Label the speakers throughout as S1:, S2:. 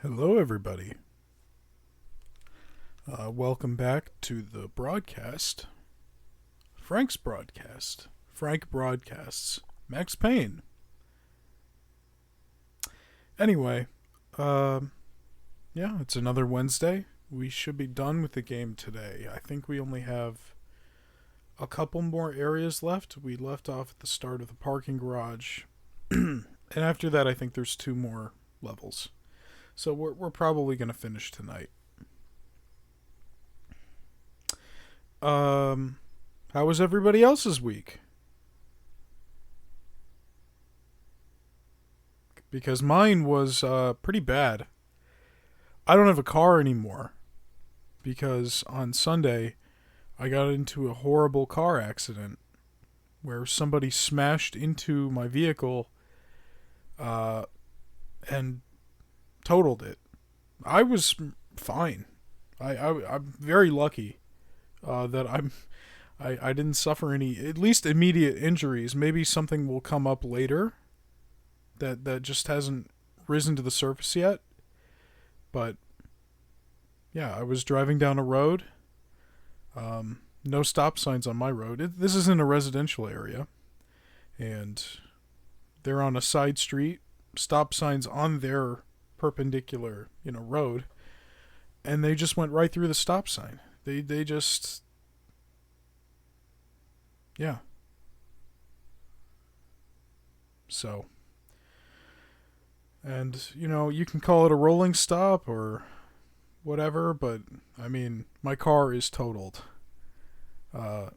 S1: Hello, everybody. Welcome back to the broadcast. Frank's broadcast. Frank broadcasts. Max Payne. Anyway, yeah, it's another Wednesday. We should be done with the game today. I think we only have a couple more areas left. We left off at the start of the parking garage. And after that, I think there's two more levels. So we're probably going to finish tonight. How was everybody else's week? Because mine was pretty bad. I don't have a car anymore because on Sunday I got into a horrible car accident where somebody smashed into my vehicle and totaled it. I was fine. I'm very lucky that I didn't suffer any, at least immediate injuries. Maybe something will come up later that just hasn't risen to the surface yet. But yeah, I was driving down a road. No stop signs on my road. This is in a residential area, and they're on a side street. Stop signs on their perpendicular, road, and they just went right through the stop sign. They just, yeah. So, and you can call it a rolling stop or whatever, but I mean, my car is totaled. Uh,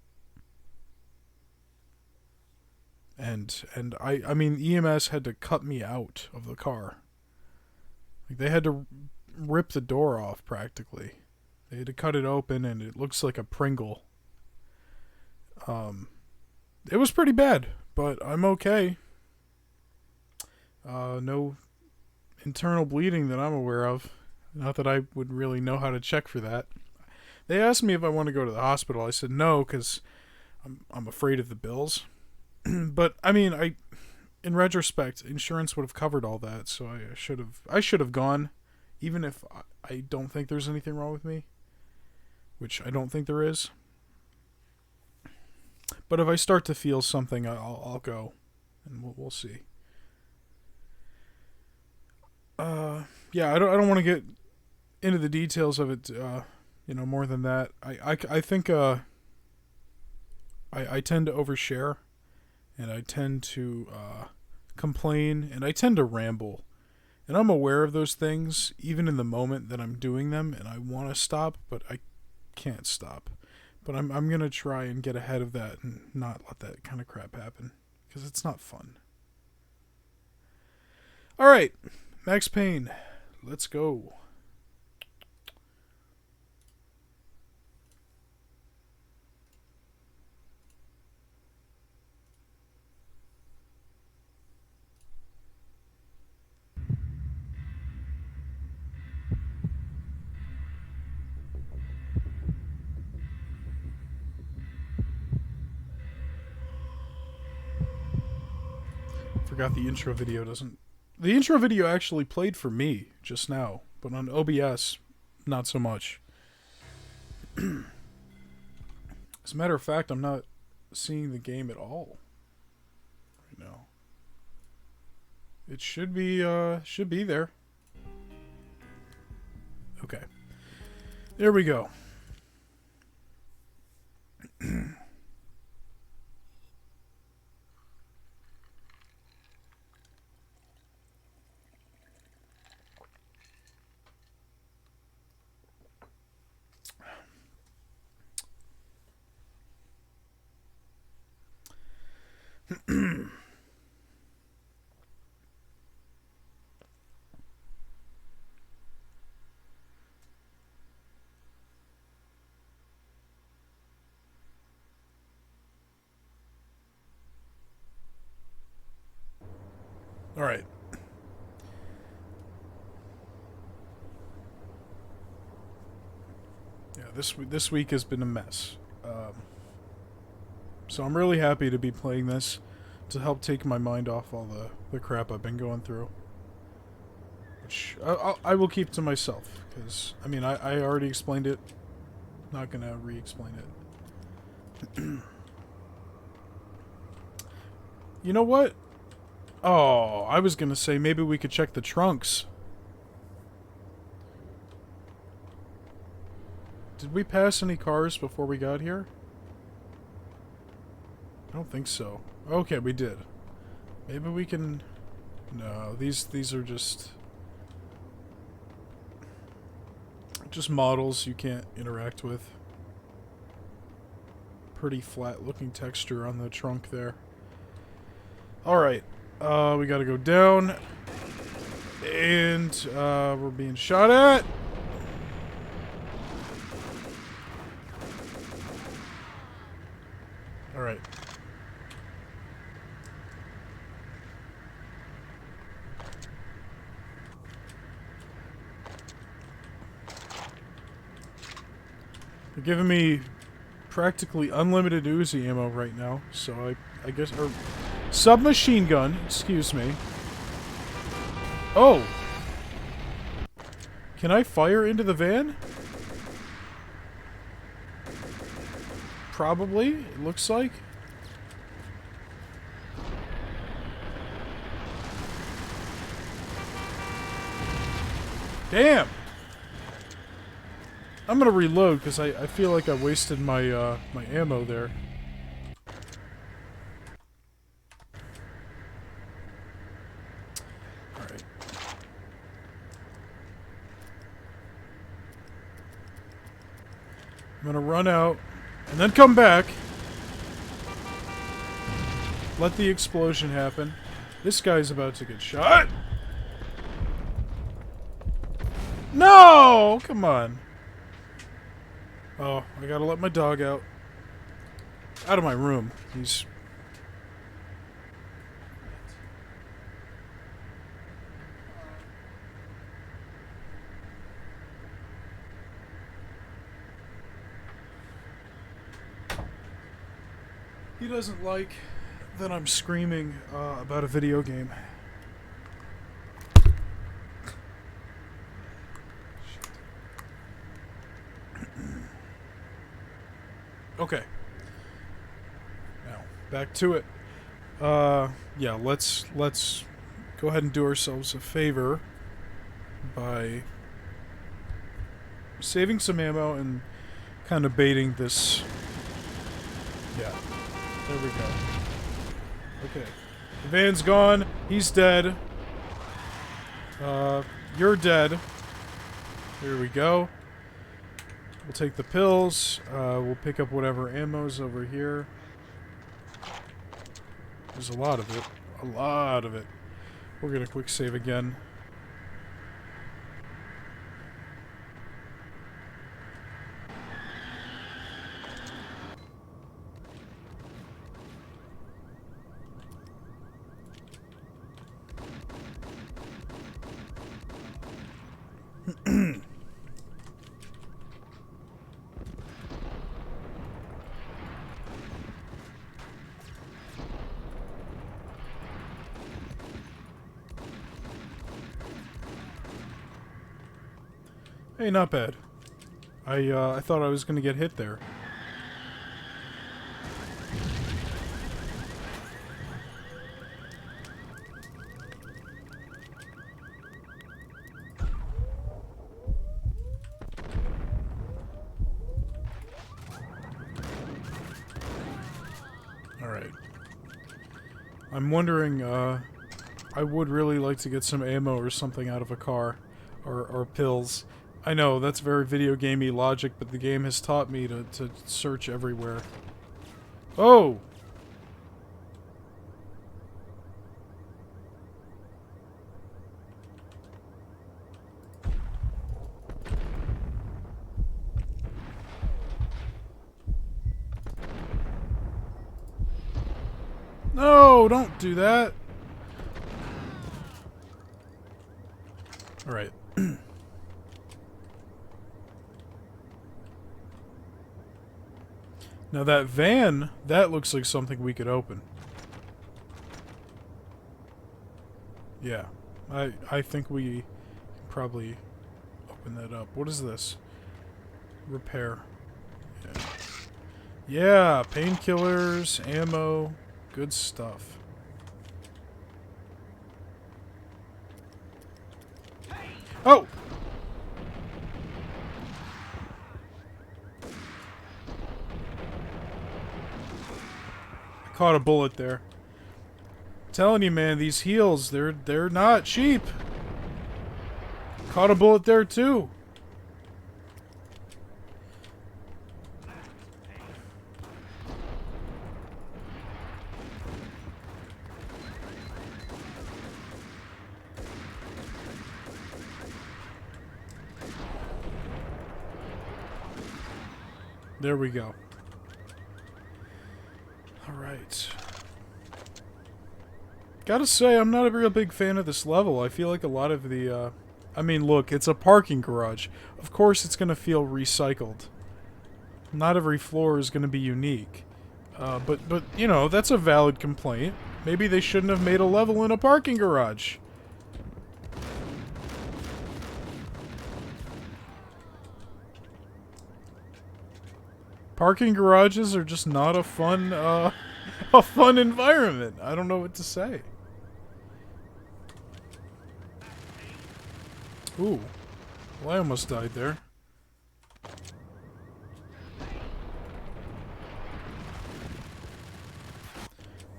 S1: and I mean, EMS had to cut me out of the car. Like, they had to rip the door off practically. They had to cut it open, and it looks like a Pringle. It was pretty bad, but I'm okay. No internal bleeding that I'm aware of. Not that I would really know how to check for that. They asked me if I want to go to the hospital. I said no because I'm afraid of the bills. But I mean, in retrospect, insurance would have covered all that, so I should have gone, even if I don't think there's anything wrong with me, which I don't think there is. But if I start to feel something, I'll go, and we'll see. Yeah, I don't want to get into the details of it, more than that. I think I tend to overshare, and I tend to complain, and I tend to ramble. And I'm aware of those things, even in the moment that I'm doing them, and I want to stop, but I can't stop. But I'm going to try and get ahead of that and not let that kind of crap happen, because it's not fun. Alright, Max Payne, let's go. Forgot the intro video doesn't... The intro video actually played for me just now, but on OBS, not so much. As a matter of fact, I'm not seeing the game at all right now. It should be there. Okay. There we go. All right. Yeah, this week has been a mess. So I'm really happy to be playing this to help take my mind off all the crap I've been going through. which I will keep to myself, because, I mean, I already explained it. Not gonna re-explain it. You know what? Oh, I was gonna say maybe we could check the trunks. Did we pass any cars before we got here? I don't think so. Okay, we did. Maybe we can... No, these are just models you can't interact with. Pretty flat looking texture on the trunk there. Alright, we gotta go down. And, we're being shot at. Alright. They're giving me practically unlimited Uzi ammo right now, so I guess... Or, submachine gun, excuse me. Oh! Can I fire into the van? Probably, it looks like. Damn! I'm gonna reload because I feel like I wasted my my ammo there. Alright. I'm gonna run out and then come back. Let the explosion happen. This guy's about to get shot. No! Come on. Oh, I gotta let my dog out. Out of my room. He's... He doesn't like that I'm screaming about a video game. Okay. Now, back to it. Yeah, let's go ahead and do ourselves a favor by saving some ammo and kind of baiting this. Yeah. There we go. Okay. The van's gone. He's dead. You're dead. Here we go. We'll take the pills. We'll pick up whatever ammo's over here. There's a lot of it. A lot of it. We're gonna quick save again. Hey, not bad. I thought I was gonna get hit there. Alright. I'm wondering, I would really like to get some ammo or something out of a car. Or pills. I know, that's very video gamey logic, but the game has taught me to search everywhere. Oh! No, don't do that! Alright. Now that van, that looks like something we could open. Yeah. I think we probably open that up. What is this? Repair. Yeah. Yeah, painkillers, ammo, good stuff. Oh! I caught a bullet there. I'm telling you, man, these heals, they're not cheap. Caught a bullet there too. There we go. Alright. Gotta say, I'm not a real big fan of this level. I feel like a lot of the, I mean, look, it's a parking garage. Of course it's gonna feel recycled. Not every floor is gonna be unique. But, you know, that's a valid complaint. Maybe they shouldn't have made a level in a parking garage. Parking garages are just not a fun, a fun environment. I don't know what to say. Ooh. Well, I almost died there.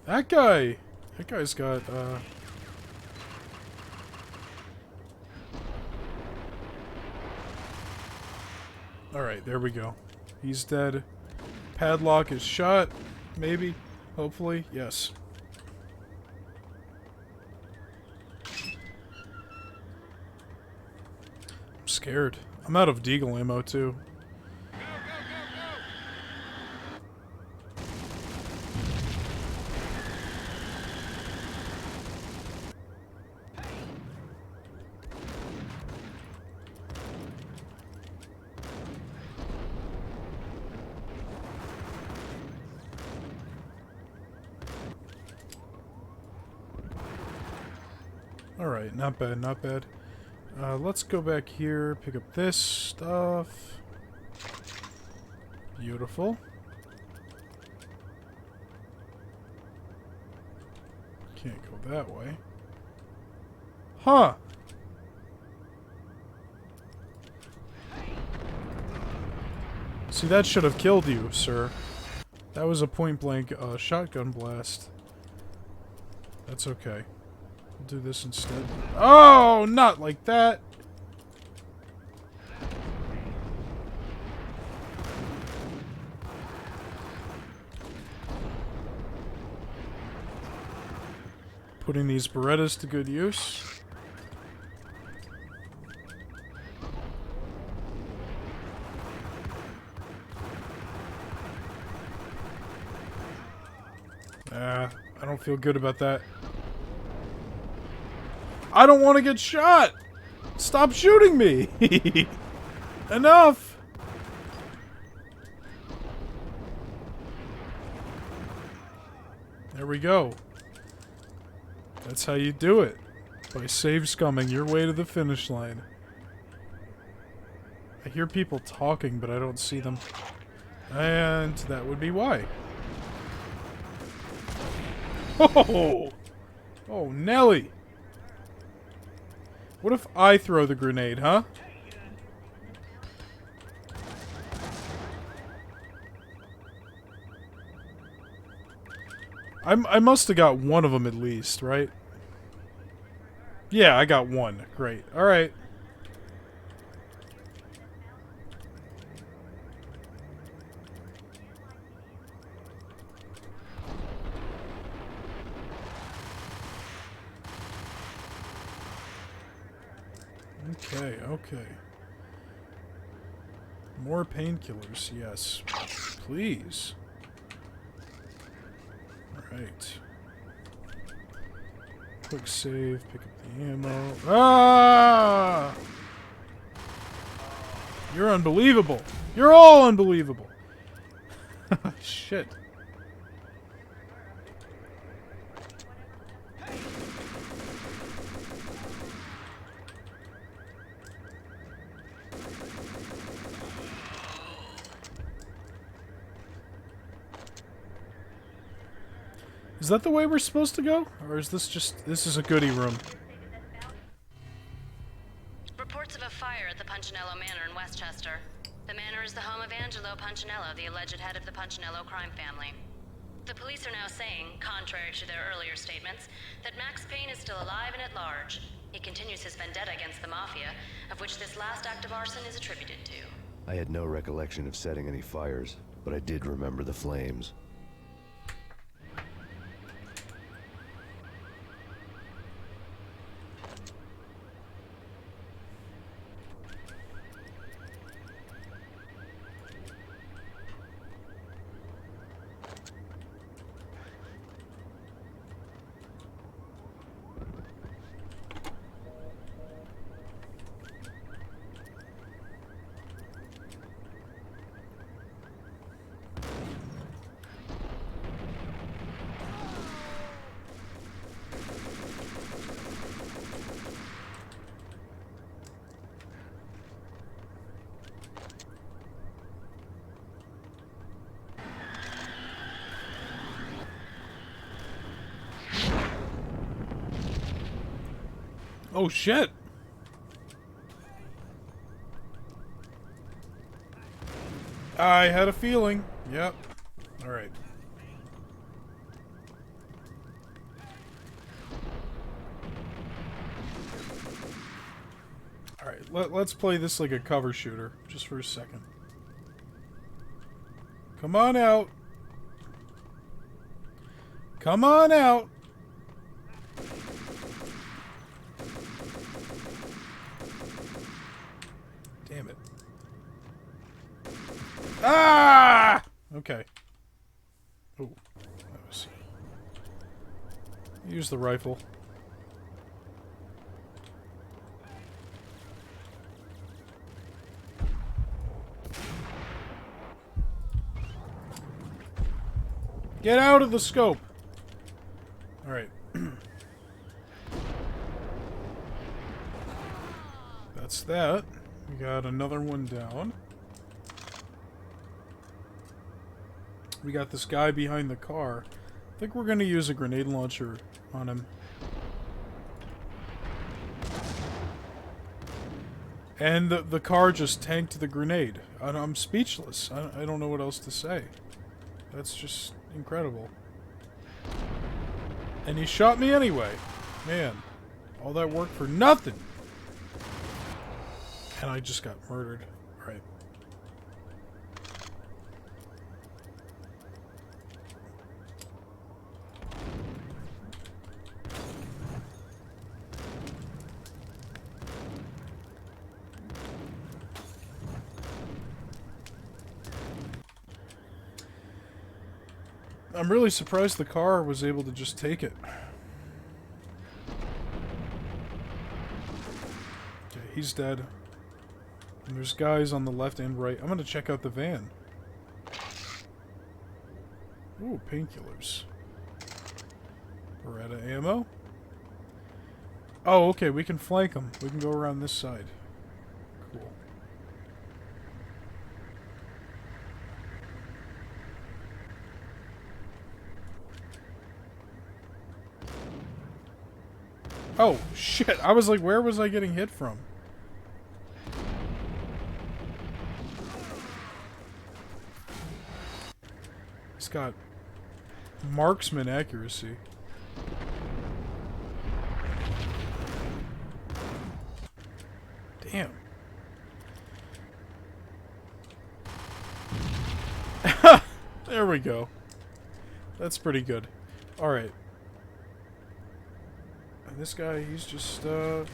S1: That guy's got, Alright, there we go. He's dead. Padlock is shot. Maybe. Hopefully. Yes. I'm scared. I'm out of deagle ammo, too. Alright, not bad, not bad. Let's go back here, pick up this stuff. Beautiful. Can't go that way. Huh! See, that should have killed you, sir. That was a point-blank shotgun blast. That's okay. I'll do this instead. Oh, not like that! Putting these Berettas to good use. I don't feel good about that. I don't want to get shot! Stop shooting me! Enough! There we go. That's how you do it. By save scumming your way to the finish line. I hear people talking, but I don't see them. And that would be why. Oh! Oh, Nelly! What if I throw the grenade, huh? I must have got one of them at least, right? Yeah, I got one. Great. Alright. Okay, okay. More painkillers, yes. Please. Alright. Quick save, pick up the ammo. Ah! You're unbelievable. You're all unbelievable. Shit. Is that the way we're supposed to go? Or is this just... This is a goodie room.
S2: Reports of a fire at the Punchinello Manor in Westchester. The manor is the home of Angelo Punchinello, the alleged head of the Punchinello crime family. The police are now saying, contrary to their earlier statements, that Max Payne is still alive and at large. He continues his vendetta against the Mafia, of which this last act of arson is attributed to.
S3: I had no recollection of setting any fires, but I did remember the flames.
S1: Oh, shit! I had a feeling. Yep. Alright. Alright, let's play this like a cover shooter, just for a second. Come on out! Come on out! Damn it. Ah! Okay. Oh, that was... Use the rifle. Get out of the scope! Alright. That's that. We got another one down. We got this guy behind the car. I think we're going to use a grenade launcher on him. And the car just tanked the grenade. I'm speechless. I don't know what else to say. That's just incredible. And he shot me anyway. Man, all that work for nothing. And I just got murdered. Right. I'm really surprised the car was able to just take it. Okay, he's dead. And there's guys on the left and right. I'm gonna check out the van. Ooh, painkillers. Beretta ammo. Oh, okay, we can flank them. We can go around this side. Cool. Oh, shit. I was like, where was I getting hit from? It's got marksman accuracy. Damn. There we go. That's pretty good. Alright. And this guy, he's just, Come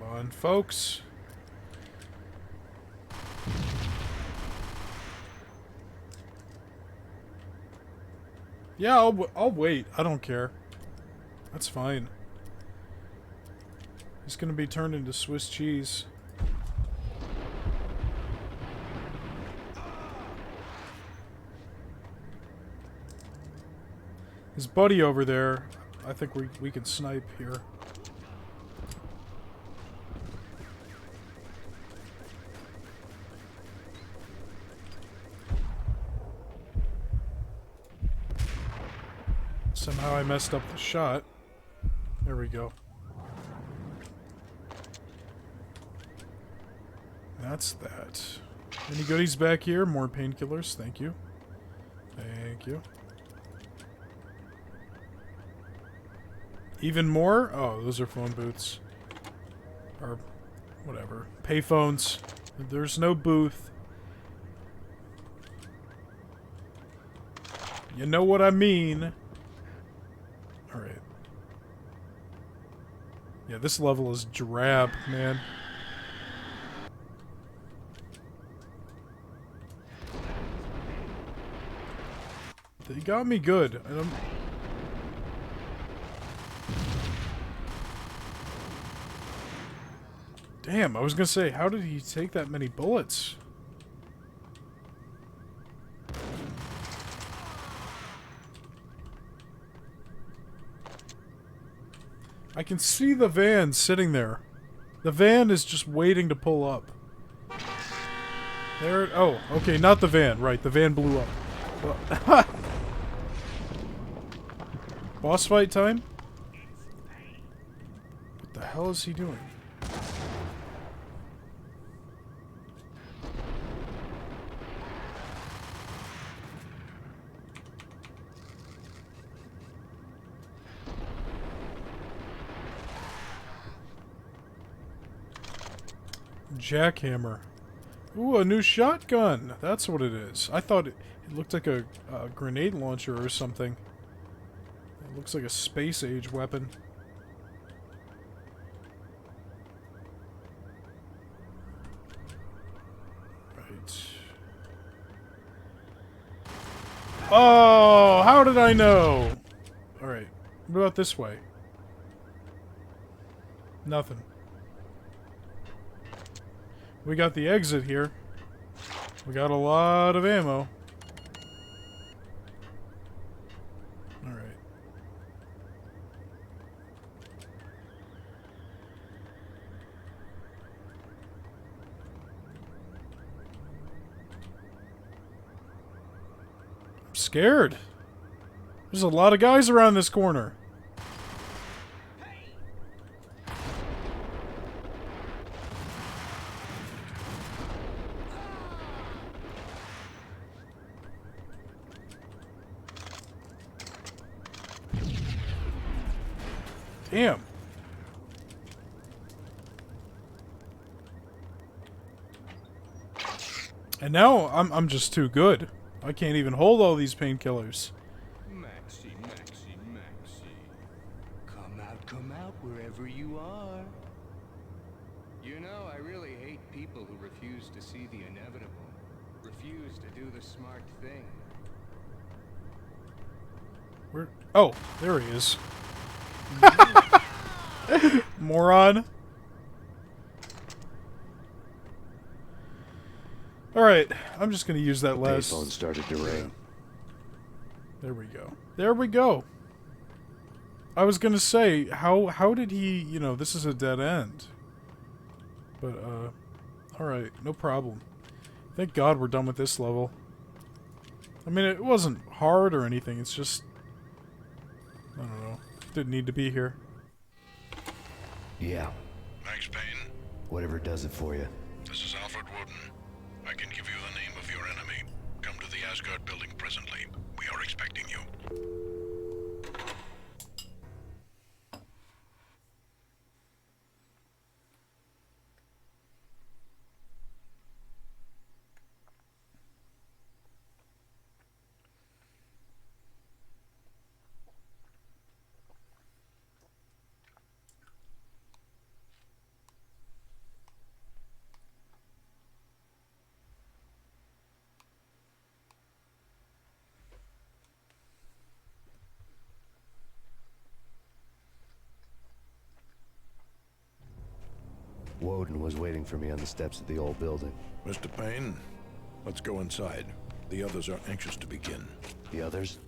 S1: on, folks. Yeah, I'll wait. I don't care. That's fine. He's gonna be turned into Swiss cheese. His buddy over there, I think we can snipe here. Somehow I messed up the shot. There we go. That's that. Any goodies back here? More painkillers. Thank you. Thank you. Even more? Oh, those are phone booths. Or whatever. Payphones. There's no booth. You know what I mean. Alright. Yeah, this level is drab, man. They got me good. I don't... Damn, I was gonna say, how did he take that many bullets? I can see the van sitting there. The van is just waiting to pull up. There. Oh, okay, not the van. Right, the van blew up. Well, boss fight time? What the hell is he doing? Jackhammer. Ooh, a new shotgun. That's what it is. I thought it looked like a grenade launcher or something. It looks like a space age weapon. Right. Oh, how did I know? Alright. What about this way? Nothing. We got the exit here. We got a lot of ammo. Alright. I'm scared. There's a lot of guys around this corner. Damn. And now I'm just too good. I can't even hold all these painkillers.
S4: Maxie, Maxie, Maxie. Come out wherever you are. You know, I really hate people who refuse to see the inevitable. Refuse to do the smart thing.
S1: Where? Oh, there he is. Moron. Alright, I'm just gonna use that last...
S3: Payphone started to ring.
S1: There we go. There we go. I was gonna say, how did he... You know, this is a dead end. But, alright, no problem. Thank God we're done with this level. I mean, it wasn't hard or anything, it's just... I don't know. Didn't need to be here.
S3: Yeah.
S5: Thanks, Payne.
S3: Whatever does it for you.
S5: This is Alfred Woden. I can give you the name of your enemy. Come to the Asgard building presently. We are expecting you.
S3: Woden was waiting for me on the steps of the old building.
S5: Mr. Payne, let's go inside. The others are anxious to begin.
S3: The others?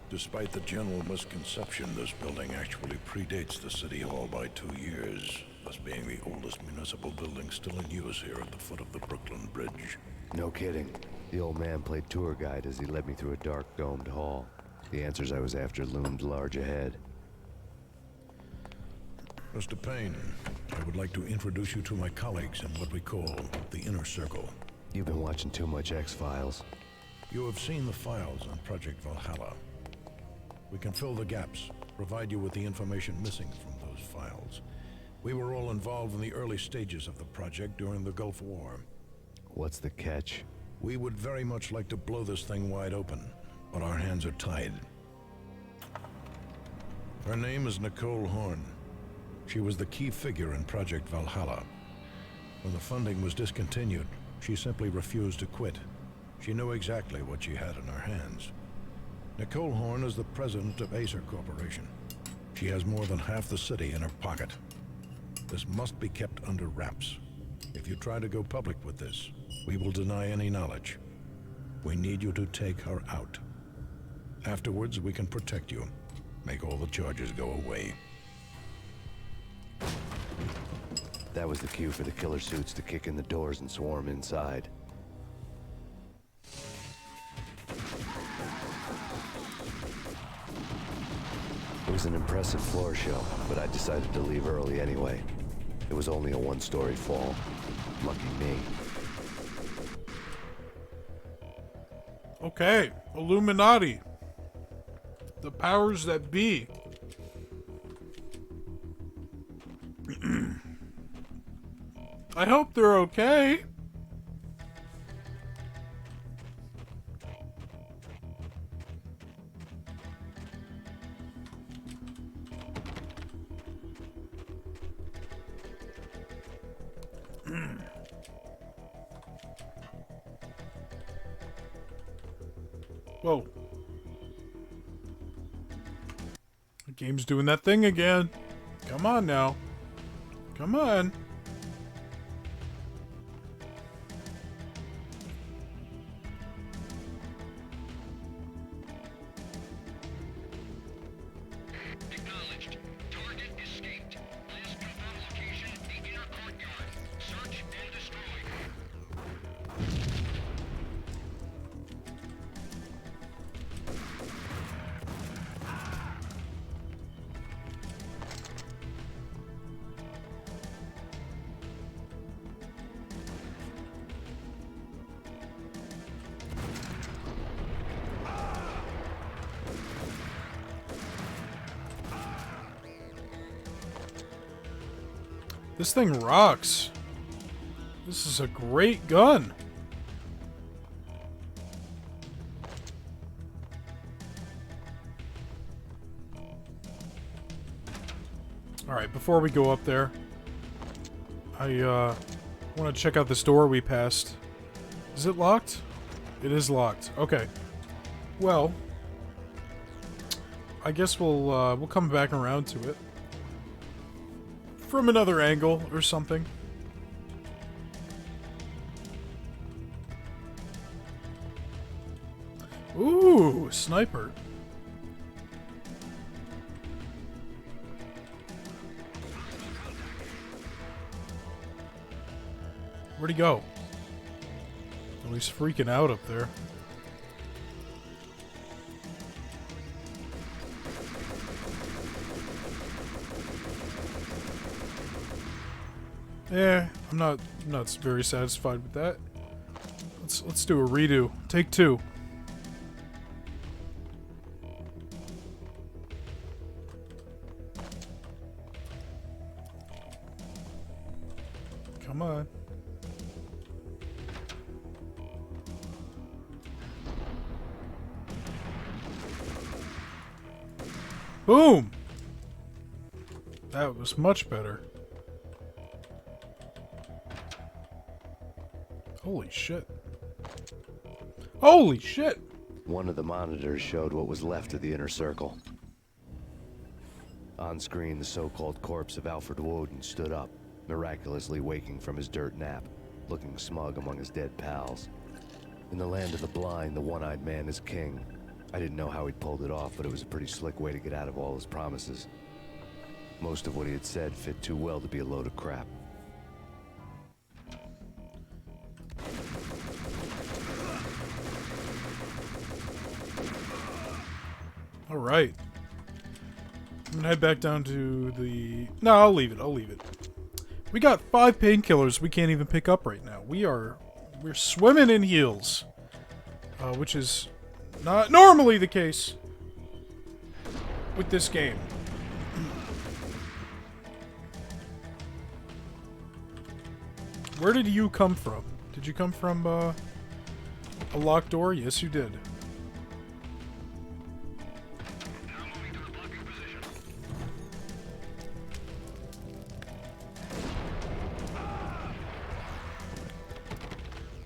S5: Despite the general misconception, this building actually predates the City Hall by 2 years, thus being the oldest municipal building still in use here at the foot of the Brooklyn Bridge.
S3: No kidding. The old man played tour guide as he led me through a dark domed hall. The answers I was after loomed large ahead.
S5: Mr. Payne, I would like to introduce you to my colleagues in what we call the Inner Circle.
S3: You've been watching too much X-Files.
S5: You have seen the files on Project Valhalla. We can fill the gaps, provide you with the information missing from those files. We were all involved in the early stages of the project during the Gulf War.
S3: What's the catch?
S5: We would very much like to blow this thing wide open, but our hands are tied. Her name is Nicole Horn. She was the key figure in Project Valhalla. When the funding was discontinued, she simply refused to quit. She knew exactly what she had in her hands. Nicole Horn is the president of Acer Corporation. She has more than half the city in her pocket. This must be kept under wraps. If you try to go public with this, we will deny any knowledge. We need you to take her out. Afterwards, we can protect you. Make all the charges go away.
S3: That was the cue for the killer suits to kick in the doors and swarm inside. It was an impressive floor show, but I decided to leave early anyway. It was only a one-story fall. Lucky me.
S1: Okay, Illuminati. The powers that be. I hope they're okay. Whoa. The game's doing that thing again. Come on now. Come on.
S6: Acknowledged. Target escaped. Please confirm location, the inner courtyard. Search and destroy.
S1: This thing rocks. This is a great gun. Alright, before we go up there, I want to check out this door we passed. Is it locked? It is locked. Okay. Well, I guess we'll come back around to it. From another angle or something. Ooh, sniper. Where'd he go? Oh, he's freaking out up there. Yeah, I'm not very satisfied with that. Let's do a redo. Take two. Come on. Boom! That was much better. Holy shit. Holy shit!
S3: One of the monitors showed what was left of the inner circle. On screen, the so-called corpse of Alfred Woden stood up, miraculously waking from his dirt nap, looking smug among his dead pals. In the land of the blind, the one-eyed man is king. I didn't know how he'd pulled it off, but it was a pretty slick way to get out of all his promises. Most of what he had said fit too well to be a load of crap.
S1: Alright. I'm gonna head back down to the... No, I'll leave it. I'll leave it. We got 5 painkillers we can't even pick up right now. We're swimming in heals. Which is not normally the case with this game. Where did you come from? Did you come from, a locked door? Yes, you did.
S6: Now moving to the blocking position.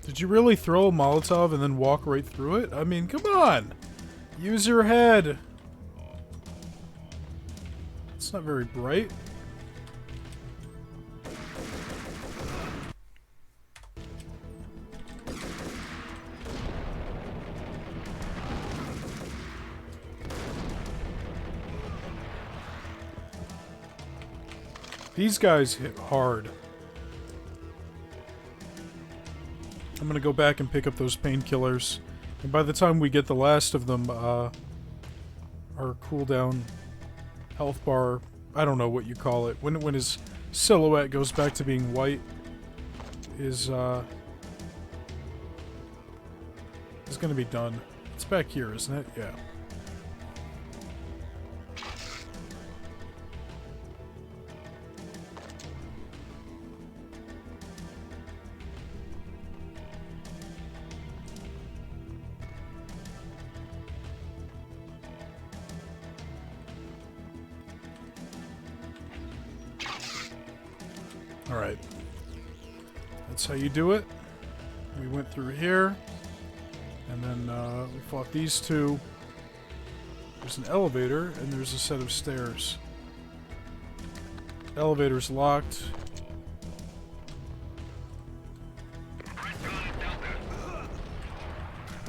S1: Did you really throw a Molotov and then walk right through it? I mean, come on! Use your head! It's not very bright. These guys hit hard. I'm gonna go back and pick up those painkillers. And by the time we get the last of them, our cooldown health bar, I don't know what you call it, when his silhouette goes back to being white, is gonna be done. It's back here, isn't it? Yeah. Alright. That's how you do it. We went through here. And then we fought these two. There's an elevator, and there's a set of stairs. Elevator's locked.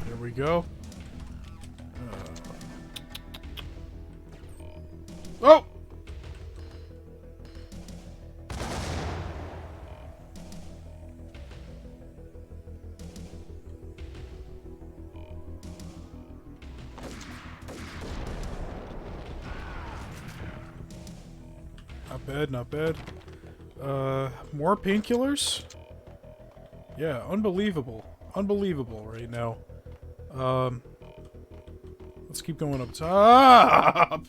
S1: There we go. Oh! Not bad, not bad. More painkillers? Yeah, unbelievable. Unbelievable right now. Let's keep going up top!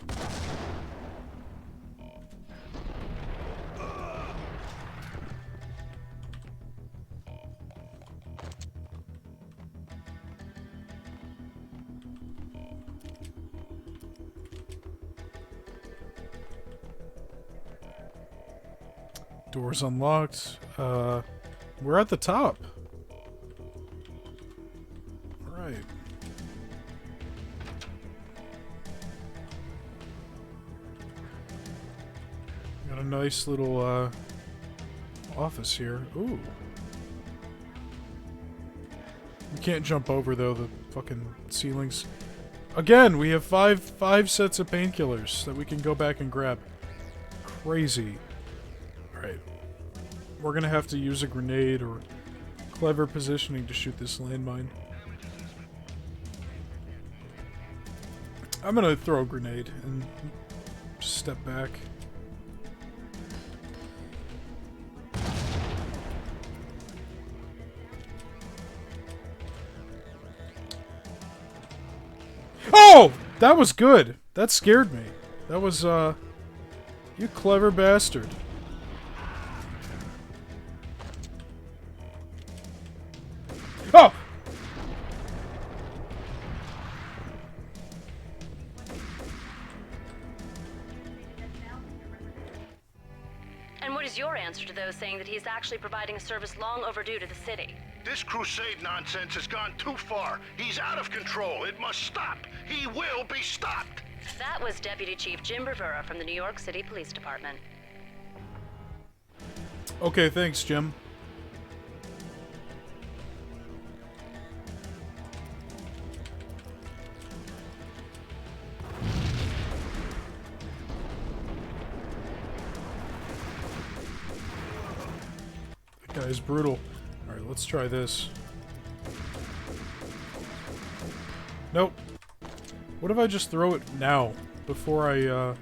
S1: Doors unlocked. We're at the top. Alright. Got a nice little, office here. Ooh. We can't jump over, though, the fucking ceilings. Again, we have five sets of painkillers that we can go back and grab. Crazy. Alright. We're gonna have to use a grenade or clever positioning to shoot this landmine. I'm gonna throw a grenade and just step back. Oh! That was good! That scared me. That was, you clever bastard. Oh!
S2: And what is your answer to those saying that he's actually providing a service long overdue to the city?
S7: This crusade nonsense has gone too far. He's out of control. It must stop. He will be stopped.
S2: That was Deputy Chief Jim Rivera from the New York City Police Department.
S1: Okay, thanks, Jim. That guy is brutal. Alright, let's try this. Nope. What if I just throw it now, before I,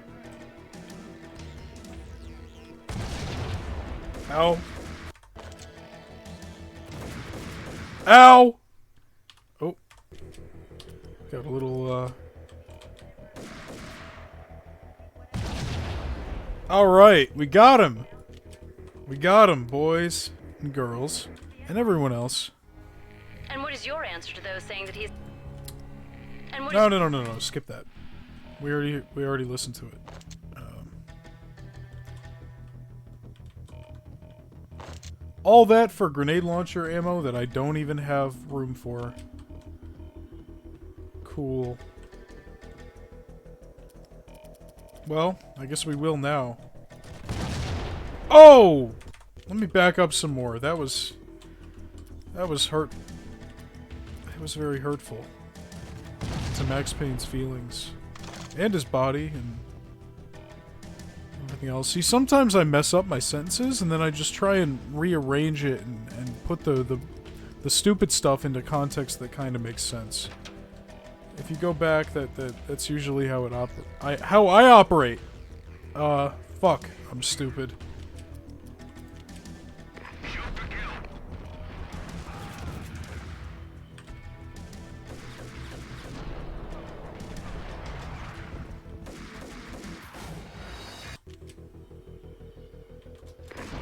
S1: Ow. Ow! Oh. Got a little, Alright, we got him! We got him, boys and girls, and everyone else.
S2: And what is your answer to those saying that he's... And what
S1: No, skip that. We already listened to it. All that for grenade launcher ammo that I don't even have room for. Cool. Well, I guess we will now. Oh! Let me back up some more. That was hurt. It was very hurtful to Max Payne's feelings. And his body, and everything else. See, sometimes I mess up my sentences, and then I just try and rearrange it and put the stupid stuff into context that kind of makes sense. If you go back, that's usually how how I operate. Fuck, I'm stupid.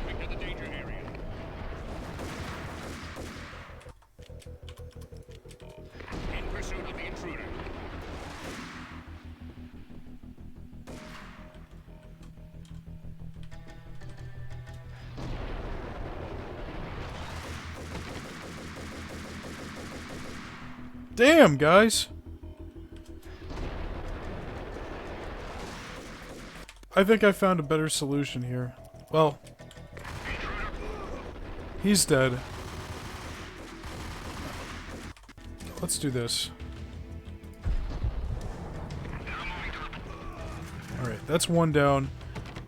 S6: Into the danger area. In pursuit of the intruder.
S1: Damn, guys. I think I found a better solution here. Well, he's dead. Let's do this. Alright, that's one down.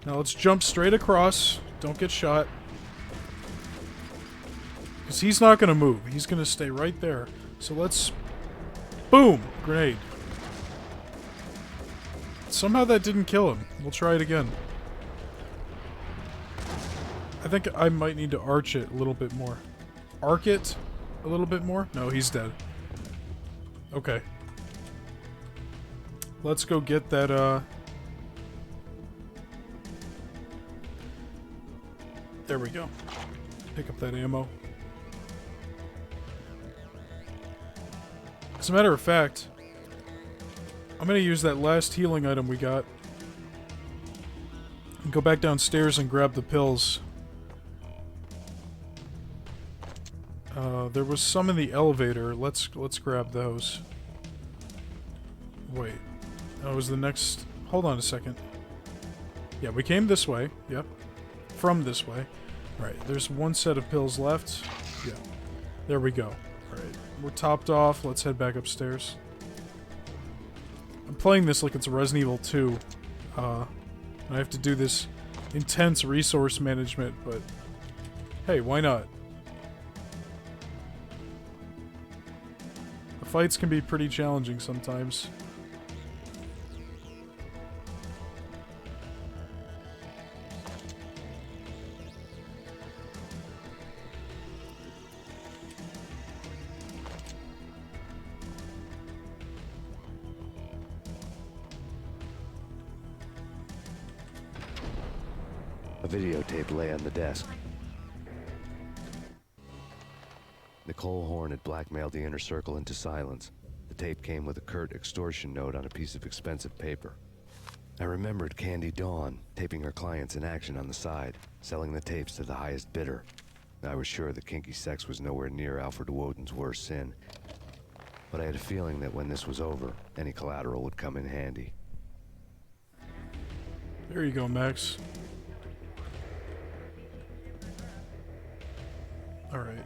S1: Now let's jump straight across. Don't get shot. Because he's not going to move. He's going to stay right there. So let's... Boom! Grenade. Somehow that didn't kill him. We'll try it again. I think I might need to arch it a little bit more. Arc it a little bit more? No, he's dead. Okay. Let's go get that, There we go. Pick up that ammo. As a matter of fact, I'm gonna use that last healing item we got and go back downstairs and grab the pills. There was some in the elevator. Let's grab those. Wait. That was the next... Hold on a second. Yeah, we came this way. Yep. From this way. Alright, there's one set of pills left. Yeah. There we go. Alright, we're topped off. Let's head back upstairs. I'm playing this like it's Resident Evil 2. And I have to do this intense resource management, but... Hey, why not? The fights can be pretty challenging sometimes.
S3: A videotape lay on the desk. Nicole Horn had blackmailed the inner circle into silence. The tape came with a curt extortion note on a piece of expensive paper. I remembered Candy Dawn taping her clients in action on the side, selling the tapes to the highest bidder. I was sure that kinky sex was nowhere near Alfred Woden's worst sin. But I had a feeling that when this was over, any collateral would come in handy.
S1: There you go, Max. Alright.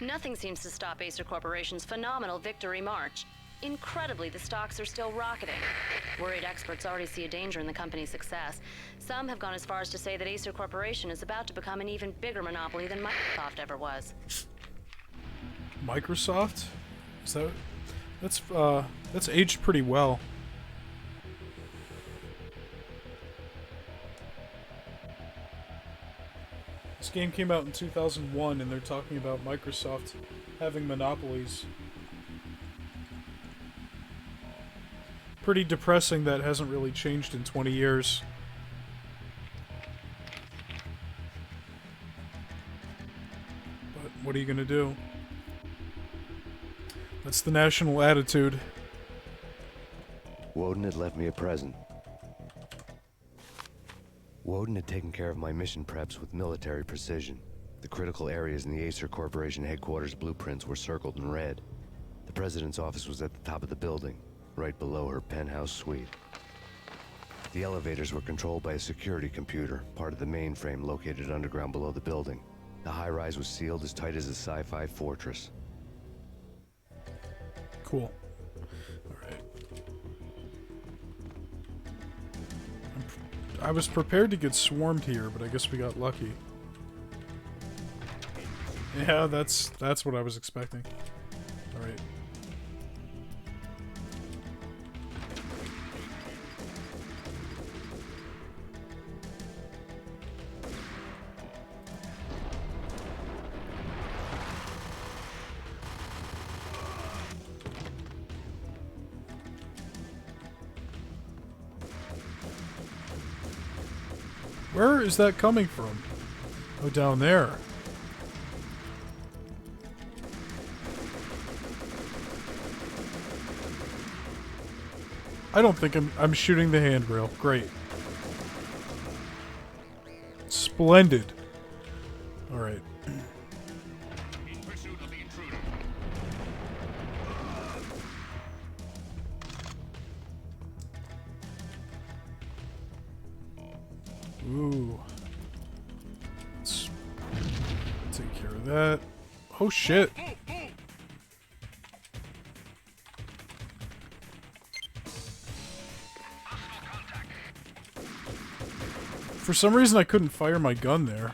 S2: Nothing seems to stop Acer Corporation's phenomenal victory march. Incredibly, the stocks are still rocketing. Worried experts already see a danger in the company's success. Some have gone as far as to say that Acer Corporation is about to become an even bigger monopoly than Microsoft ever was.
S1: Microsoft? Is that... That's aged pretty well. This game came out in 2001, and they're talking about Microsoft having monopolies. Pretty depressing that hasn't really changed in 20 years. But what are you gonna do? That's the national attitude.
S3: Woden had left me a present. Woden had taken care of my mission preps with military precision. The critical areas in the Acer Corporation headquarters blueprints were circled in red. The president's office was at the top of the building, right below her penthouse suite. The elevators were controlled by a security computer, part of the mainframe located underground below the building. The high-rise was sealed as tight as a sci-fi fortress.
S1: Cool. Alright. I was prepared to get swarmed here, but I guess we got lucky. Yeah, that's what I was expecting. Alright. Where is that coming from? Oh, down there. I don't think I'm shooting the handrail. Great. Splendid. Alright.
S6: In pursuit of the intruder.
S1: Ooh. Let's take care of that. Oh shit. For some reason I couldn't fire my gun there.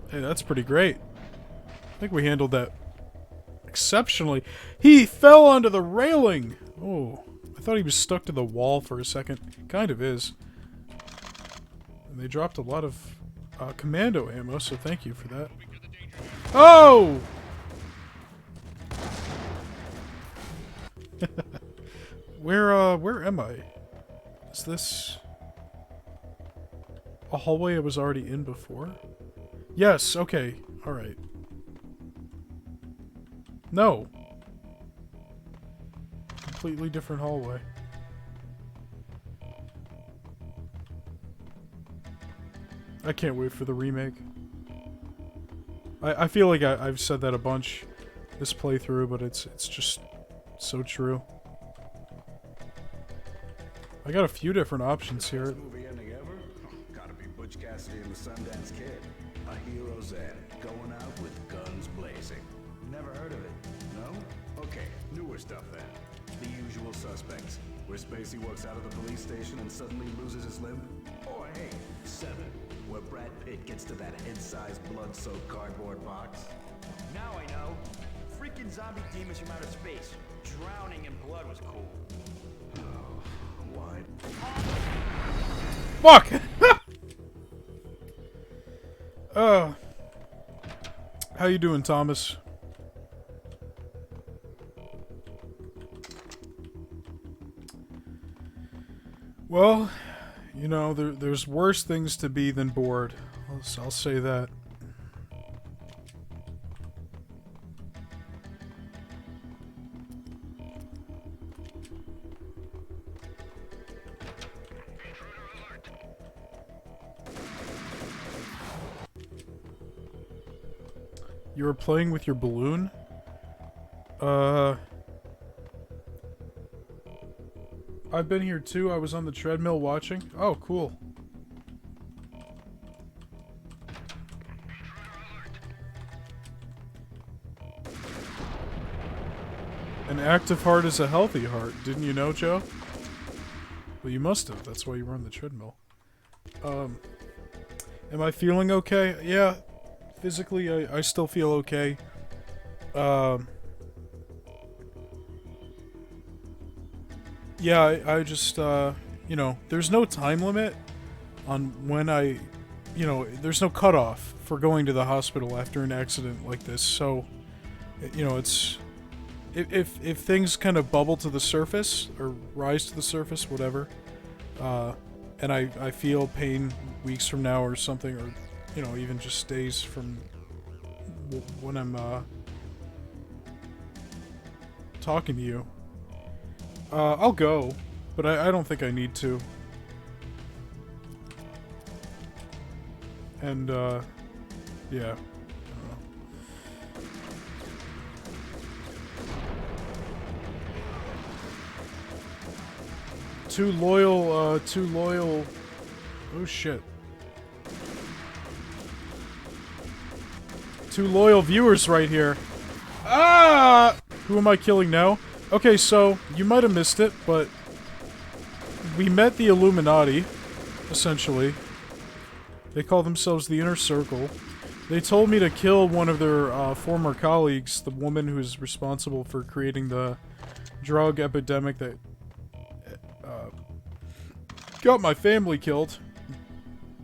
S1: Hey, that's pretty great. I think we handled that exceptionally. He fell onto the railing! Oh, I thought he was stuck to the wall for a second. Kind of is. And they dropped a lot of commando ammo, so thank you for that. Oh! Where am I? Is this a hallway I was already in before? Yes, okay, alright. No. Completely different hallway. I can't wait for the remake. I feel like I've said that a bunch this playthrough, but it's just so true. I got a few different options here.
S8: Movie ending ever? Gotta be Butch Cassidy and the Sundance Kid. A hero's end, going out with guns blazing. Never heard of it? No? Okay, newer stuff then. The Usual Suspects, where Spacey walks out of the police station and suddenly loses his limb. Or hey, Seven, where Brad Pitt gets to that head-sized blood-soaked cardboard box.
S9: Now I know. Freaking zombie demons from outer space. Drowning in blood was cool.
S8: Why?
S1: Fuck! How you doing, Thomas? Well, you know, there's worse things to be than bored. I'll say that. You were playing with your balloon? I've been here too. I was on the treadmill watching. Oh, cool. active heart is a healthy heart. Didn't you know, Joe? Well, you must have. That's why you run the treadmill. Am I feeling okay? Yeah. Physically, I still feel okay. Yeah, I just, you know, there's no time limit on when there's no cutoff for going to the hospital after an accident like this, so, you know, it's, if things kind of bubble to the surface, or rise to the surface, whatever, and I feel pain weeks from now or something, or, you know, even just days from when I'm, talking to you, I'll go, but I don't think I need to. And, yeah. Too loyal, oh shit. Two loyal viewers right here. Ah! Who am I killing now? Okay, so, you might have missed it, but we met the Illuminati, essentially. They call themselves the Inner Circle. They told me to kill one of their former colleagues, the woman who's responsible for creating the drug epidemic that got my family killed.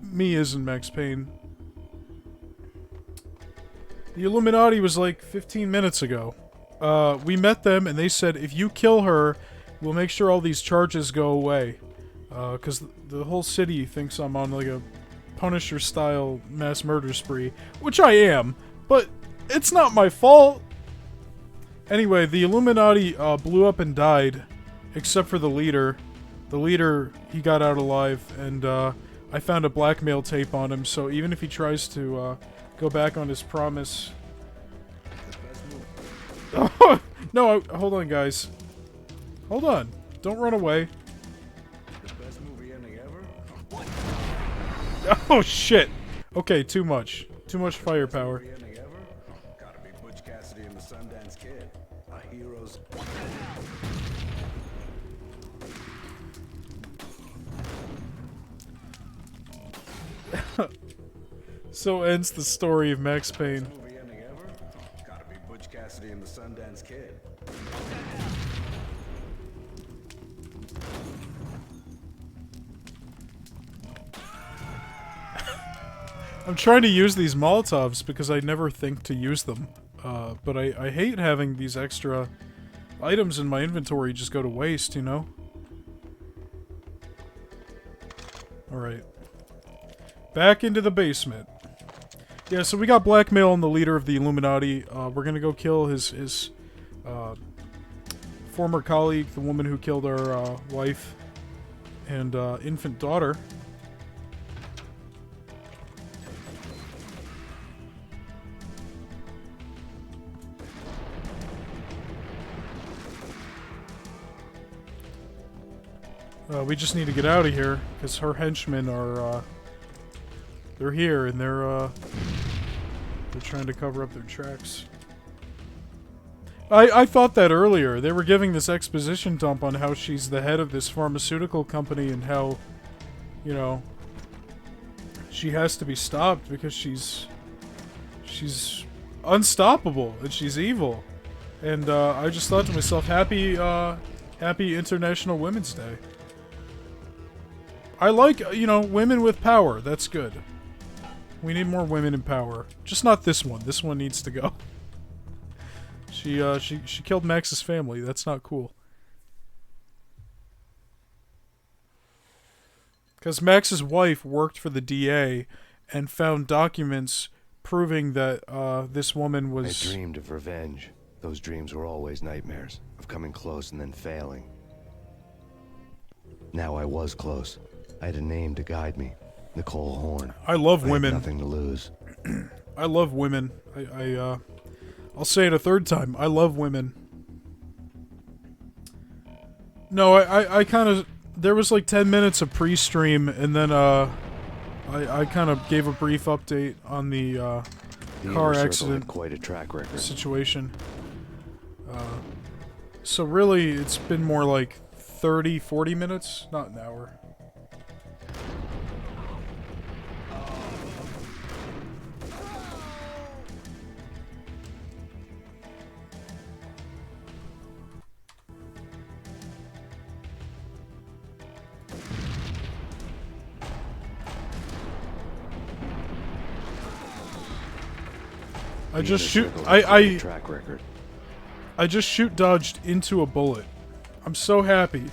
S1: Me isn't Max Payne. The Illuminati was like 15 minutes ago. We met them and they said, if you kill her, we'll make sure all these charges go away. Because the whole city thinks I'm on like a Punisher-style mass murder spree. Which I am, but it's not my fault. Anyway, the Illuminati blew up and died, except for the leader. The leader, he got out alive, and I found a blackmail tape on him, so even if he tries to go back on his promise... No, hold on, guys. Hold on. Don't run away.
S8: The best movie ending ever?
S1: Oh, shit. Okay, too much. Too much firepower.
S8: Movie ending ever? Gotta be Butch Cassidy and the Sundance Kid. A hero's...
S1: So ends the story of Max Payne.
S8: Movie ending ever? Gotta be Butch Cassidy and the Sundance Kid.
S1: I'm trying to use these Molotovs because I never think to use them. But I hate having these extra items in my inventory just go to waste, you know? Alright. Back into the basement. Yeah, so we got blackmail on the leader of the Illuminati. We're gonna go kill his former colleague, the woman who killed our wife and infant daughter. We just need to get out of here, because her henchmen are, they're here, and they're trying to cover up their tracks. I thought that earlier. They were giving this exposition dump on how she's the head of this pharmaceutical company, and how, you know, she has to be stopped because she's unstoppable, and she's evil. And, I just thought to myself, happy International Women's Day. I like, you know, women with power. That's good. We need more women in power. Just not this one. This one needs to go. She killed Max's family. That's not cool. Because Max's wife worked for the DA and found documents proving that this woman was...
S3: I dreamed of revenge. Those dreams were always nightmares, of coming close and then failing. Now I was close. I had a name to guide me. Nicole Horn.
S1: I love women.
S3: I had nothing to lose.
S1: I love women. I'll say it a third time. I love women. No, I kind of... There was like 10 minutes of pre-stream, and then, I kind of gave a brief update on the car accident
S3: quite a track record.
S1: situation. So really, it's been more like 30, 40 minutes, not an hour. I just shoot.
S3: Track record.
S1: I just shoot dodged into a bullet. I'm so happy.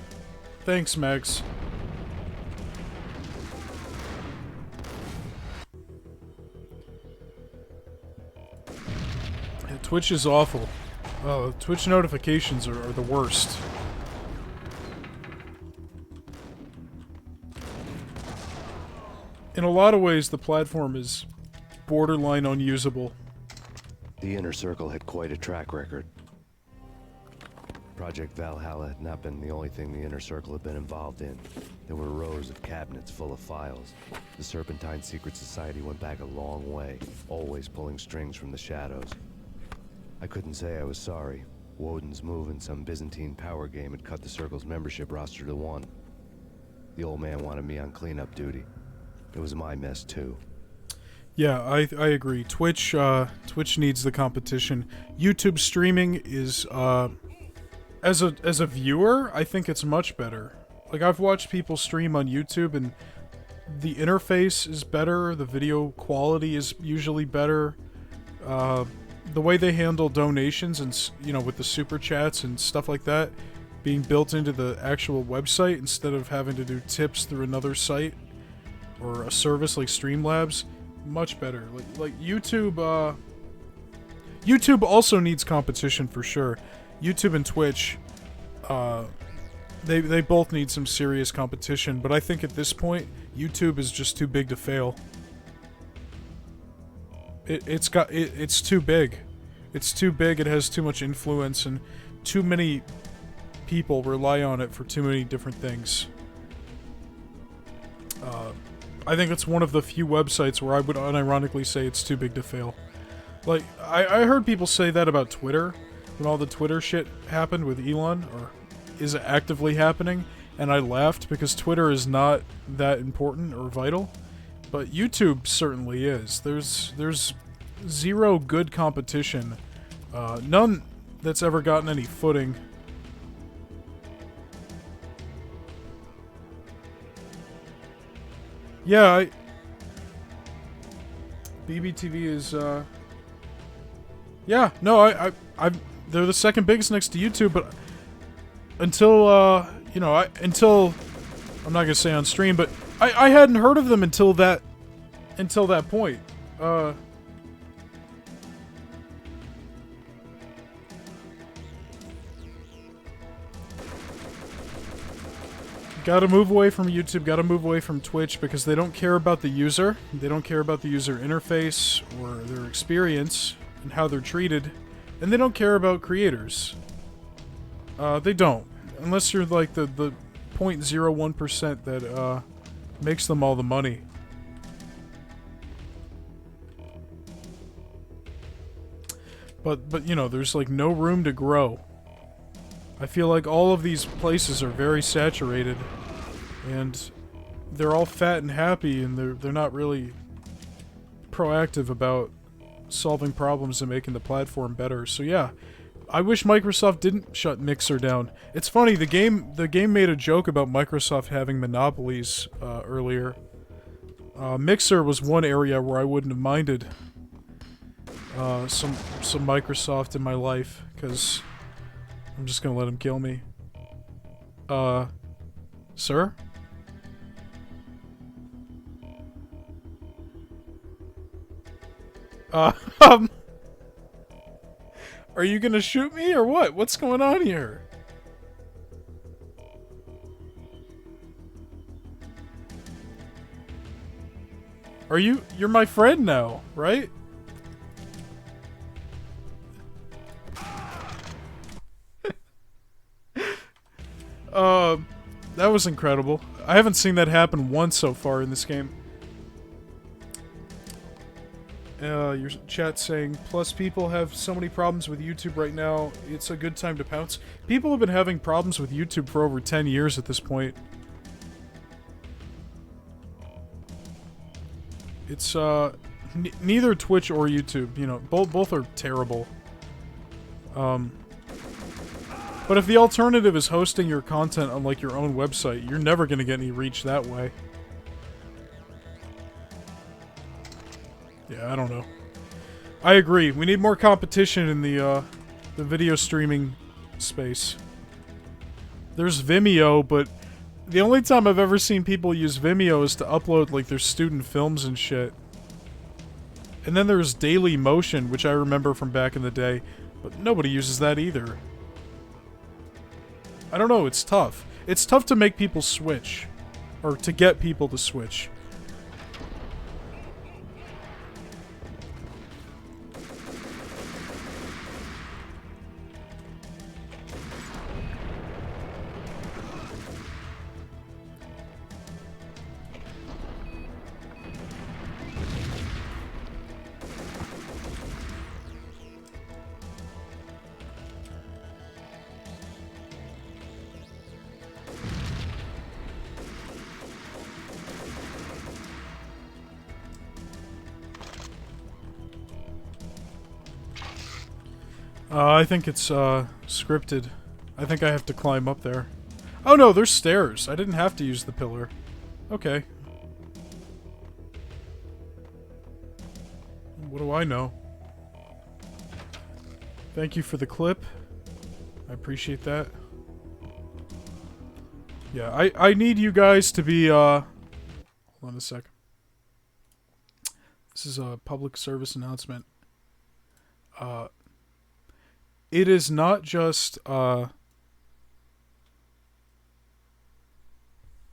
S1: Thanks, Max. Yeah, Twitch is awful. Twitch notifications are the worst. In a lot of ways, the platform is borderline unusable.
S3: The Inner Circle had quite a track record. Project Valhalla had not been the only thing the Inner Circle had been involved in. There were rows of cabinets full of files. The Serpentine Secret Society went back a long way, always pulling strings from the shadows. I couldn't say I was sorry. Woden's move in some Byzantine power game had cut the Circle's membership roster to 1. The old man wanted me on cleanup duty. It was my mess too.
S1: Yeah, I agree. Twitch needs the competition. YouTube streaming is as a viewer, I think it's much better. Like, I've watched people stream on YouTube and the interface is better, the video quality is usually better. The way they handle donations and, you know, with the super chats and stuff like that being built into the actual website instead of having to do tips through another site or a service like Streamlabs, much better. Like YouTube, YouTube also needs competition for sure. YouTube and Twitch, they both need some serious competition, but I think at this point, YouTube is just too big to fail. It's too big. It's too big, it has too much influence, and too many people rely on it for too many different things. I think it's one of the few websites where I would unironically say it's too big to fail. Like, I heard people say that about Twitter, when all the Twitter shit happened with Elon, or is actively happening, and I laughed because Twitter is not that important or vital, but YouTube certainly is. There's zero good competition, none that's ever gotten any footing. Yeah, BBTV is, yeah, no, they're the second biggest next to YouTube, but until, you know, I'm not gonna say on stream, but I hadn't heard of them until that point. Gotta move away from YouTube, gotta move away from Twitch, because they don't care about the user. They don't care about the user interface or their experience and how they're treated. And they don't care about creators. They don't. Unless you're like the 0.01% that makes them all the money. But you know, there's like no room to grow. I feel like all of these places are very saturated, and they're all fat and happy, and they're not really proactive about solving problems and making the platform better. So yeah, I wish Microsoft didn't shut Mixer down. It's funny, the game made a joke about Microsoft having monopolies earlier. Mixer was one area where I wouldn't have minded some Microsoft in my life, because I'm just gonna let him kill me. Sir? Are you gonna shoot me or what? What's going on here? You're my friend now, right? That was incredible. I haven't seen that happen once so far in this game. Your chat saying, plus people have so many problems with YouTube right now, it's a good time to pounce. People have been having problems with YouTube for over 10 years at this point. It's, neither Twitch or YouTube, you know, both are terrible. But if the alternative is hosting your content on, like, your own website, you're never gonna get any reach that way. Yeah, I don't know. I agree. We need more competition in the video streaming space. There's Vimeo, but the only time I've ever seen people use Vimeo is to upload, like, their student films and shit. And then there's Daily Motion, which I remember from back in the day, but nobody uses that either. I don't know, it's tough. It's tough to make people switch. Or to get people to switch. I think it's, scripted. I think I have to climb up there. Oh no, there's stairs. I didn't have to use the pillar. Okay. What do I know? Thank you for the clip. I appreciate that. Yeah, I need you guys to be, hold on a sec. This is a public service announcement. It is not just,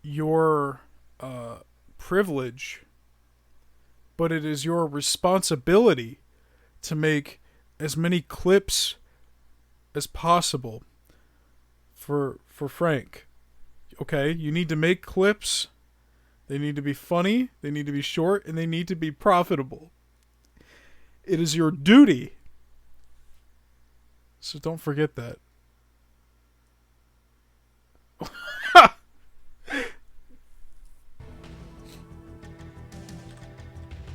S1: your, privilege, but it is your responsibility to make as many clips as possible for Frank. Okay? You need to make clips. They need to be funny, they need to be short, and they need to be profitable. It is your duty. So don't forget that.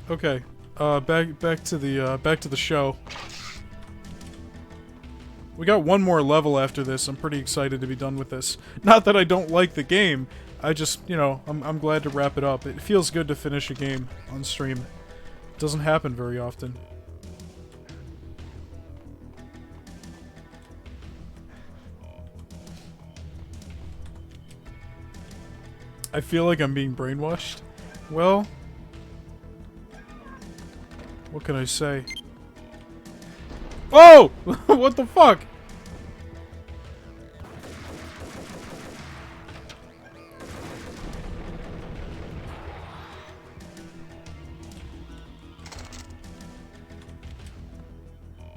S1: Okay. Back to the show. We got one more level after this. I'm pretty excited to be done with this. Not that I don't like the game. I just, you know, I'm glad to wrap it up. It feels good to finish a game on stream. It doesn't happen very often. I feel like I'm being brainwashed. Well, what can I say? Oh! What the fuck?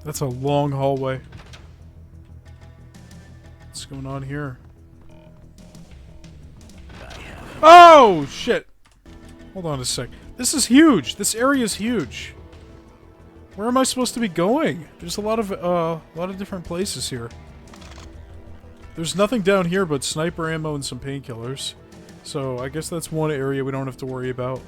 S1: That's a long hallway. What's going on here? Oh, shit. Hold on a sec. This is huge. This area is huge. Where am I supposed to be going? There's a lot of different places here. There's nothing down here but sniper ammo and some painkillers. So I guess that's one area we don't have to worry about.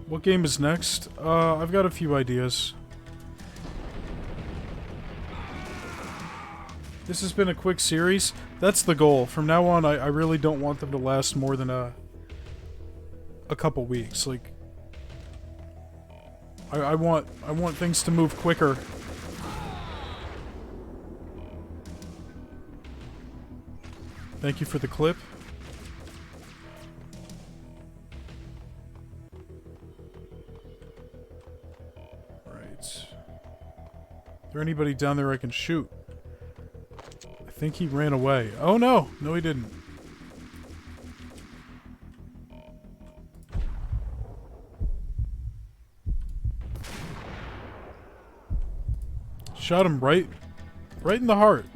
S1: What game is next? I've got a few ideas. This has been a quick series. That's the goal. From now on, I really don't want them to last more than a couple weeks. Like, I want things to move quicker. Thank you for the clip. there anybody down there I can shoot? I think he ran away. Oh no! No, he didn't. Shot him right in the heart.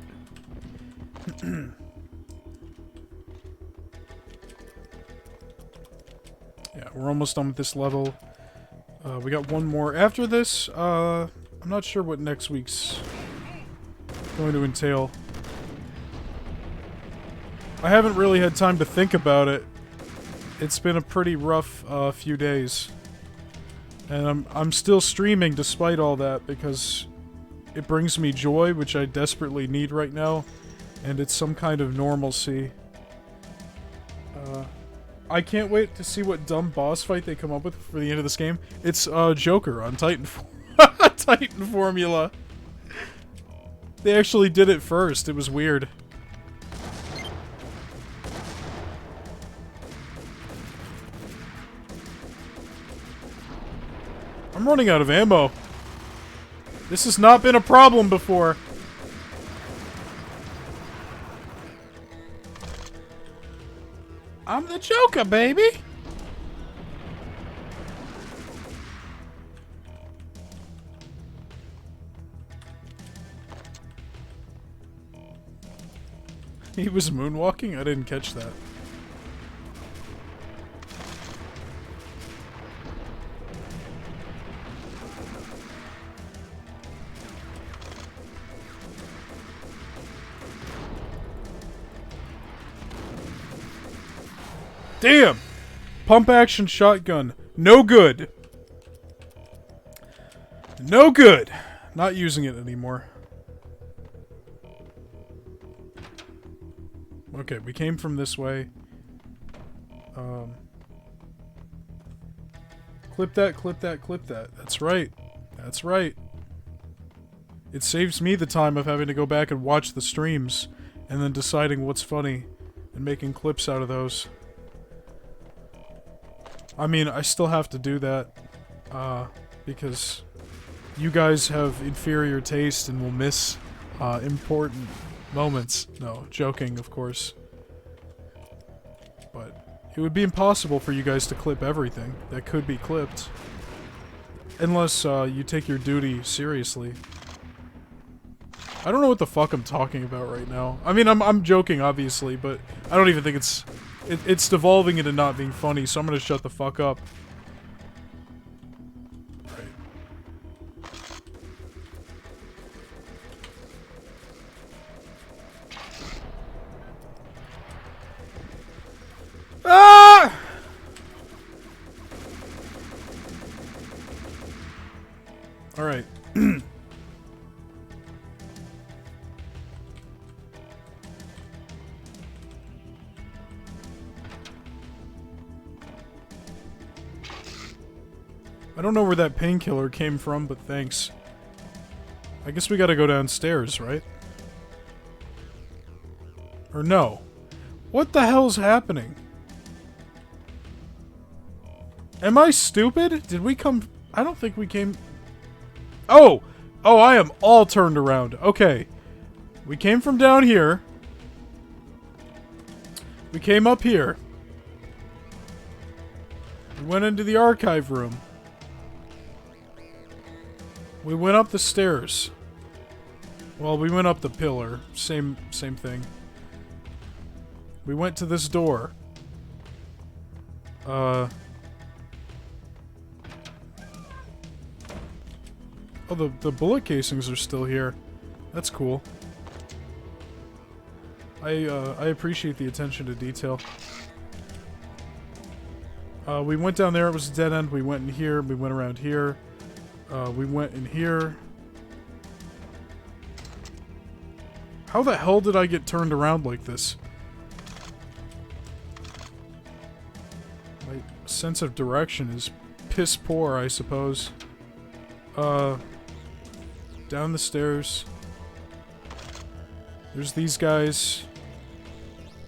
S1: Yeah, we're almost done with this level. We got one more. After this, I'm not sure what next week's going to entail. I haven't really had time to think about it. It's been a pretty rough few days. And I'm still streaming despite all that because it brings me joy, which I desperately need right now. And it's some kind of normalcy. I can't wait to see what dumb boss fight they come up with for the end of this game. It's Joker on Titan Titan Formula. They actually did it first. It was weird. I'm running out of ammo. This has not been a problem before. I'm the Joker, baby! He was moonwalking? I didn't catch that. Damn! Pump action shotgun. No good. No good. Not using it anymore. Okay, we came from this way. Clip that, clip that, clip that. That's right. That's right. It saves me the time of having to go back and watch the streams and then deciding what's funny and making clips out of those. I mean, I still have to do that, because you guys have inferior taste and will miss, important moments. No, joking, of course. But it would be impossible for you guys to clip everything that could be clipped. Unless, you take your duty seriously. I don't know what the fuck I'm talking about right now. I mean, I'm joking, obviously, but I don't even think it's devolving into not being funny, so I'm gonna shut the fuck up. Right. Ah! Alright. I don't know where that painkiller came from, but thanks. I guess we gotta go downstairs, right? Or no. What the hell's happening? Am I stupid? Did we come... I don't think we came... Oh! Oh, I am all turned around. Okay. We came from down here. We came up here. We went into the archive room. We went up the stairs. Well, we went up the pillar. Same thing. We went to this door. Oh, the bullet casings are still here. That's cool. I appreciate the attention to detail. We went down there, it was a dead end. We went in here, we went around here. We went in here. How the hell did I get turned around like this? My sense of direction is piss poor, I suppose. Down the stairs. There's these guys.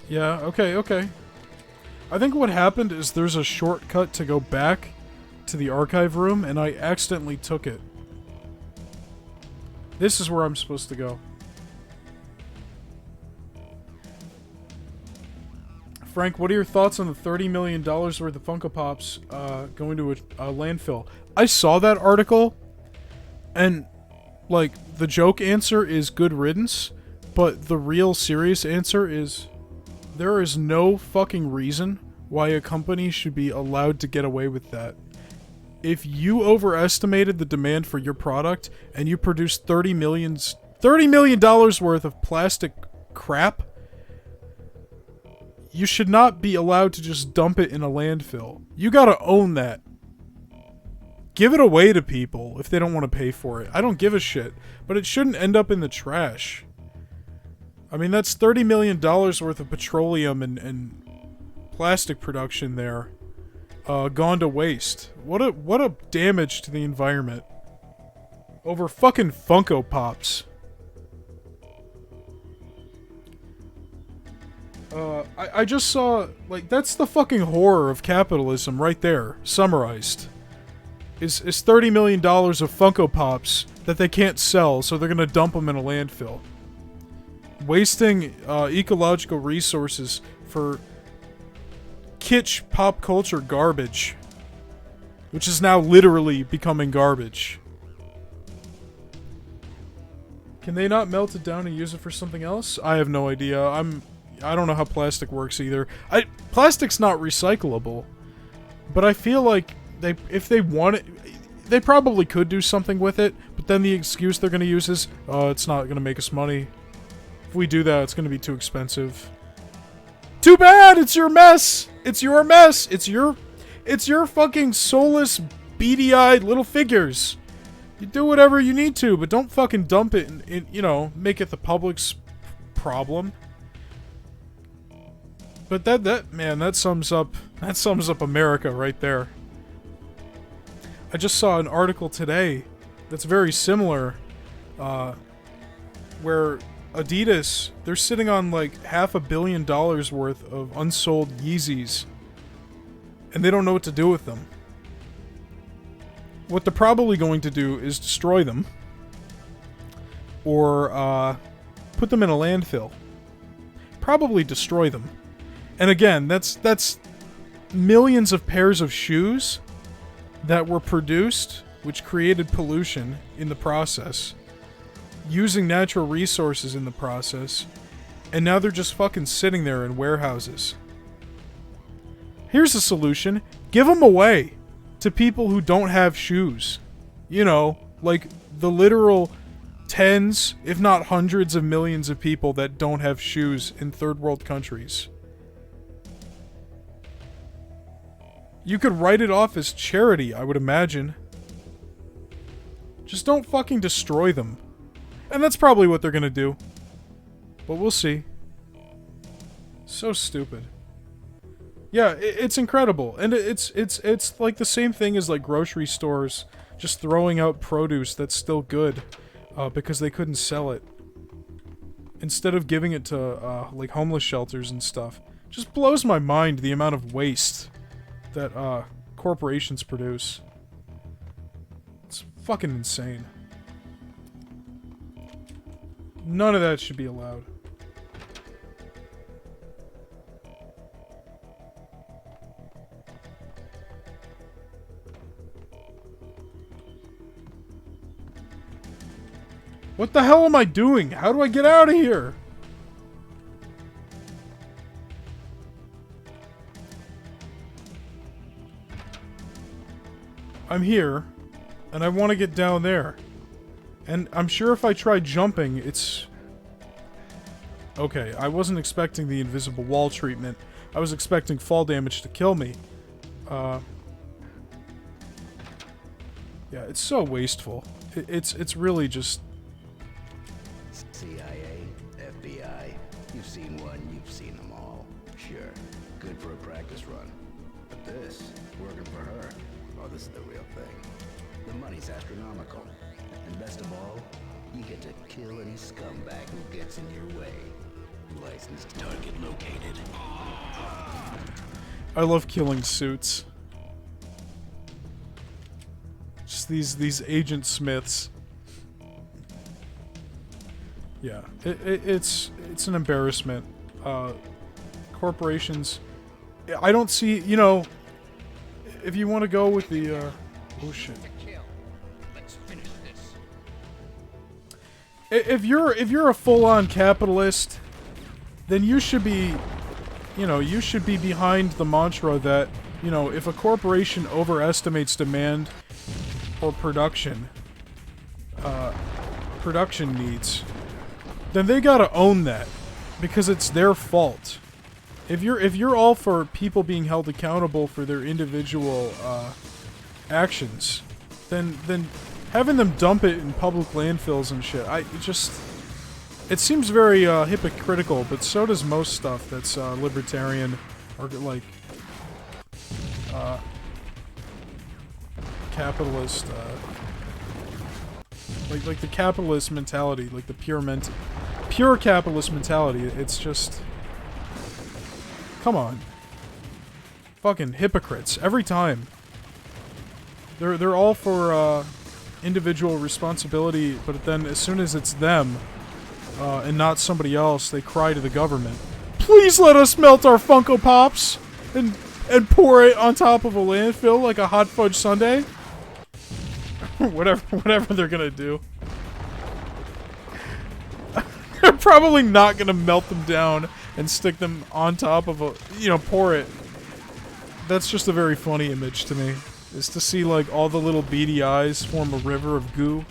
S1: Yeah, okay. I think what happened is there's a shortcut to go back to the archive room, and I accidentally took it. This is where I'm supposed to go. Frank, what are your thoughts on the $30 million worth of Funko Pops going to a landfill? I saw that article, and, like, the joke answer is good riddance, but the real serious answer is there is no fucking reason why a company should be allowed to get away with that. If you overestimated the demand for your product and you produced $30 million worth of plastic crap, you should not be allowed to just dump it in a landfill. You gotta own that. Give it away to people if they don't want to pay for it. I don't give a shit, but it shouldn't end up in the trash. I mean, that's $30 million worth of petroleum and plastic production there. Gone to waste. What a damage to the environment. Over fucking Funko Pops. I just saw, like, that's the fucking horror of capitalism right there, summarized. Is $30 million of Funko Pops that they can't sell, so they're gonna dump them in a landfill. Wasting ecological resources for kitsch pop culture garbage, which is now literally becoming garbage. Can they not melt it down and use it for something else? I have no idea. I don't know how plastic works either. Plastic's not recyclable, but I feel like if they want it, they probably could do something with it, but then the excuse they're going to use is, oh, it's not going to make us money. If we do that, it's going to be too expensive. Too bad! It's your mess! It's your mess! It's your fucking soulless, beady-eyed little figures. You do whatever you need to, but don't fucking dump it and you know, make it the public's problem. But that sums up America right there. I just saw an article today that's very similar, where Adidas, they're sitting on like $500 million worth of unsold Yeezys, and they don't know what to do with them. What they're probably going to do is destroy them, or put them in a landfill. Probably destroy them. And again, that's millions of pairs of shoes that were produced, which created pollution in the process, using natural resources in the process, and now they're just fucking sitting there in warehouses. Here's a solution. Give them away to people who don't have shoes. You know, like the literal tens, if not hundreds of millions of people that don't have shoes in third world countries. You could write it off as charity, I would imagine. Just don't fucking destroy them. And that's probably what they're gonna do. But we'll see. So stupid. Yeah, it's incredible. And it's like the same thing as like grocery stores just throwing out produce that's still good because they couldn't sell it. Instead of giving it to like homeless shelters and stuff. Just blows my mind the amount of waste that corporations produce. It's fucking insane. None of that should be allowed. What the hell am I doing? How do I get out of here? I'm here, and I want to get down there. And I'm sure if I try jumping, it's... Okay, I wasn't expecting the invisible wall treatment. I was expecting fall damage to kill me. Yeah, it's so wasteful. It's really just...
S8: CIA, FBI, you've seen one, you've seen them all. Sure, good for a practice run. But this, working for her, oh, this is the real thing. The money's astronomical. And best of all, you get to kill any scumbag who gets in your way. Licensed target located.
S1: I love killing suits. Just these Agent Smiths. Yeah, it's an embarrassment. Corporations, I don't see, you know, if you want to go with the, oh shit.
S6: Let's finish this.
S1: If you're a full-on capitalist, then you should be, you know, you should be behind the mantra that, you know, if a corporation overestimates demand or production needs, then they gotta own that, because it's their fault. If you're all for people being held accountable for their individual actions, then having them dump it in public landfills and shit, it seems very hypocritical. But so does most stuff that's libertarian or like capitalist, like the capitalist mentality, like the pure capitalist mentality. It's just, come on, fucking hypocrites every time. They're all for individual responsibility, but then as soon as it's them and not somebody else, they cry to the government, "Please let us melt our Funko Pops and pour it on top of a landfill like a hot fudge sundae." whatever they're gonna do. They're probably not gonna melt them down and stick them on top of a, you know, pour it. That's just a very funny image to me, is to see like all the little beady eyes form a river of goo.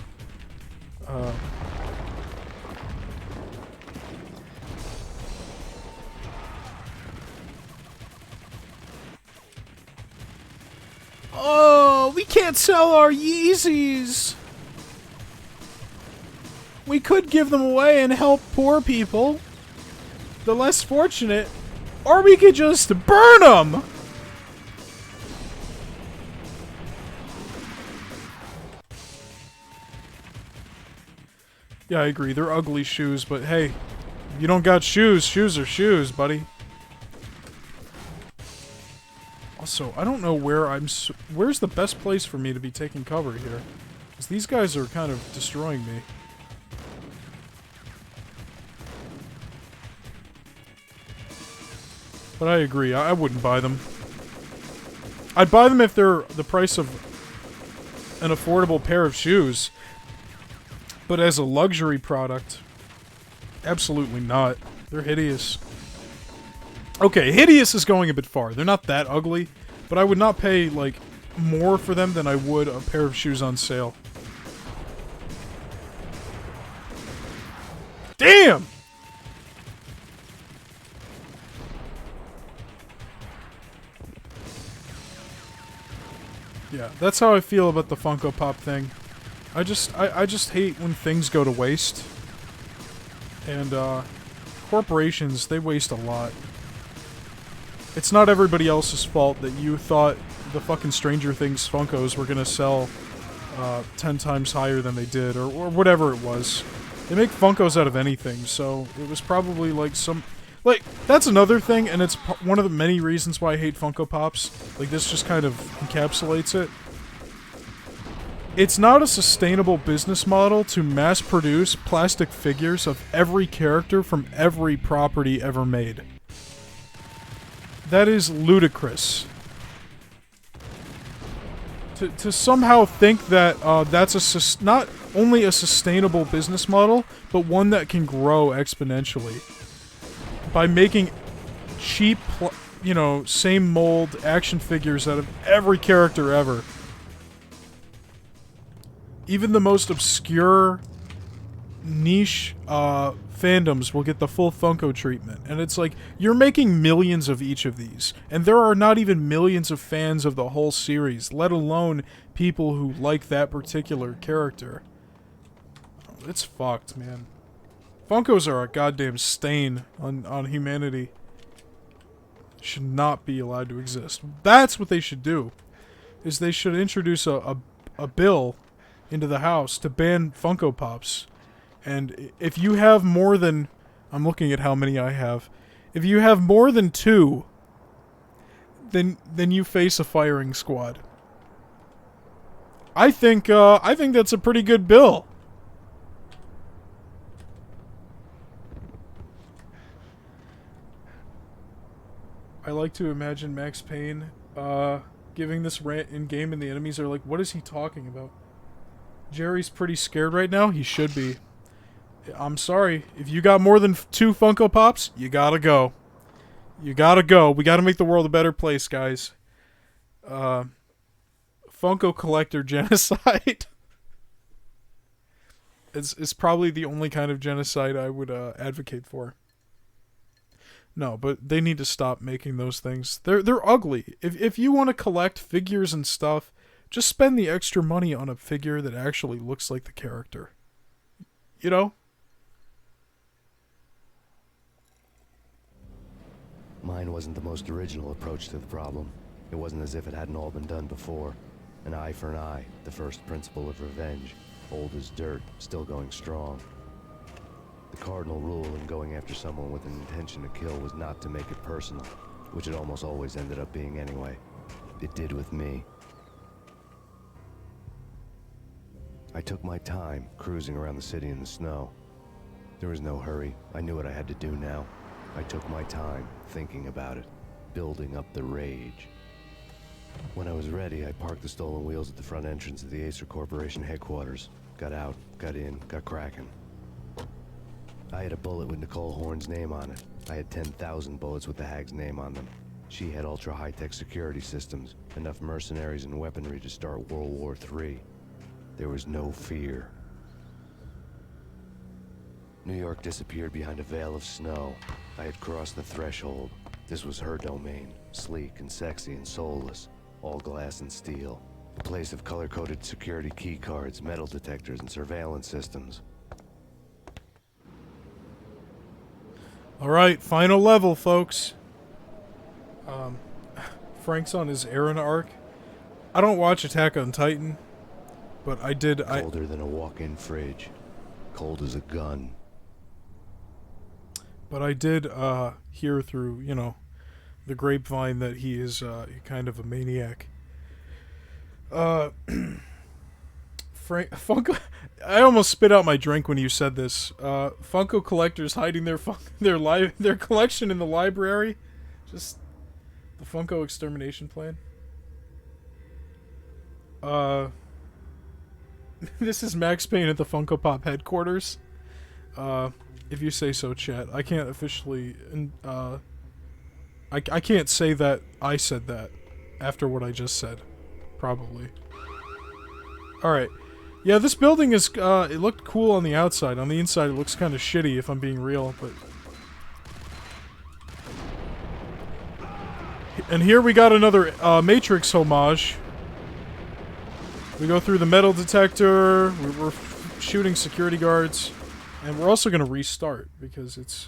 S1: Oh, we can't sell our Yeezys. We could give them away and help poor people, the less fortunate, or we could just burn them. Yeah, I agree. They're ugly shoes, but hey, you don't got shoes. Shoes are shoes, buddy. Also, I don't know where where's the best place for me to be taking cover here? Because these guys are kind of destroying me. But I agree, I wouldn't buy them. I'd buy them if they're the price of an affordable pair of shoes. But as a luxury product, absolutely not. They're hideous. Okay, hideous is going a bit far. They're not that ugly, but I would not pay, like, more for them than I would a pair of shoes on sale. Damn! Yeah, that's how I feel about the Funko Pop thing. I just hate when things go to waste. And, corporations, they waste a lot. It's not everybody else's fault that you thought the fucking Stranger Things Funkos were gonna sell 10 times higher than they did, or whatever it was. They make Funkos out of anything, so it was probably like some... Like, that's another thing, and it's one of the many reasons why I hate Funko Pops. Like, this just kind of encapsulates it. It's not a sustainable business model to mass-produce plastic figures of every character from every property ever made. That is ludicrous. To somehow think that that's not only a sustainable business model, but one that can grow exponentially. By making cheap, you know, same mold action figures out of every character ever. Even the most obscure, niche, fandoms will get the full Funko treatment. And it's like, you're making millions of each of these. And there are not even millions of fans of the whole series, let alone people who like that particular character. It's fucked, man. Funkos are a goddamn stain on humanity. Should not be allowed to exist. That's what they should do. Is they should introduce a bill into the House to ban Funko Pops. And if you have more than... I'm looking at how many I have. If you have more than 2, then you face a firing squad. I think that's a pretty good bill. like to imagine Max Payne giving this rant in game, and the enemies are like, "What is he talking about?" Jerry's pretty scared right now. He should be. I'm sorry. If you got more than 2 Funko Pops, you gotta go. You gotta go. We gotta make the world a better place, guys. Funko collector genocide. It's probably the only kind of genocide I would advocate for. No, but they need to stop making those things. They're ugly. If you want to collect figures and stuff, just spend the extra money on a figure that actually looks like the character. You know?
S3: Mine wasn't the most original approach to the problem. It wasn't as if it hadn't all been done before. An eye for an eye, the first principle of revenge. Old as dirt, still going strong. The cardinal rule in going after someone with an intention to kill was not to make it personal, which it almost always ended up being anyway. It did with me. I took my time, cruising around the city in the snow. There was no hurry. I knew what I had to do now. I took my time, thinking about it, building up the rage. When I was ready, I parked the stolen wheels at the front entrance of the Acer Corporation headquarters. Got out, got in, got cracking. I had a bullet with Nicole Horn's name on it. I had 10,000 bullets with the Hag's name on them. She had ultra-high-tech security systems, enough mercenaries and weaponry to start World War III. There was no fear. New York disappeared behind a veil of snow. I had crossed the threshold. This was her domain, sleek and sexy and soulless, all glass and steel. A place of color-coded security keycards, metal detectors, and surveillance systems.
S1: Alright, final level, folks. Frank's on his Aaron arc. I don't watch Attack on Titan, but I did...
S3: Colder than a walk-in fridge. Cold as a gun.
S1: But I did hear through, you know, the grapevine that he is kind of a maniac. Funko... I almost spit out my drink when you said this. Funko collectors hiding their collection in the library. Just the Funko extermination plan. This is Max Payne at the Funko Pop headquarters. If you say so, chat. I can't officially... I can't say that I said that after what I just said. Probably. Alright. Yeah, this building is, it looked cool on the outside. On the inside, it looks kind of shitty, if I'm being real, but... And here we got another, Matrix homage. We go through the metal detector, we're shooting security guards, and we're also gonna restart, because it's...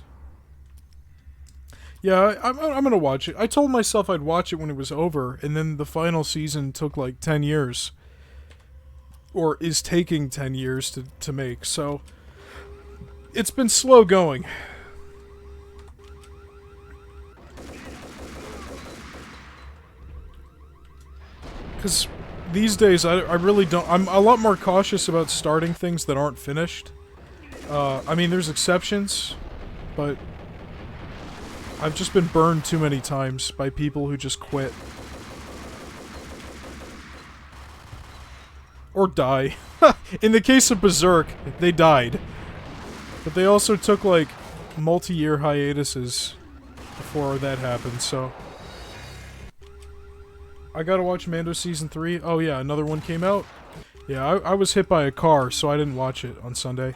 S1: Yeah, I'm gonna watch it. I told myself I'd watch it when it was over, and then the final season took like 10 years. Or is taking 10 years to make, so... It's been slow going. Because these days, I really don't... I'm a lot more cautious about starting things that aren't finished. I mean, there's exceptions, but... I've just been burned too many times by people who just quit. Or die. In the case of Berserk, they died. But they also took, like, multi-year hiatuses before that happened, so... I gotta watch Mando Season 3. Oh yeah, another one came out. Yeah, I was hit by a car, so I didn't watch it on Sunday.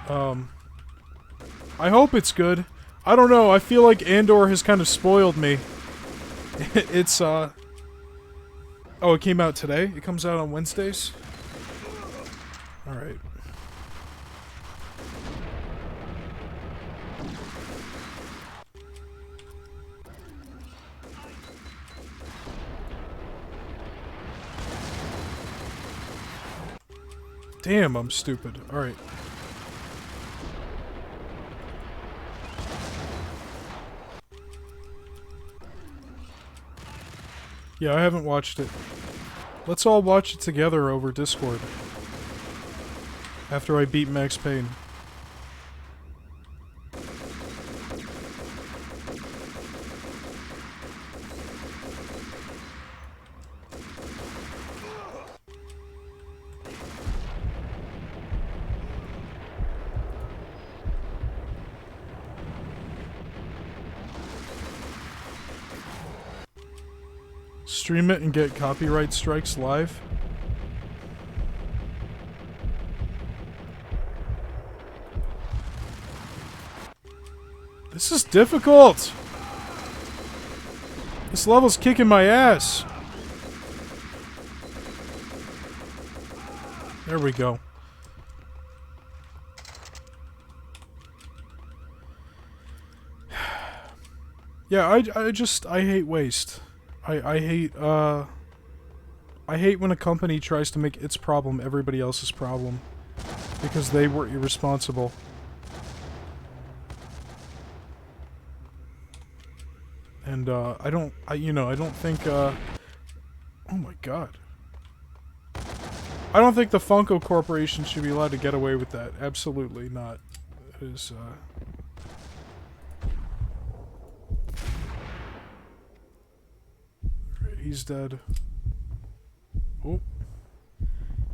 S1: I hope it's good. I don't know, I feel like Andor has kind of spoiled me. It's, Oh, it came out today? It comes out on Wednesdays? Alright. Damn, I'm stupid. Alright. Yeah, I haven't watched it. Let's all watch it together over Discord. After I beat Max Payne. Stream it and get copyright strikes live? This is difficult! This level's kicking my ass! There we go. Yeah, I hate waste. I hate when a company tries to make its problem everybody else's problem. Because they were irresponsible. And, I don't think, oh my god. I don't think the Funko Corporation should be allowed to get away with that. Absolutely not. It is, He's dead. Oh.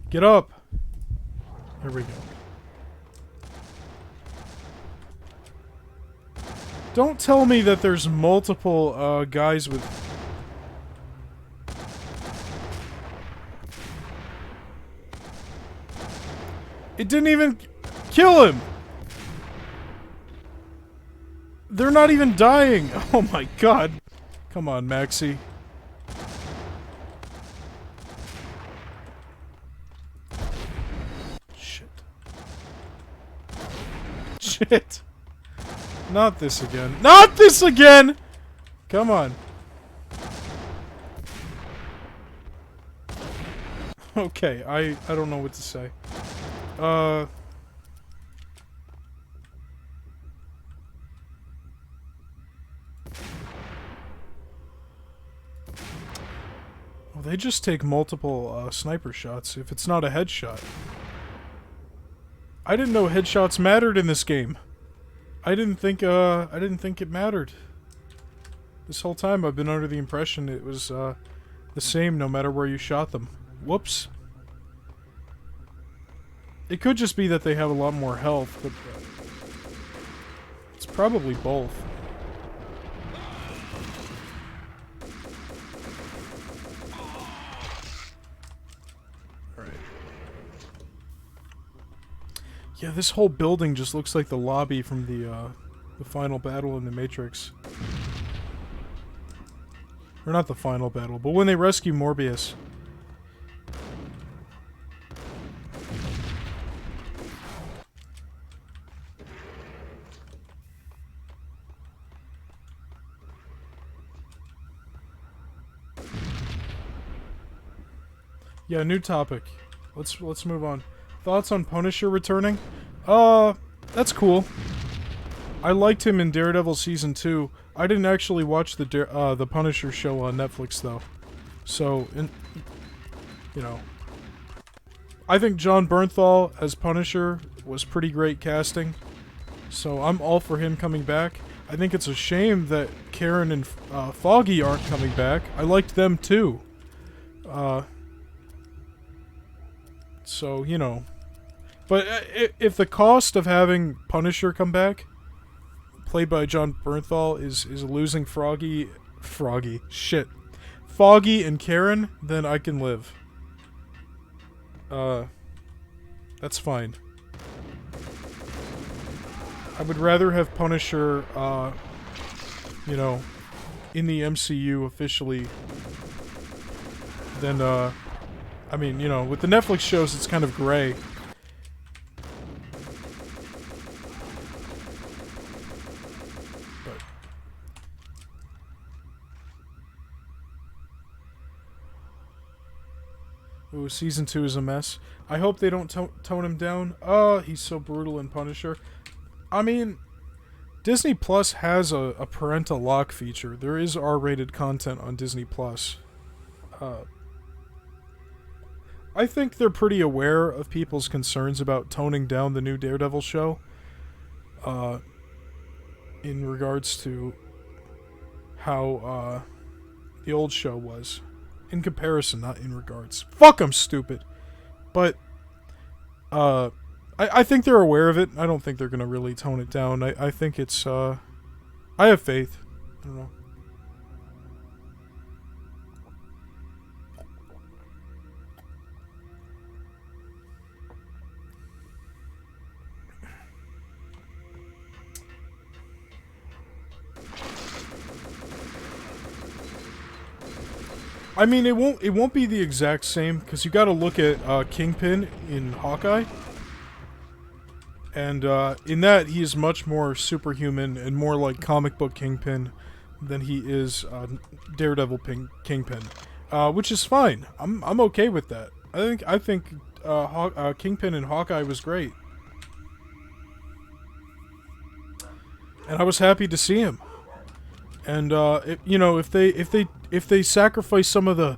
S1: Get up! There we go. Don't tell me that there's multiple, guys with... It didn't even kill him! They're not even dying! Oh my god! Come on, Maxie. Shit. Shit! Not this again. Not this again! Come on. Okay, I don't know what to say. Well, they just take multiple, sniper shots if it's not a headshot. I didn't know headshots mattered in this game. I didn't think it mattered. This whole time I've been under the impression it was, the same no matter where you shot them. Whoops. It could just be that they have a lot more health, but it's probably both. Alright. Yeah, this whole building just looks like the lobby from the final battle in the Matrix. Or not the final battle, but when they rescue Morbius. Yeah, new topic. Let's move on. Thoughts on Punisher returning? That's cool. I liked him in Daredevil Season 2. I didn't actually watch the Punisher show on Netflix, though. So, you know. I think John Bernthal as Punisher was pretty great casting. So, I'm all for him coming back. I think it's a shame that Karen and Foggy aren't coming back. I liked them, too. So, you know. But if the cost of having Punisher come back, played by John Bernthal, is losing Foggy and Karen, then I can live. That's fine. I would rather have Punisher, you know, in the MCU officially than, I mean, you know, with the Netflix shows, it's kind of gray. Ooh, Season 2 is a mess. I hope they don't tone him down. He's so brutal in Punisher. I mean, Disney Plus has a parental lock feature. There is R-rated content on Disney Plus. I think they're pretty aware of people's concerns about toning down the new Daredevil show. In regards to how, the old show was. In comparison, not in regards. Fuck, I'm stupid. But, I think they're aware of it. I don't think they're gonna really tone it down. I think it's, I have faith. I don't know. I mean, it won't be the exact same because you got to look at Kingpin in Hawkeye, and in that he is much more superhuman and more like comic book Kingpin than he is Daredevil Kingpin, which is fine. I'm okay with that. I think Kingpin in Hawkeye was great, and I was happy to see him. And if they sacrifice some of the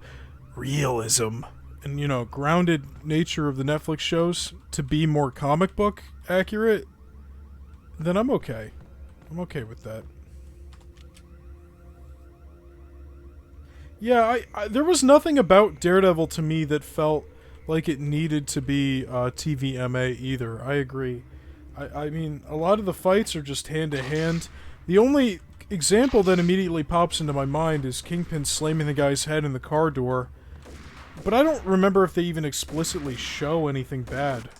S1: realism and grounded nature of the Netflix shows to be more comic book accurate, then I'm okay. I'm okay with that. Yeah, there was nothing about Daredevil to me that felt like it needed to be TVMA either. I agree. I mean, a lot of the fights are just hand to hand. The only example that immediately pops into my mind is Kingpin slamming the guy's head in the car door. But I don't remember if they even explicitly show anything bad.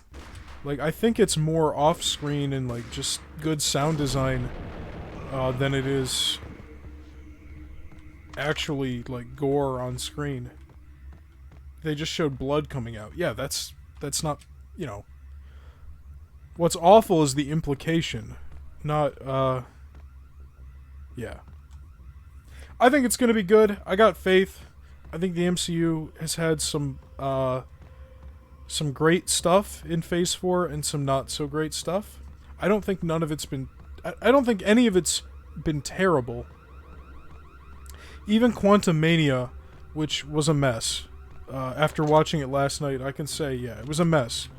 S1: Like, I think it's more off-screen and, like, just good sound design than it is actually, like, gore on screen. They just showed blood coming out. Yeah, that's not, What's awful is the implication, not, yeah. I think it's going to be good. I got faith. I think the MCU has had some great stuff in Phase 4 and some not so great stuff. I don't think I don't think any of it's been terrible. Even Quantumania, which was a mess. After watching it last night, I can say, yeah, it was a mess.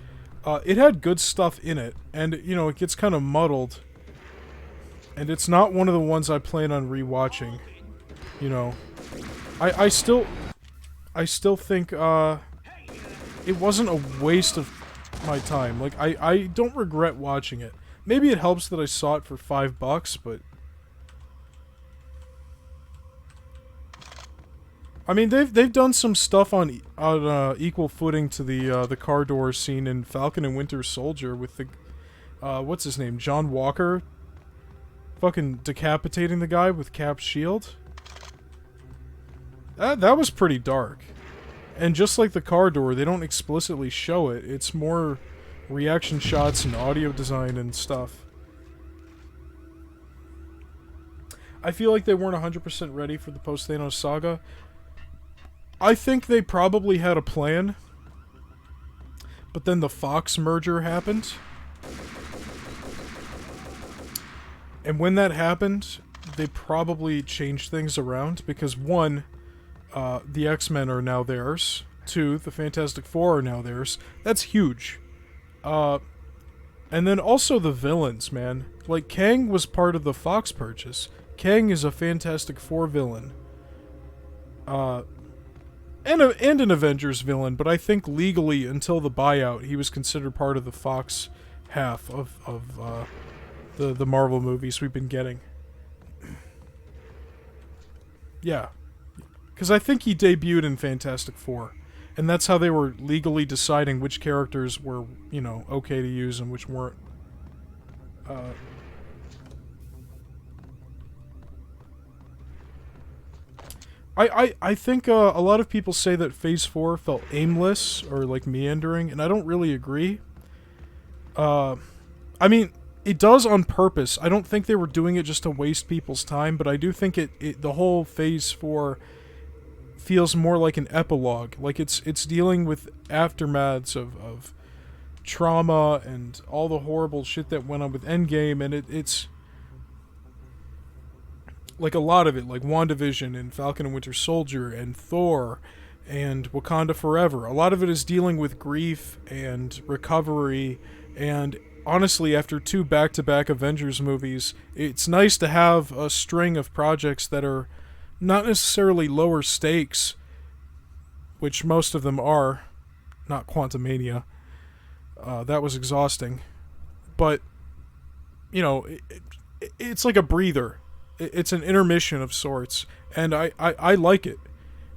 S1: It had good stuff in it, and, it gets kind of muddled. And it's not one of the ones I plan on rewatching. I still think it wasn't a waste of my time. Like, I don't regret watching it. Maybe it helps that I saw it for $5, but I mean, they've done some stuff on equal footing to the car door scene in Falcon and Winter Soldier with the what's his name, John Walker, fucking decapitating the guy with Cap's shield. That was pretty dark. And just like the car door, they don't explicitly show it. It's more reaction shots and audio design and stuff. I feel like they weren't 100% ready for the post-Thanos saga. I think they probably had a plan. But then the Fox merger happened. And when that happened, they probably changed things around because one, the X-Men are now theirs. Two, the Fantastic Four are now theirs. That's huge. And then also the villains, man. Like, Kang was part of the Fox purchase. Kang is a Fantastic Four villain. And an Avengers villain, but I think legally, until the buyout, he was considered part of the Fox half of the Marvel movies we've been getting. Yeah. Because I think he debuted in Fantastic Four. And that's how they were legally deciding which characters were, okay to use and which weren't. I think a lot of people say that Phase 4 felt aimless or like meandering, and I don't really agree. I mean, it does on purpose. I don't think they were doing it just to waste people's time, but I do think the whole Phase 4 feels more like an epilogue. Like it's dealing with aftermaths of trauma and all the horrible shit that went on with Endgame, and it's like a lot of it, like WandaVision and Falcon and Winter Soldier and Thor and Wakanda Forever. A lot of it is dealing with grief and recovery, and honestly, after 2 back-to-back Avengers movies, it's nice to have a string of projects that are not necessarily lower stakes, which most of them are, not Quantumania. That was exhausting. But, it's like a breather. It's an intermission of sorts, and I like it.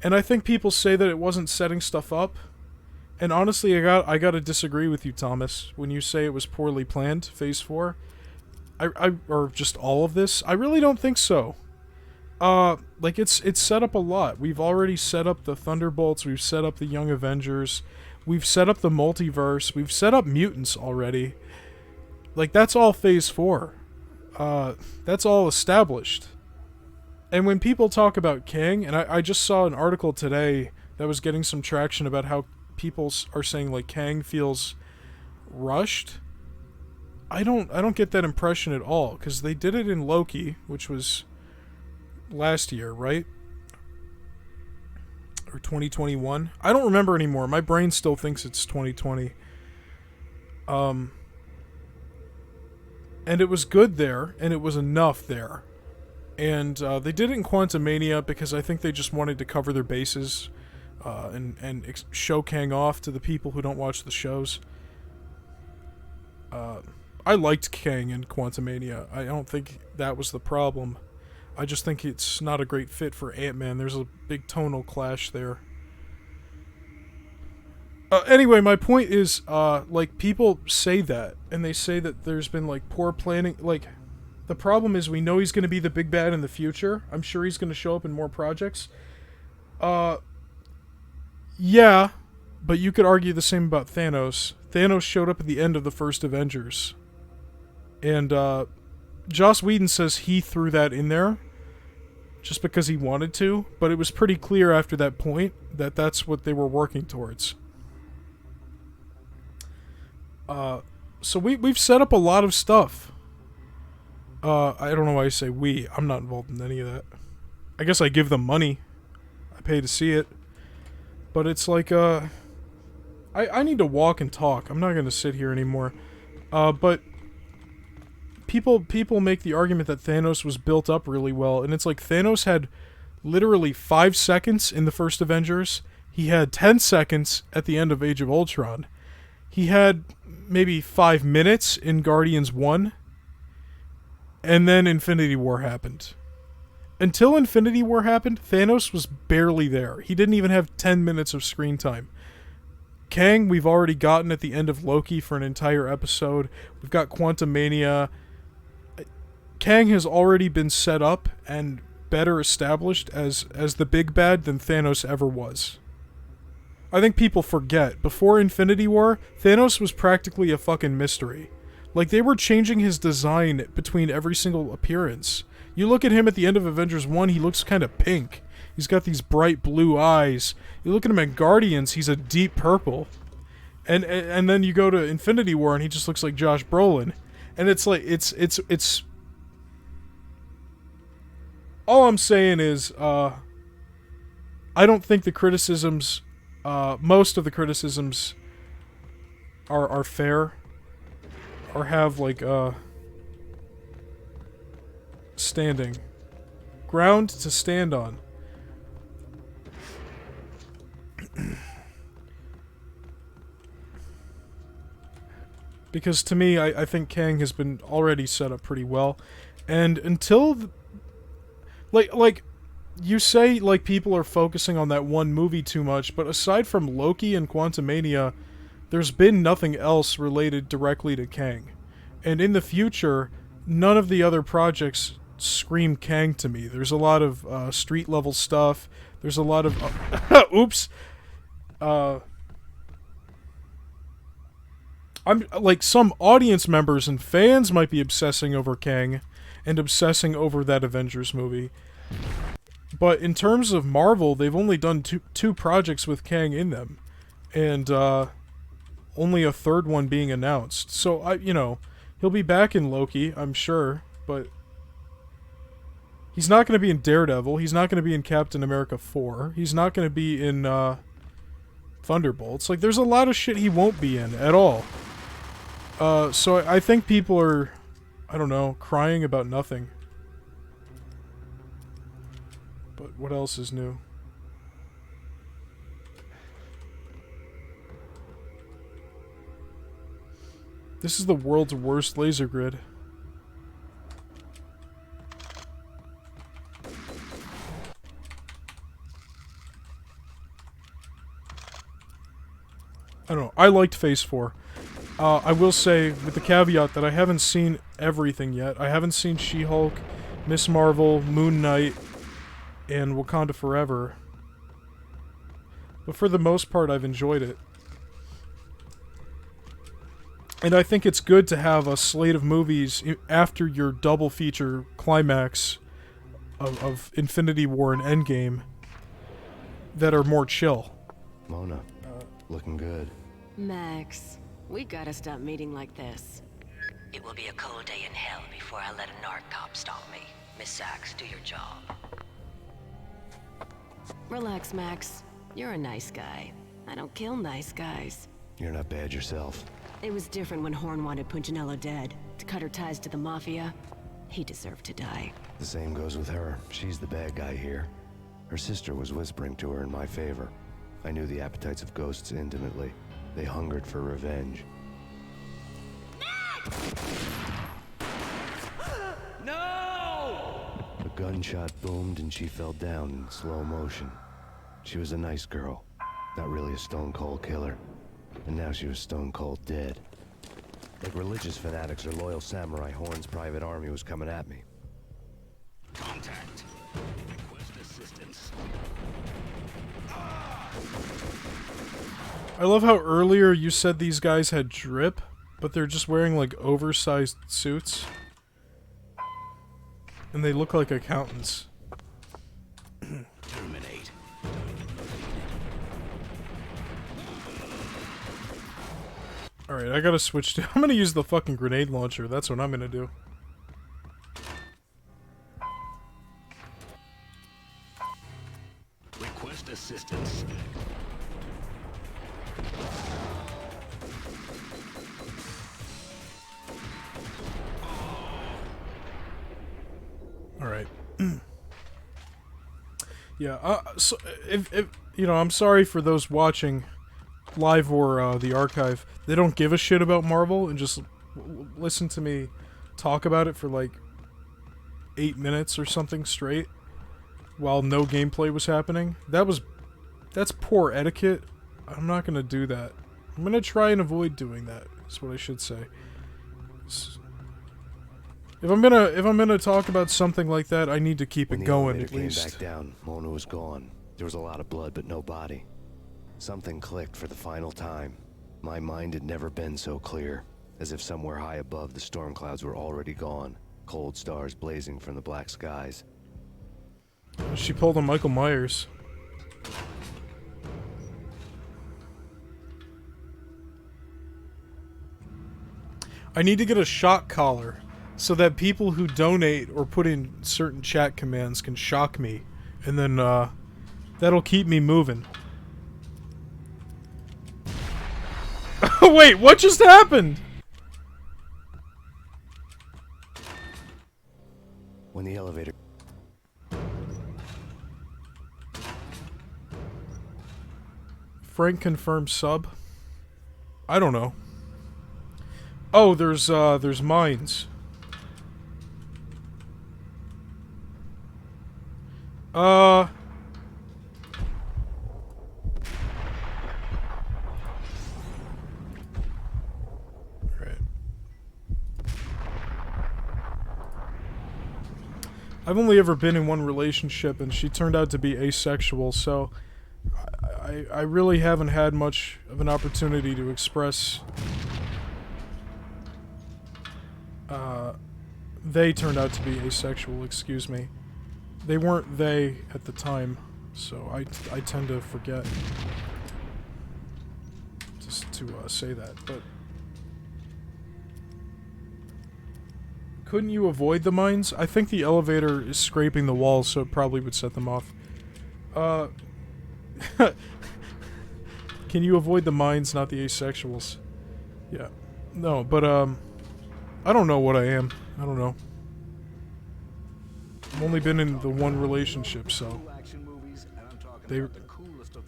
S1: And I think people say that it wasn't setting stuff up, and honestly, I gotta disagree with you, Thomas, when you say it was poorly planned, Phase 4. Or just all of this. I really don't think so. Like it's set up a lot. We've already set up the Thunderbolts, we've set up the Young Avengers, we've set up the multiverse, we've set up mutants already. Like, that's all Phase 4. That's all established. And when people talk about Kang, and I just saw an article today that was getting some traction about how people are saying, like, Kang feels rushed. I don't get that impression at all, because they did it in Loki, which was last year, right? Or 2021? I don't remember anymore. My brain still thinks it's 2020. And it was good there, and it was enough there. And they did it in Quantumania because I think they just wanted to cover their bases and show Kang off to the people who don't watch the shows. I liked Kang in Quantumania. I don't think that was the problem. I just think it's not a great fit for Ant-Man. There's a big tonal clash there. Anyway, my point is, like, people say that, and they say that there's been, like, poor planning. Like, the problem is we know he's going to be the big bad in the future. I'm sure he's going to show up in more projects. Yeah, but you could argue the same about Thanos. Thanos showed up at the end of the first Avengers. And, Joss Whedon says he threw that in there just because he wanted to, but it was pretty clear after that point that that's what they were working towards. So we've set up a lot of stuff. I don't know why I say we. I'm not involved in any of that. I guess I give them money. I pay to see it. But it's like, I need to walk and talk. I'm not going to sit here anymore. But people make the argument that Thanos was built up really well, and it's like Thanos had literally 5 seconds in the first Avengers. He had 10 seconds at the end of Age of Ultron. He had maybe 5 minutes in Guardians 1. And then Infinity War happened. Until Infinity War happened, Thanos was barely there. He didn't even have 10 minutes of screen time. Kang, we've already gotten at the end of Loki for an entire episode. We've got Quantumania. Kang has already been set up and better established as the big bad than Thanos ever was. I think people forget, before Infinity War, Thanos was practically a fucking mystery. Like, they were changing his design between every single appearance. You look at him at the end of Avengers 1, he looks kind of pink. He's got these bright blue eyes. You look at him at Guardians, he's a deep purple. And then you go to Infinity War and he just looks like Josh Brolin. And it's like, it's... All I'm saying is, I don't think the criticisms... most of the criticisms are fair, or have, like, standing. Ground to stand on. Because to me, I think Kang has been already set up pretty well. And until... Like... You say, like, people are focusing on that one movie too much, but aside from Loki and Quantumania, there's been nothing else related directly to Kang. And in the future, none of the other projects scream Kang to me. There's a lot of street-level stuff. There's a lot of... oops! I'm like, some audience members and fans might be obsessing over Kang and obsessing over that Avengers movie. But in terms of Marvel, they've only done two projects with Kang in them. And, only a third one being announced. So, he'll be back in Loki, I'm sure, but... He's not going to be in Daredevil, he's not going to be in Captain America 4, he's not going to be in, Thunderbolts. Like, there's a lot of shit he won't be in, at all. So I think people are, I don't know, crying about nothing. But what else is new? This is the world's worst laser grid. I don't know. I liked Phase 4. I will say, with the caveat that I haven't seen everything yet. I haven't seen She-Hulk, Miss Marvel, Moon Knight, and Wakanda Forever. But for the most part, I've enjoyed it. And I think it's good to have a slate of movies after your double feature climax of Infinity War and Endgame that are more chill.
S3: Mona, looking good.
S10: Max, we gotta stop meeting like this.
S11: It will be a cold day in hell before I let a narc cop stop me. Miss Sachs, do your job.
S10: Relax, Max. You're a nice guy. I don't kill nice guys.
S3: You're not bad yourself.
S10: It was different when Horn wanted Punchinello dead. To cut her ties to the Mafia. He deserved to die.
S3: The same goes with her. She's the bad guy here. Her sister was whispering to her in my favor. I knew the appetites of ghosts intimately. They hungered for revenge.
S9: No!
S3: A gunshot boomed and she fell down in slow motion. She was a nice girl. Not really a stone-cold killer. And now she was stone-cold dead. Like religious fanatics or loyal samurai, Horn's private army was coming at me.
S8: Contact. Request assistance.
S1: I love how earlier you said these guys had drip, but they're just wearing like oversized suits. And they look like accountants.
S8: Terminate.
S1: Alright, I gotta switch to... I'm gonna use the fucking grenade launcher. That's what I'm gonna do.
S8: Request assistance.
S1: Alright. Yeah, so if you know, I'm sorry for those watching live or the archive. They don't give a shit about Marvel and just listen to me talk about it for like 8 minutes or something straight while no gameplay was happening. That's poor etiquette. I'm not gonna do that. I'm gonna try and avoid doing that, is what I should say. If I'm gonna talk about something like that, I need to keep it going at least.
S3: When the elevator came back down, Mona was gone. There was a lot of blood, but no body. Something clicked for the final time. My mind had never been so clear, as if somewhere high above the storm clouds were already gone, cold stars blazing from the black skies.
S1: She pulled a Michael Myers. I need to get a shock collar so that people who donate or put in certain chat commands can shock me, and then that'll keep me moving. Wait, what just happened?
S3: When the elevator...
S1: Frank confirmed sub? I don't know. Oh, there's mines. I've only ever been in one relationship, and she turned out to be asexual, so I really haven't had much of an opportunity to express. They turned out to be asexual, excuse me. They weren't they at the time, so I tend to forget just to say that, but... Couldn't you avoid the mines? I think the elevator is scraping the walls, so it probably would set them off. Can you avoid the mines, not the asexuals? Yeah. No, but, I don't know what I am. I don't know. I've only been in the one relationship, so...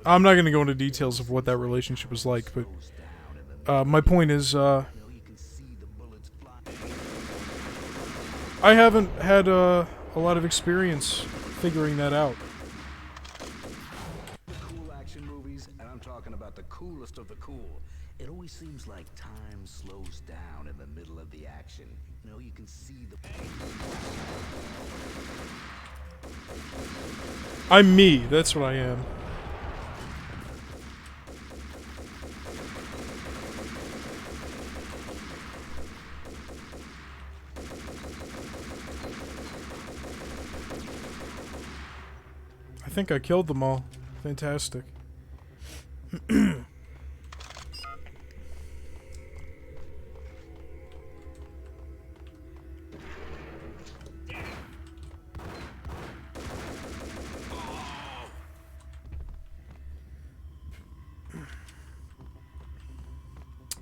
S1: I'm not gonna go into details of what that relationship was like, but... my point is, I haven't had a lot of experience figuring that out.
S8: The cool action movies, and I'm talking about the coolest of the cool. It always seems like time slows down in the middle of the action. You know, you can see the...
S1: I'm me. That's what I am. I think I killed them all. Fantastic.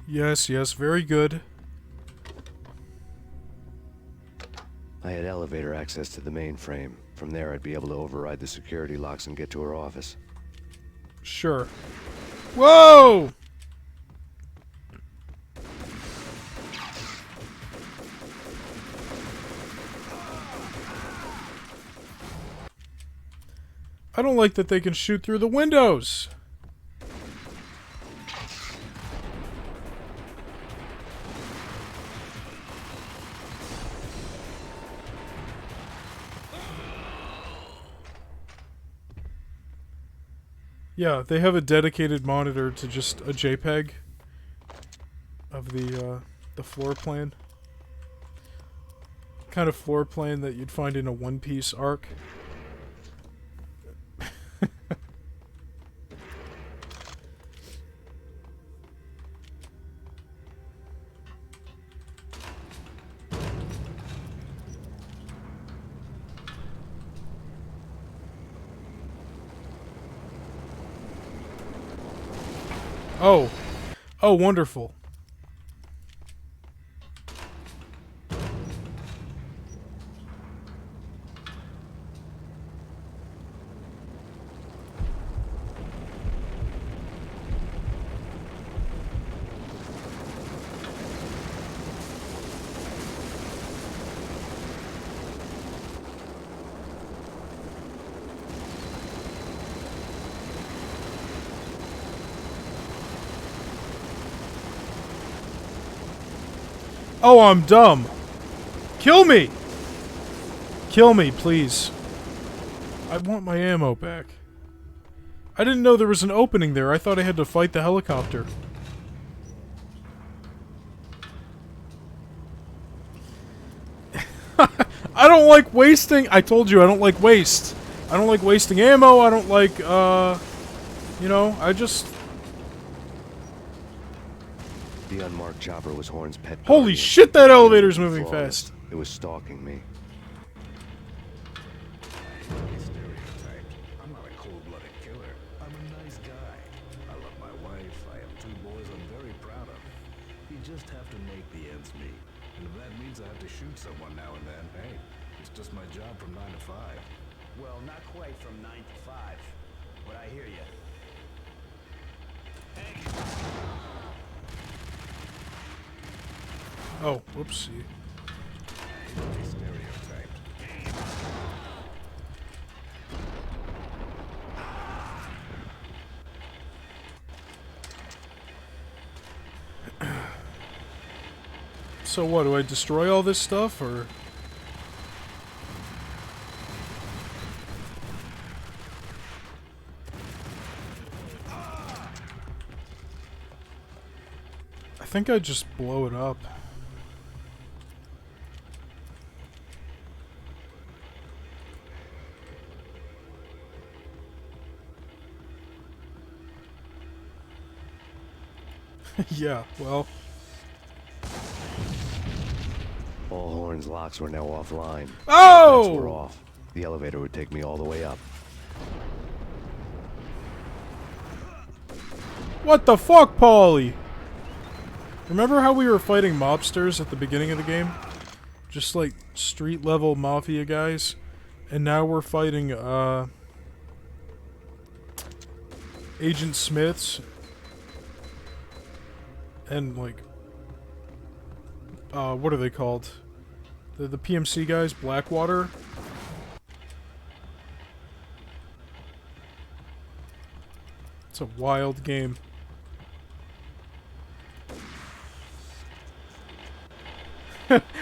S1: Yes, yes, very good.
S3: I had elevator access to the mainframe. From there, I'd be able to override the security locks and get to her office.
S1: Sure. Whoa! I don't like that they can shoot through the windows. Yeah, they have a dedicated monitor to just a JPEG of the floor plan. Kind of floor plan that you'd find in a One Piece arc. Oh. Oh, wonderful. Oh, I'm dumb. Kill me! Kill me, please. I want my ammo back. I didn't know there was an opening there. I thought I had to fight the helicopter. I don't like wasting... I told you, I don't like waste. I don't like wasting ammo. I don't like, you know, I just...
S3: The unmarked chopper was Horn's pet.
S1: Holy shit, that elevator's moving fast.
S3: It was stalking me.
S8: I'm not a cold-blooded killer. I'm a nice guy. I love my wife. I have 2 boys I'm very proud of. You just have to make the ends meet. And if that means I have to shoot someone now and then, hey, it's just my job from 9 to 5.
S9: Well, not quite from 9 to 5, but I hear you.
S1: Oh, whoopsie. So what, do I destroy all this stuff, or...? I think I just blow it up. Yeah, well...
S3: All Horn's locks were now offline.
S1: Oh!
S3: The lights were off. The elevator would take me all the way up.
S1: What the fuck, Paulie? Remember how we were fighting mobsters at the beginning of the game? Just like street level mafia guys? And now we're fighting, Agent Smiths. And like, what are they called? The PMC guys, Blackwater. It's a wild game.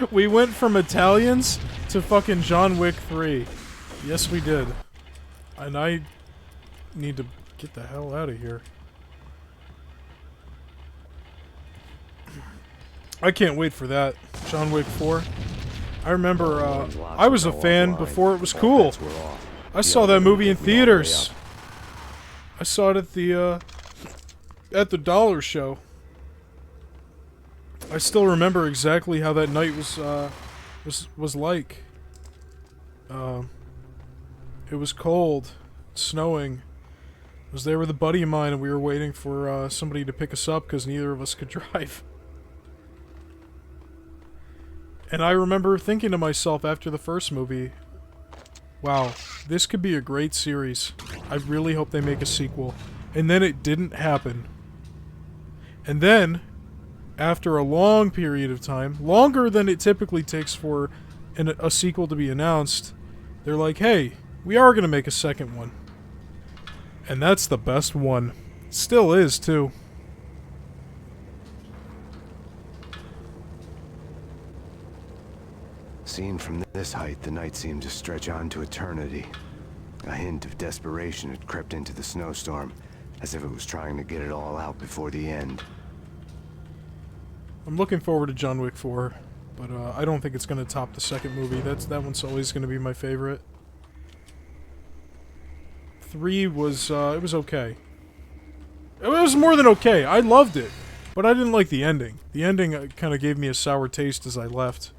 S1: We went from Italians to fucking John Wick 3. Yes, we did. And I need to get the hell out of here. I can't wait for that. John Wick 4. I remember I was a fan before it was cool. I saw that movie in theaters. I saw it at the Dollar Show. I still remember exactly how that night was like. It was cold, snowing. I was there with a buddy of mine, and we were waiting for somebody to pick us up because neither of us could drive. And I remember thinking to myself after the first movie, wow, this could be a great series. I really hope they make a sequel. And then it didn't happen. And then, after a long period of time, longer than it typically takes for a sequel to be announced, they're like, hey, we are going to make a second one. And that's the best one. Still is, too.
S3: Seen from this height, the night seemed to stretch on to eternity. A hint of desperation had crept into the snowstorm, as if it was trying to get it all out before the end.
S1: I'm looking forward to John Wick 4, but I don't think it's going to top the second movie. That one's always going to be my favorite. 3 was, it was okay. It was more than okay. I loved it, but I didn't like the ending. The ending kind of gave me a sour taste as I left.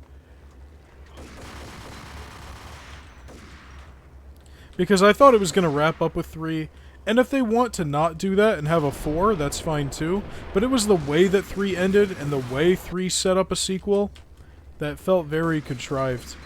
S1: Because I thought it was going to wrap up with 3, and if they want to not do that and have a 4, that's fine too. But it was the way that 3 ended and the way 3 set up a sequel that felt very contrived.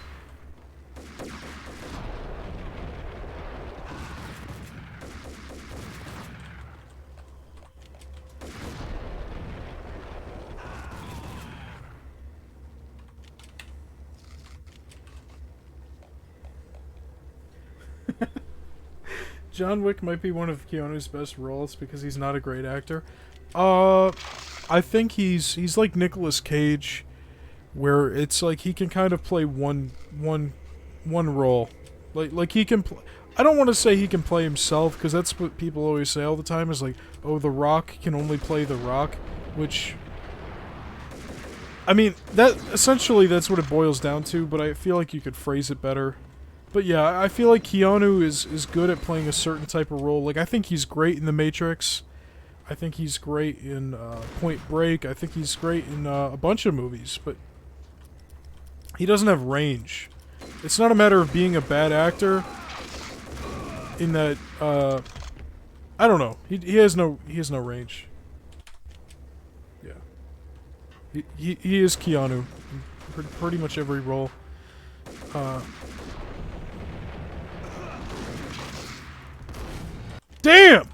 S1: John Wick might be one of Keanu's best roles because he's not a great actor. I think he's like Nicolas Cage, where it's like he can kind of play one role. Like he can I don't want to say he can play himself, because that's what people always say all the time, is like, oh, The Rock can only play The Rock, which, I mean, that essentially that's what it boils down to, but I feel like you could phrase it better. But yeah, I feel like Keanu is good at playing a certain type of role. Like, I think he's great in The Matrix. I think he's great in Point Break. I think he's great in a bunch of movies, but he doesn't have range. It's not a matter of being a bad actor in that, I don't know. He has no range. Yeah. He is Keanu in pretty much every role. Damn!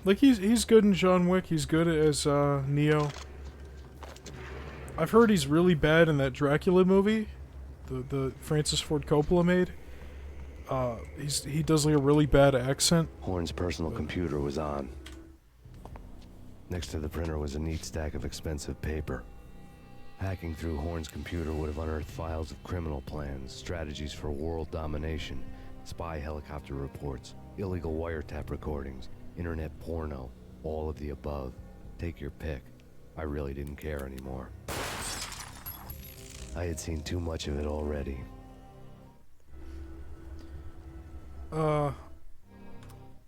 S1: Like, he's good in John Wick. He's good as Neo. I've heard he's really bad in that Dracula movie, the Francis Ford Coppola made. He does like a really bad accent.
S3: Horn's personal computer was on. Next to the printer was a neat stack of expensive paper. Hacking through Horn's computer would have unearthed files of criminal plans, strategies for world domination, spy helicopter reports, illegal wiretap recordings, internet porno, all of the above. Take your pick. I really didn't care anymore. I had seen too much of it already.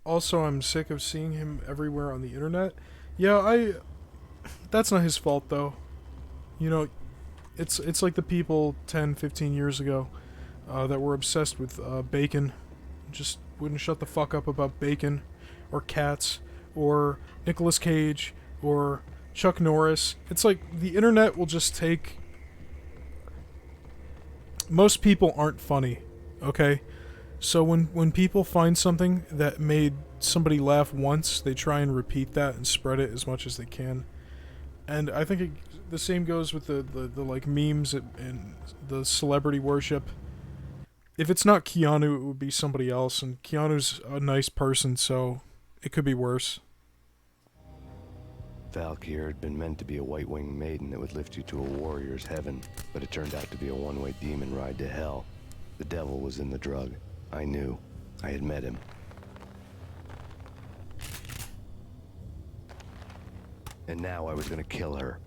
S1: Also, I'm sick of seeing him everywhere on the internet. Yeah, that's not his fault, though. You know, it's like the people 10, 15 years ago that were obsessed with bacon. Just wouldn't shut the fuck up about bacon, or cats, or Nicolas Cage, or Chuck Norris. It's like the internet will just take... Most people aren't funny, okay? So when people find something that made somebody laugh once, they try and repeat that and spread it as much as they can. And I think the same goes with the like memes and the celebrity worship. If it's not Keanu, it would be somebody else, and Keanu's a nice person, so it could be worse.
S3: Valkyr had been meant to be a white-winged maiden that would lift you to a warrior's heaven, but it turned out to be a one-way demon ride to hell. The devil was in the drug. I knew. I had met him. And now I was gonna kill her.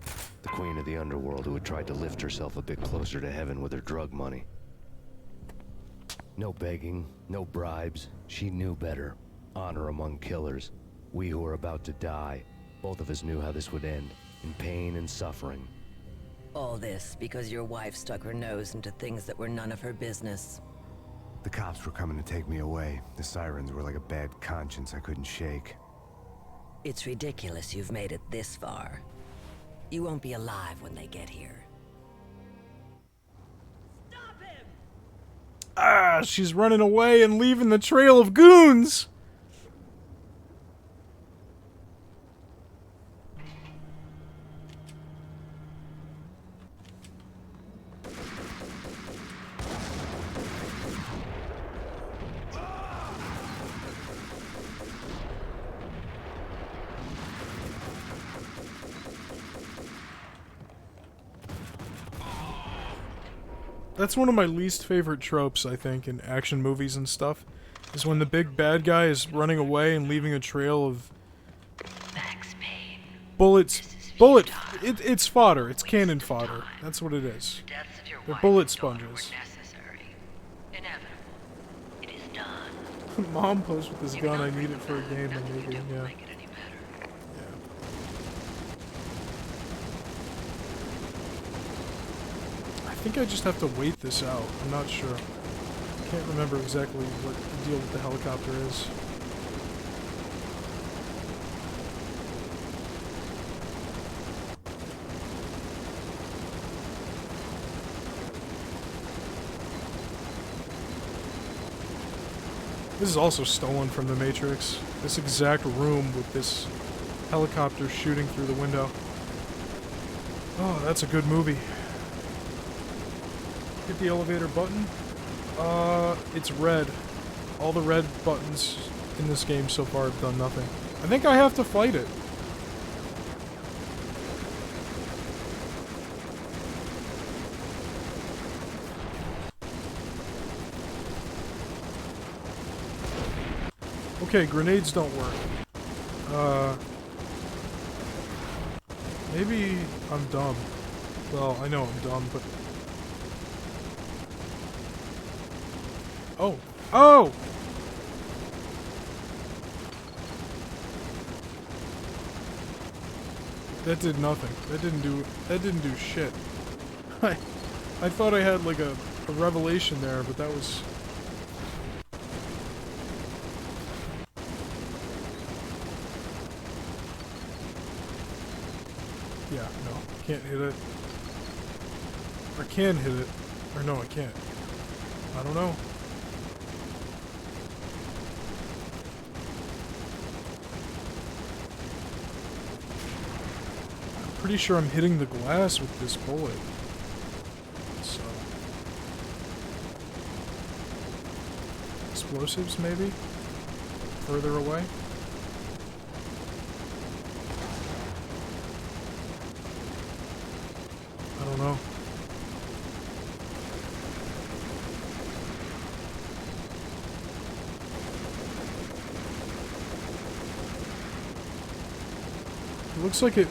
S3: The queen of the underworld who had tried to lift herself a bit closer to heaven with her drug money. No begging, no bribes. She knew better. Honor among killers. We who were about to die. Both of us knew how this would end. In pain and suffering.
S11: All this because your wife stuck her nose into things that were none of her business.
S12: The cops were coming to take me away. The sirens were like a bad conscience I couldn't shake.
S11: It's ridiculous you've made it this far. You won't be alive when they get here.
S1: Ah, she's running away and leaving the trail of goons! That's one of my least favorite tropes, I think, in action movies and stuff, is when the big bad guy is running away and leaving a trail of bullets. It's fodder. It's cannon fodder. That's what it is. They're bullet sponges. Mom posed with this gun. I need it for a game, and maybe, yeah. I think I just have to wait this out. I'm not sure. I can't remember exactly what the deal with the helicopter is. This is also stolen from the Matrix. This exact room with this helicopter shooting through the window. Oh, that's a good movie. Hit the elevator button. It's red. All the red buttons in this game so far have done nothing. I think I have to fight it. Okay, grenades don't work. Maybe I'm dumb. Well, I know I'm dumb, but... Oh! Oh! That did nothing. That didn't do shit. I thought I had like a revelation there, but that was... Yeah, no. Can't hit it. I can hit it. Or no, I can't. I don't know. I'm pretty sure I'm hitting the glass with this bullet. So... explosives, maybe? Further away? I don't know. It looks like it...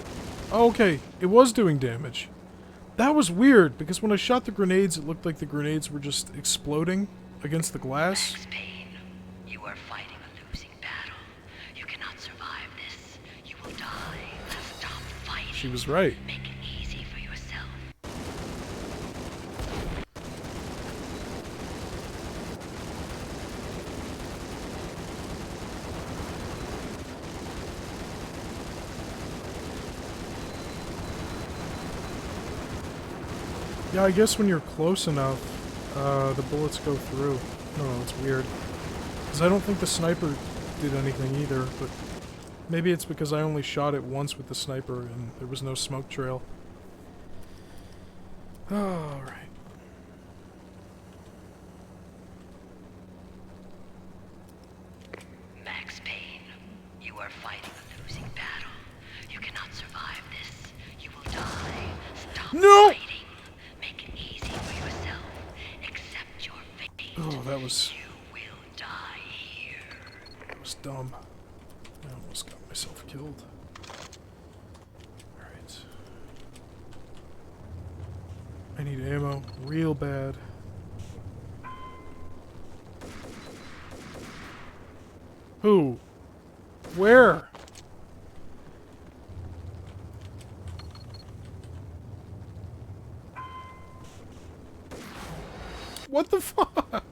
S1: Oh, okay, it was doing damage. That was weird, because when I shot the grenades, it looked like the grenades were just exploding against the glass.
S11: Payne, you are fighting a losing battle. You cannot survive this. You will die. Stop fighting.
S1: She was right.
S11: Make it easy for yourself.
S1: Yeah, I guess when you're close enough, the bullets go through. I don't know, it's weird. Because I don't think the sniper did anything either, but... Maybe it's because I only shot it once with the sniper and there was no smoke trail. Alright.
S11: Max Payne, you are fighting a losing battle. You cannot survive this. You will die. Stop fighting. Make it easy for yourself. Accept your fate.
S1: Oh, that was...
S11: You will die here.
S1: That was dumb. I almost got myself killed. Alright. I need ammo real bad. Who? Where? What the fuck?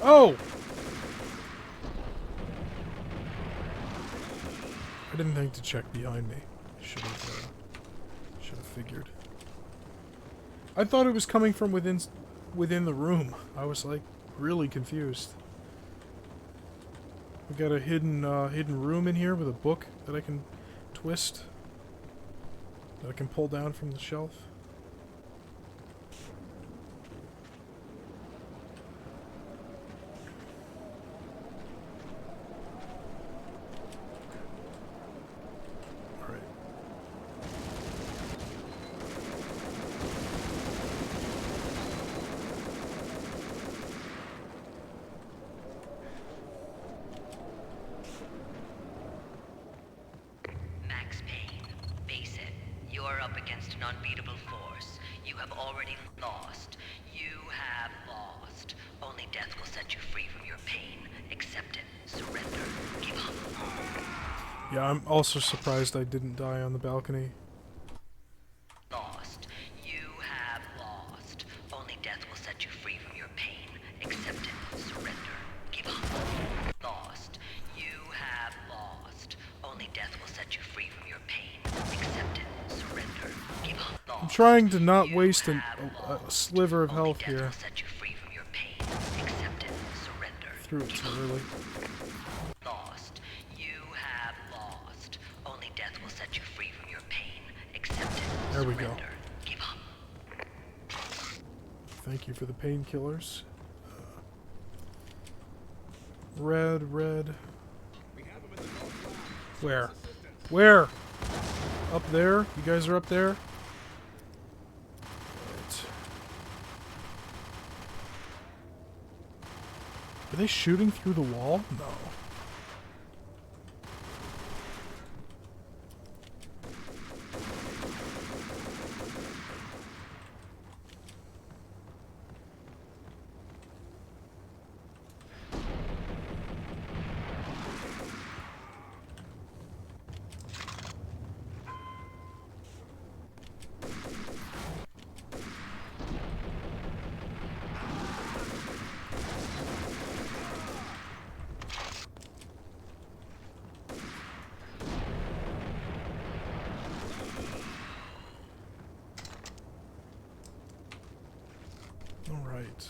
S1: Oh! I didn't think to check behind me. Should have figured. I thought it was coming from within the room. I was like really confused. We got a hidden room in here with a book that I can twist. That I can pull down from the shelf.
S11: Max Payne, face it. You are up against an unbeatable force. You have already lost. You have lost. Only death will set you free from your pain. Accept it. Surrender. Give up.
S1: Yeah, I'm also surprised I didn't die on the balcony.
S11: Lost. You have lost. Only death will set you free from your pain. Accept it. Surrender. Give up. Lost. You have lost. Only death will set you free from your pain. Accept it. Surrender. Give up. Lost.
S1: I'm trying to not waste a sliver of health here.
S11: Set you free from your pain. Accept it. Surrender.
S1: Threw it too early.
S11: Lost. You have lost. Only death will set you free from your pain. Accept it.
S1: There we go.
S11: Give up.
S1: Thank you for the painkillers. Red. Where? Where? Up there? You guys are up there? Right. Are they shooting through the wall? No. Alright.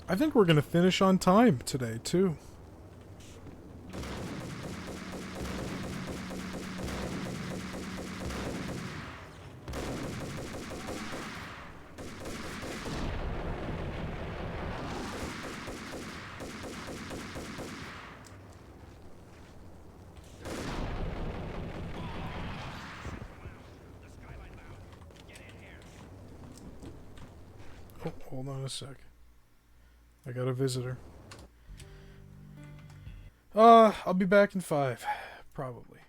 S1: I think we're going to finish on time today, too. Oh, hold on a sec. I got a visitor. I'll be back in 5. Probably.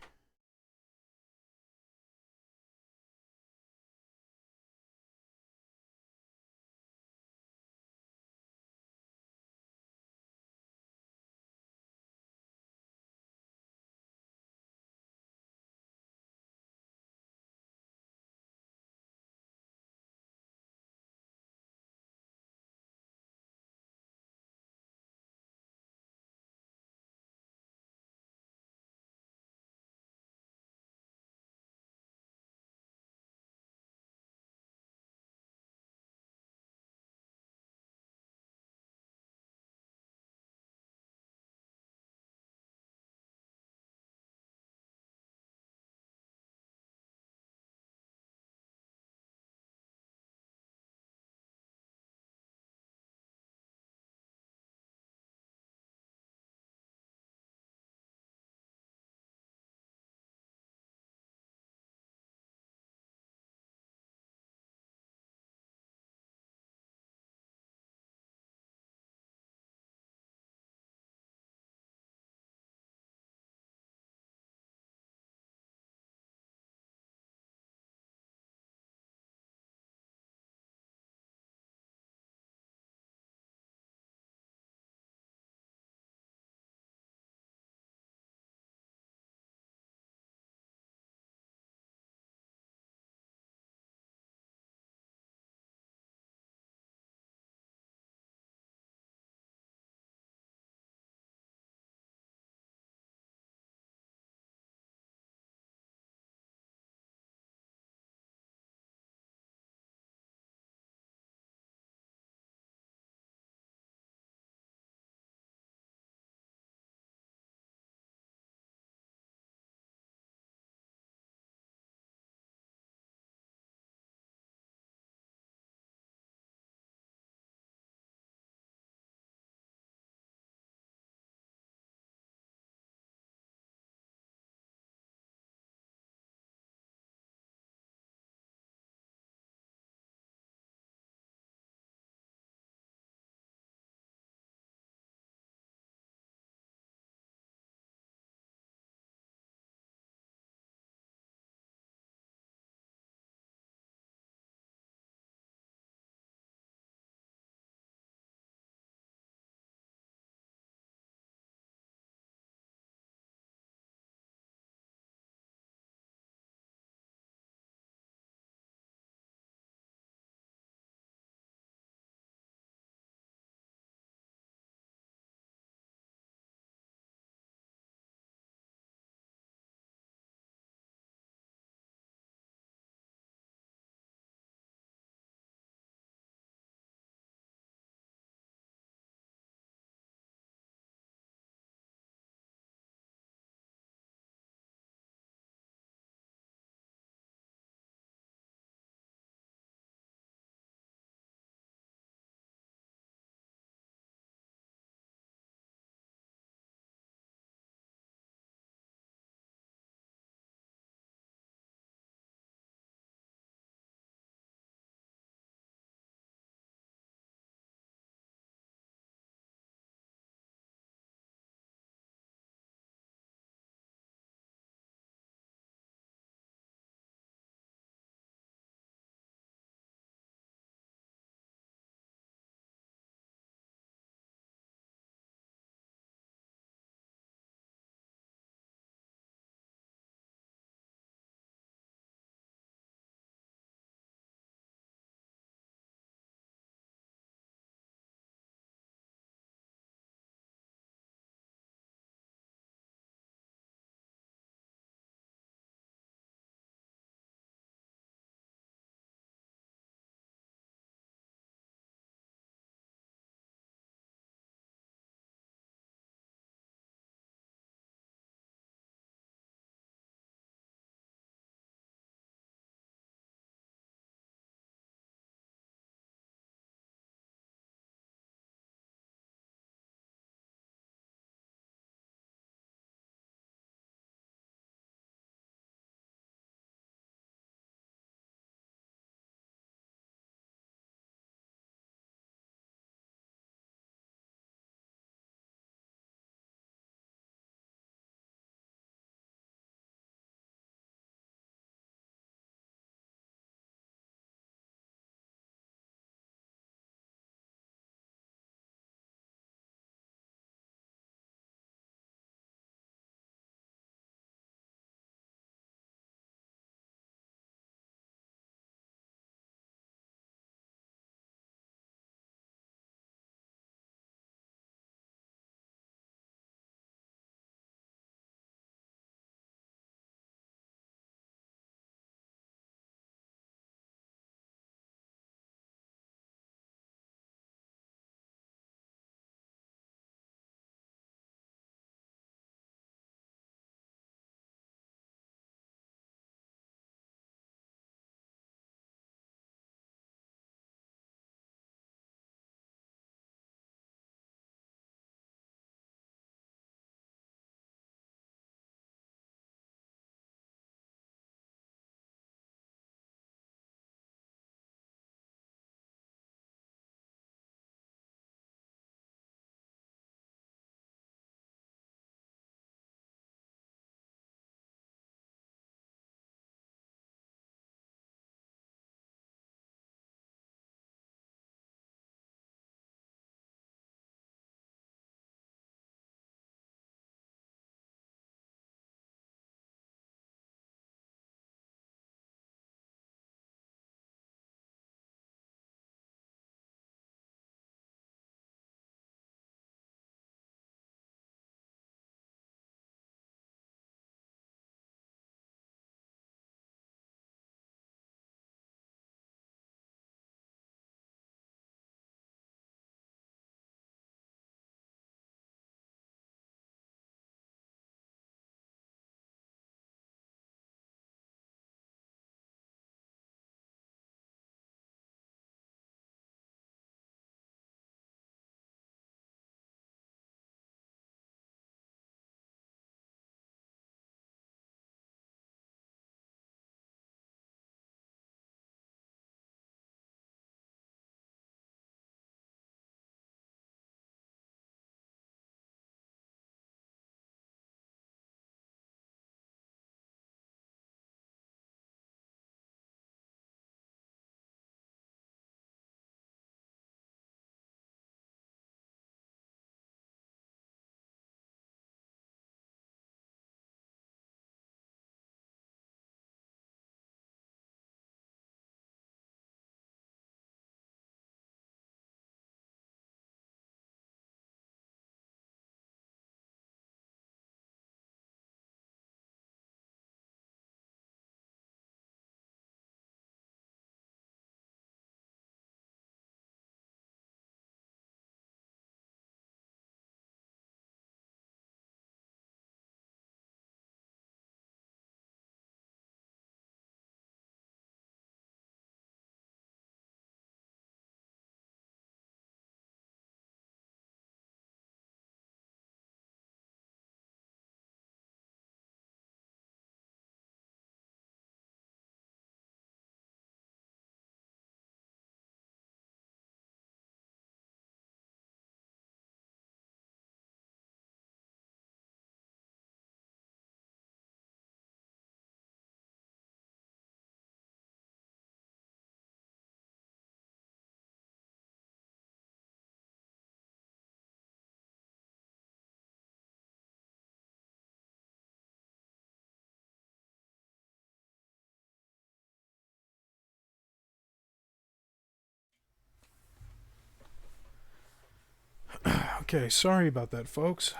S1: Okay, sorry about that, folks.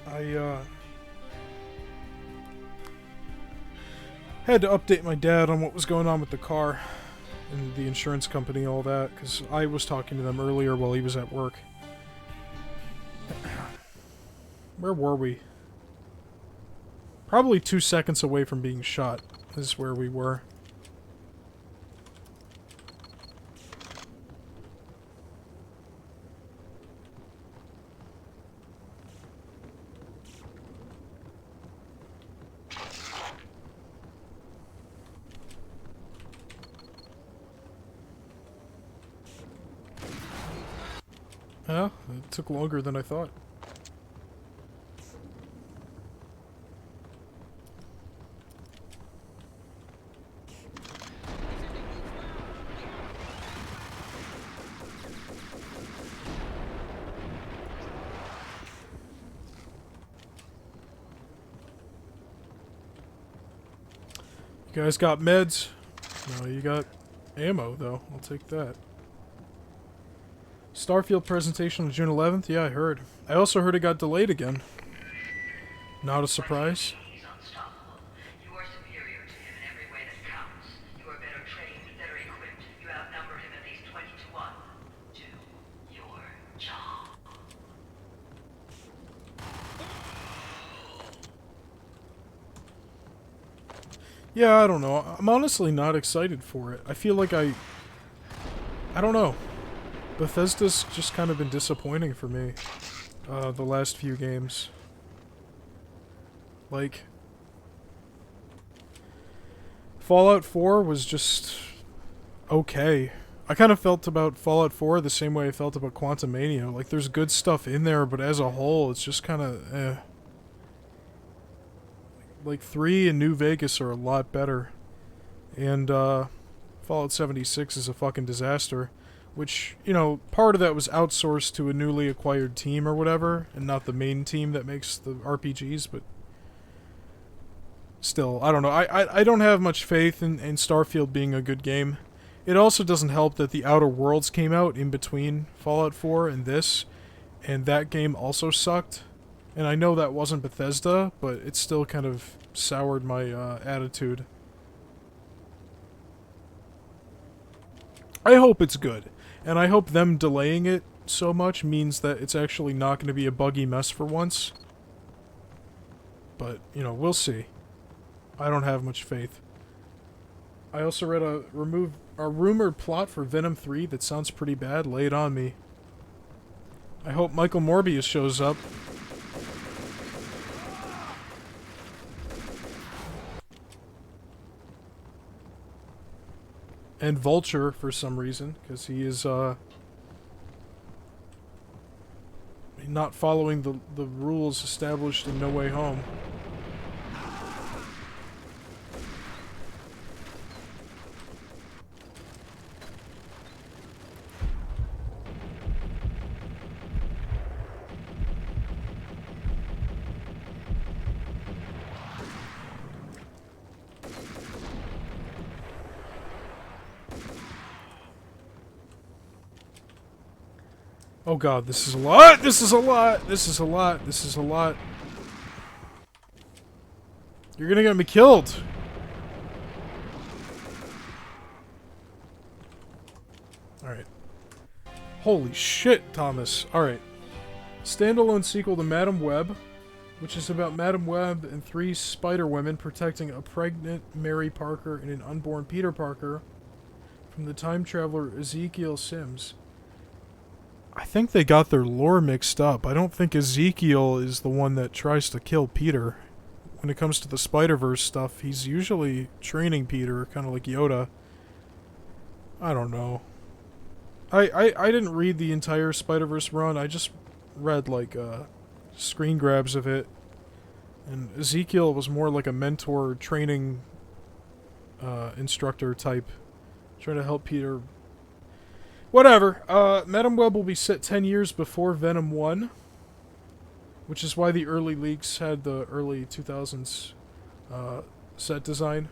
S1: I had to update my dad on what was going on with the car and the insurance company, all that, because I was talking to them earlier while he was at work. Where were we? Probably 2 seconds away from being shot is where we were. Yeah, it took longer than I thought. You guys got meds? No, you got ammo, though. I'll take that. Starfield presentation on June 11th? Yeah, I heard. I also heard it got delayed again. Not a surprise.
S11: He's unstoppable. You are superior to him in every way that counts. You are better trained, better equipped. You outnumber him at least 20 to 1. Do your job.
S1: Yeah, I don't know. I'm honestly not excited for it. I feel like I don't know. Bethesda's just kind of been disappointing for me. The last few games. Like, Fallout 4 was just okay. I kind of felt about Fallout 4 the same way I felt about Quantumania. Like, there's good stuff in there, but as a whole, it's just kind of eh. Like, 3 and New Vegas are a lot better. And, Fallout 76 is a fucking disaster. Which, you know, part of that was outsourced to a newly acquired team or whatever, and not the main team that makes the RPGs, but still, I don't know. I don't have much faith in Starfield being a good game. It also doesn't help that the Outer Worlds came out in between Fallout 4 and this, and that game also sucked. And I know that wasn't Bethesda, but it still kind of soured my attitude. I hope it's good. And I hope them delaying it so much means that it's actually not going to be a buggy mess for once. But, you know, we'll see. I don't have much faith. I also read a rumored plot for Venom 3 that sounds pretty bad. Lay it on me. I hope Michael Morbius shows up. And Vulture, for some reason, because he is, not following the rules established in No Way Home. Oh god, this is a lot! This is a lot! This is a lot! This is a lot! You're gonna get me killed! Alright. Holy shit, Thomas. Alright. Standalone sequel to Madam Web, which is about Madam Web and 3 Spider-Women protecting a pregnant Mary Parker and an unborn Peter Parker from the time traveler Ezekiel Sims. I think they got their lore mixed up. I don't think Ezekiel is the one that tries to kill Peter. When it comes to the Spider-Verse stuff, he's usually training Peter, kind of like Yoda. I don't know. I didn't read the entire Spider-Verse run. I just read, like, screen grabs of it. And Ezekiel was more like a mentor, training, instructor type. Trying to help Peter. Whatever. Madam Web will be set 10 years before Venom 1. Which is why the early leaks had the early 2000s set design.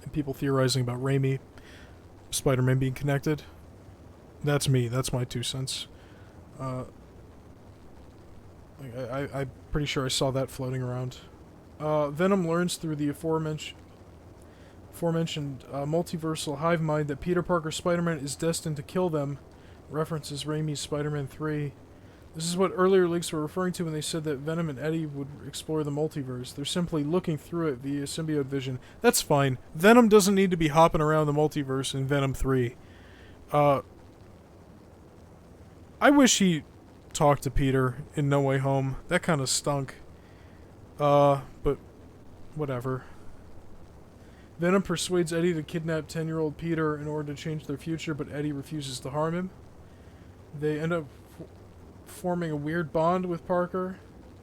S1: And people theorizing about Raimi, Spider-Man being connected. That's me. That's my 2 cents. I'm pretty sure I saw that floating around. Venom learns through the aforementioned multiversal hive mind that Peter Parker Spider-Man is destined to kill them. References Raimi's Spider-Man 3. This is what earlier leaks were referring to when they said that Venom and Eddie would explore the multiverse. They're simply looking through it via symbiote vision. That's fine. Venom doesn't need to be hopping around the multiverse in Venom 3. I wish he talked to Peter in No Way Home. That kind of stunk. But whatever. Venom persuades Eddie to kidnap 10-year-old Peter in order to change their future, but Eddie refuses to harm him. They end up forming a weird bond with Parker,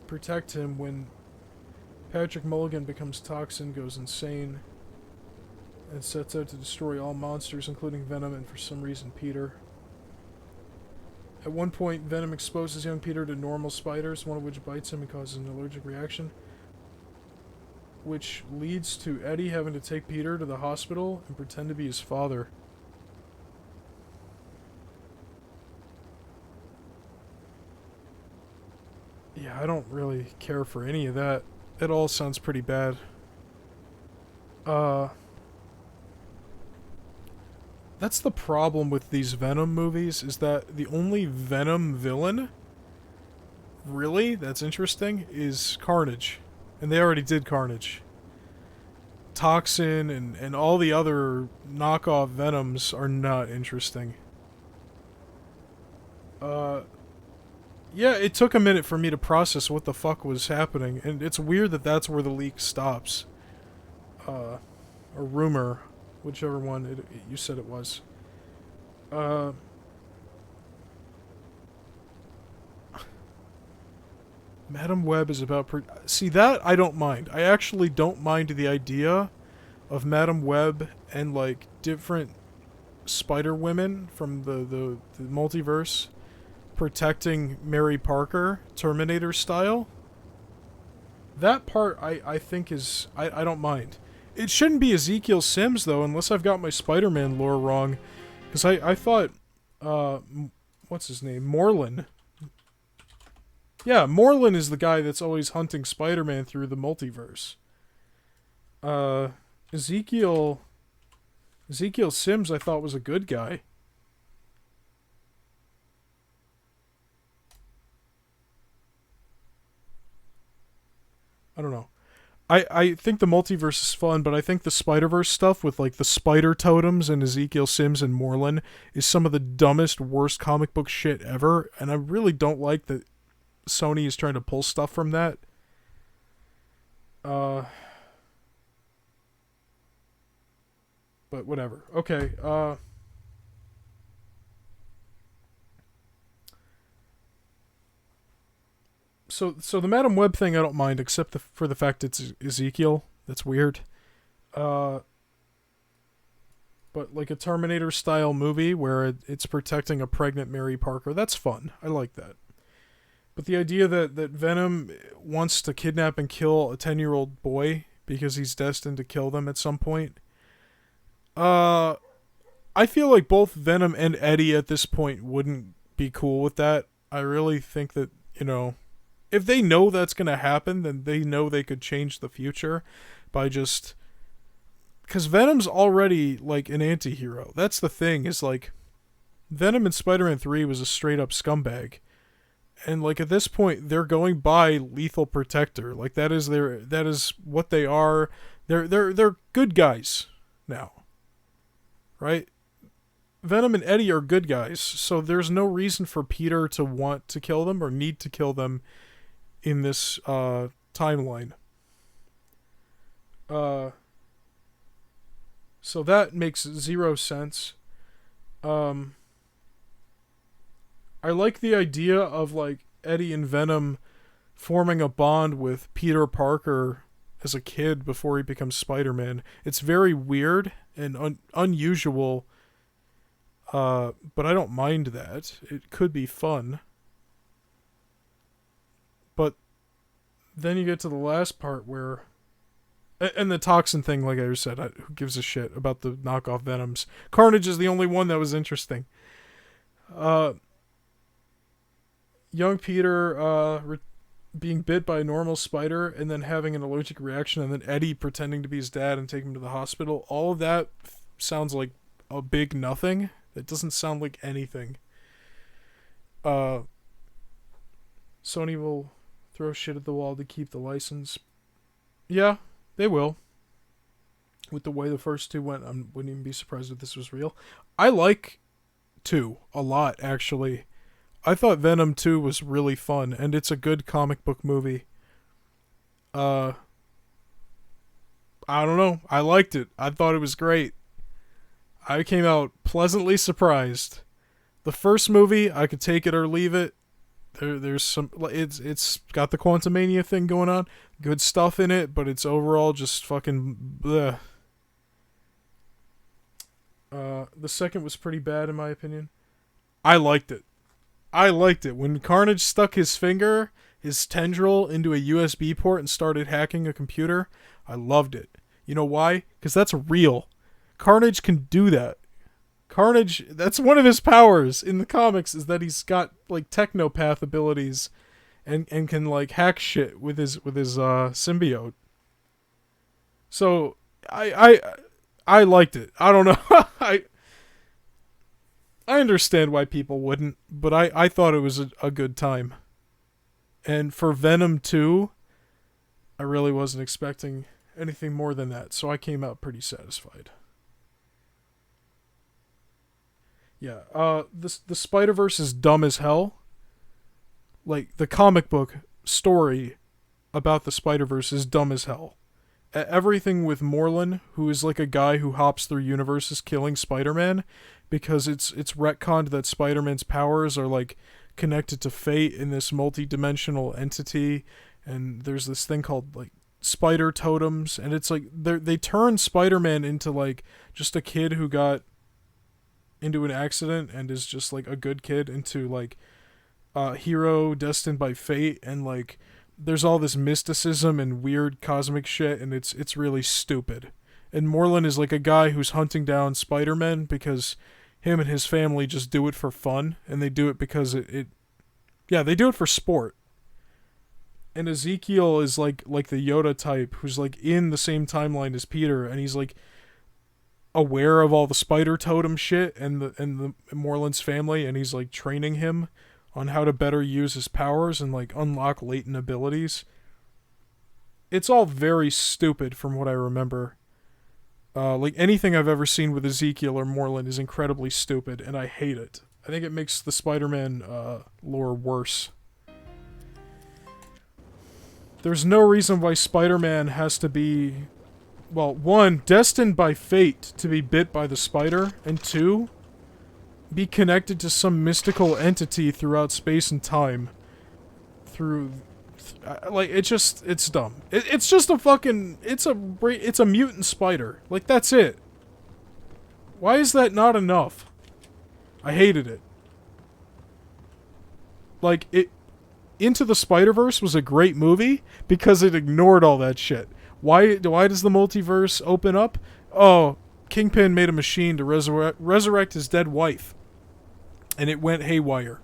S1: protect him when Patrick Mulligan becomes toxin, goes insane, and sets out to destroy all monsters, including Venom and for some reason Peter. At one point, Venom exposes young Peter to normal spiders, one of which bites him and causes an allergic reaction, which leads to Eddie having to take Peter to the hospital and pretend to be his father. Yeah, I don't really care for any of that. It all sounds pretty bad. That's the problem with these Venom movies, is that the only Venom villain, really, that's interesting, is Carnage. And they already did Carnage. Toxin and all the other knockoff Venoms are not interesting. Yeah, it took a minute for me to process what the fuck was happening, and it's weird that that's where the leak stops. Or rumor, whichever one you said it was. Madam Web is about... See, that I don't mind. I actually don't mind the idea of Madam Web and, like, different Spider-Women from the multiverse protecting Mary Parker, Terminator style. That part I think is... I don't mind. It shouldn't be Ezekiel Sims, though, unless I've got my Spider-Man lore wrong. Because I thought... what's his name? Morlun. Yeah, Morlun is the guy that's always hunting Spider-Man through the multiverse. Ezekiel Sims I thought was a good guy. I don't know. I think the multiverse is fun, but I think the Spider-Verse stuff with, like, the spider totems and Ezekiel Sims and Morlun is some of the dumbest, worst comic book shit ever, and I really don't like that Sony is trying to pull stuff from that. But whatever. Okay, So the Madam Web thing I don't mind, except for the fact it's Ezekiel. That's weird. But like a Terminator style movie where it's protecting a pregnant Mary Parker, that's fun. I like that. But the idea that Venom wants to kidnap and kill a 10-year-old boy because he's destined to kill them at some point. I feel like both Venom and Eddie at this point wouldn't be cool with that. I really think that, if they know that's going to happen, then they know they could change the future by just... Because Venom's already, like, an anti-hero. That's the thing, is, like, Venom in Spider-Man 3 was a straight-up scumbag. And, like, at this point, they're going by Lethal Protector. Like, that is what they are. They're good guys now. Right? Venom and Eddie are good guys, so there's no reason for Peter to want to kill them or need to kill them in this timeline. So that makes zero sense. I like the idea of, like, Eddie and Venom forming a bond with Peter Parker as a kid before he becomes Spider-Man. It's very weird and unusual, but I don't mind that. It could be fun. But then you get to the last part where... And the toxin thing, like I said, who gives a shit about the knockoff Venoms? Carnage is the only one that was interesting. Young Peter being bit by a normal spider and then having an allergic reaction, and then Eddie pretending to be his dad and taking him to the hospital. All of that sounds like a big nothing. It doesn't sound like anything. Sony will throw shit at the wall to keep the license. Yeah, they will. With the way the first two went, I wouldn't even be surprised if this was real. I like 2 a lot, actually. I thought Venom 2 was really fun, and it's a good comic book movie. I don't know. I liked it. I thought it was great. I came out pleasantly surprised. The first movie, I could take it or leave it. There's some... It's got the Quantumania thing going on. Good stuff in it, but it's overall just fucking... bleh. The second was pretty bad, in my opinion. I liked it. When Carnage stuck his tendril into a USB port and started hacking a computer, I loved it. You know why? Because that's real. Carnage can do that. Carnage, that's one of his powers in the comics, is that he's got, like, technopath abilities and can, like, hack shit with his symbiote. So, I liked it. I don't know. I understand why people wouldn't, but I thought it was a good time. And for Venom 2, I really wasn't expecting anything more than that, so I came out pretty satisfied. Yeah, the Spider-Verse is dumb as hell. Like, the comic book story about the Spider-Verse is dumb as hell. Everything with Morlun, who is like a guy who hops through universes killing Spider-Man, because it's retconned that Spider-Man's powers are like connected to fate in this multi-dimensional entity, and there's this thing called like spider totems, and it's like they turn Spider-Man into like just a kid who got into an accident and is just like a good kid into like a hero destined by fate, and like there's all this mysticism and weird cosmic shit, and it's really stupid. And Morlun is like a guy who's hunting down Spider-Man because him and his family just do it for fun, and they do it because they do it for sport. And Ezekiel is like the Yoda type who's like in the same timeline as Peter, and he's like aware of all the spider totem shit and the Morlun's family, and he's like training him on how to better use his powers and like unlock latent abilities. It's all very stupid from what I remember. Like anything I've ever seen with Ezekiel or Morlun is incredibly stupid, and I hate it. I think it makes the Spider-Man lore worse. There's no reason why Spider-Man has to be, well, 1, destined by fate to be bit by the spider, and 2, be connected to some mystical entity throughout space and time. It's dumb. It's just a fucking, it's a mutant spider. Like, that's it. Why is that not enough? I hated it. Like, Into the Spider-Verse was a great movie because it ignored all that shit. Why does the multiverse open up? Oh, Kingpin made a machine to resurrect his dead wife. And it went haywire.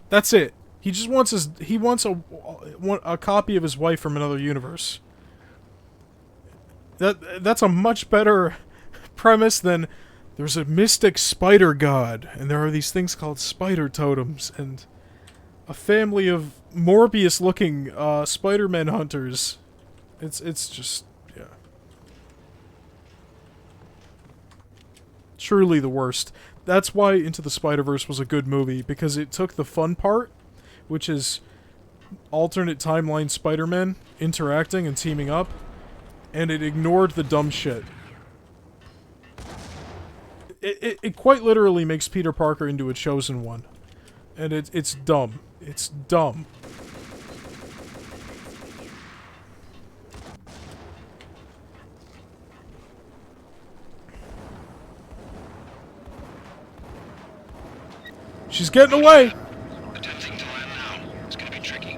S1: That's it. He just wants a copy of his wife from another universe. That's a much better premise than there's a mystic spider god, and there are these things called spider totems, and a family of Morbius-looking Spider-Man hunters. It's just, yeah. Truly the worst. That's why Into the Spider-Verse was a good movie, because it took the fun part, which is alternate timeline Spider-Man interacting and teaming up, and it ignored the dumb shit. It quite literally makes Peter Parker into a chosen one. And it's dumb. It's dumb. She's getting away!
S7: Attempting to land now. It's gonna be tricky.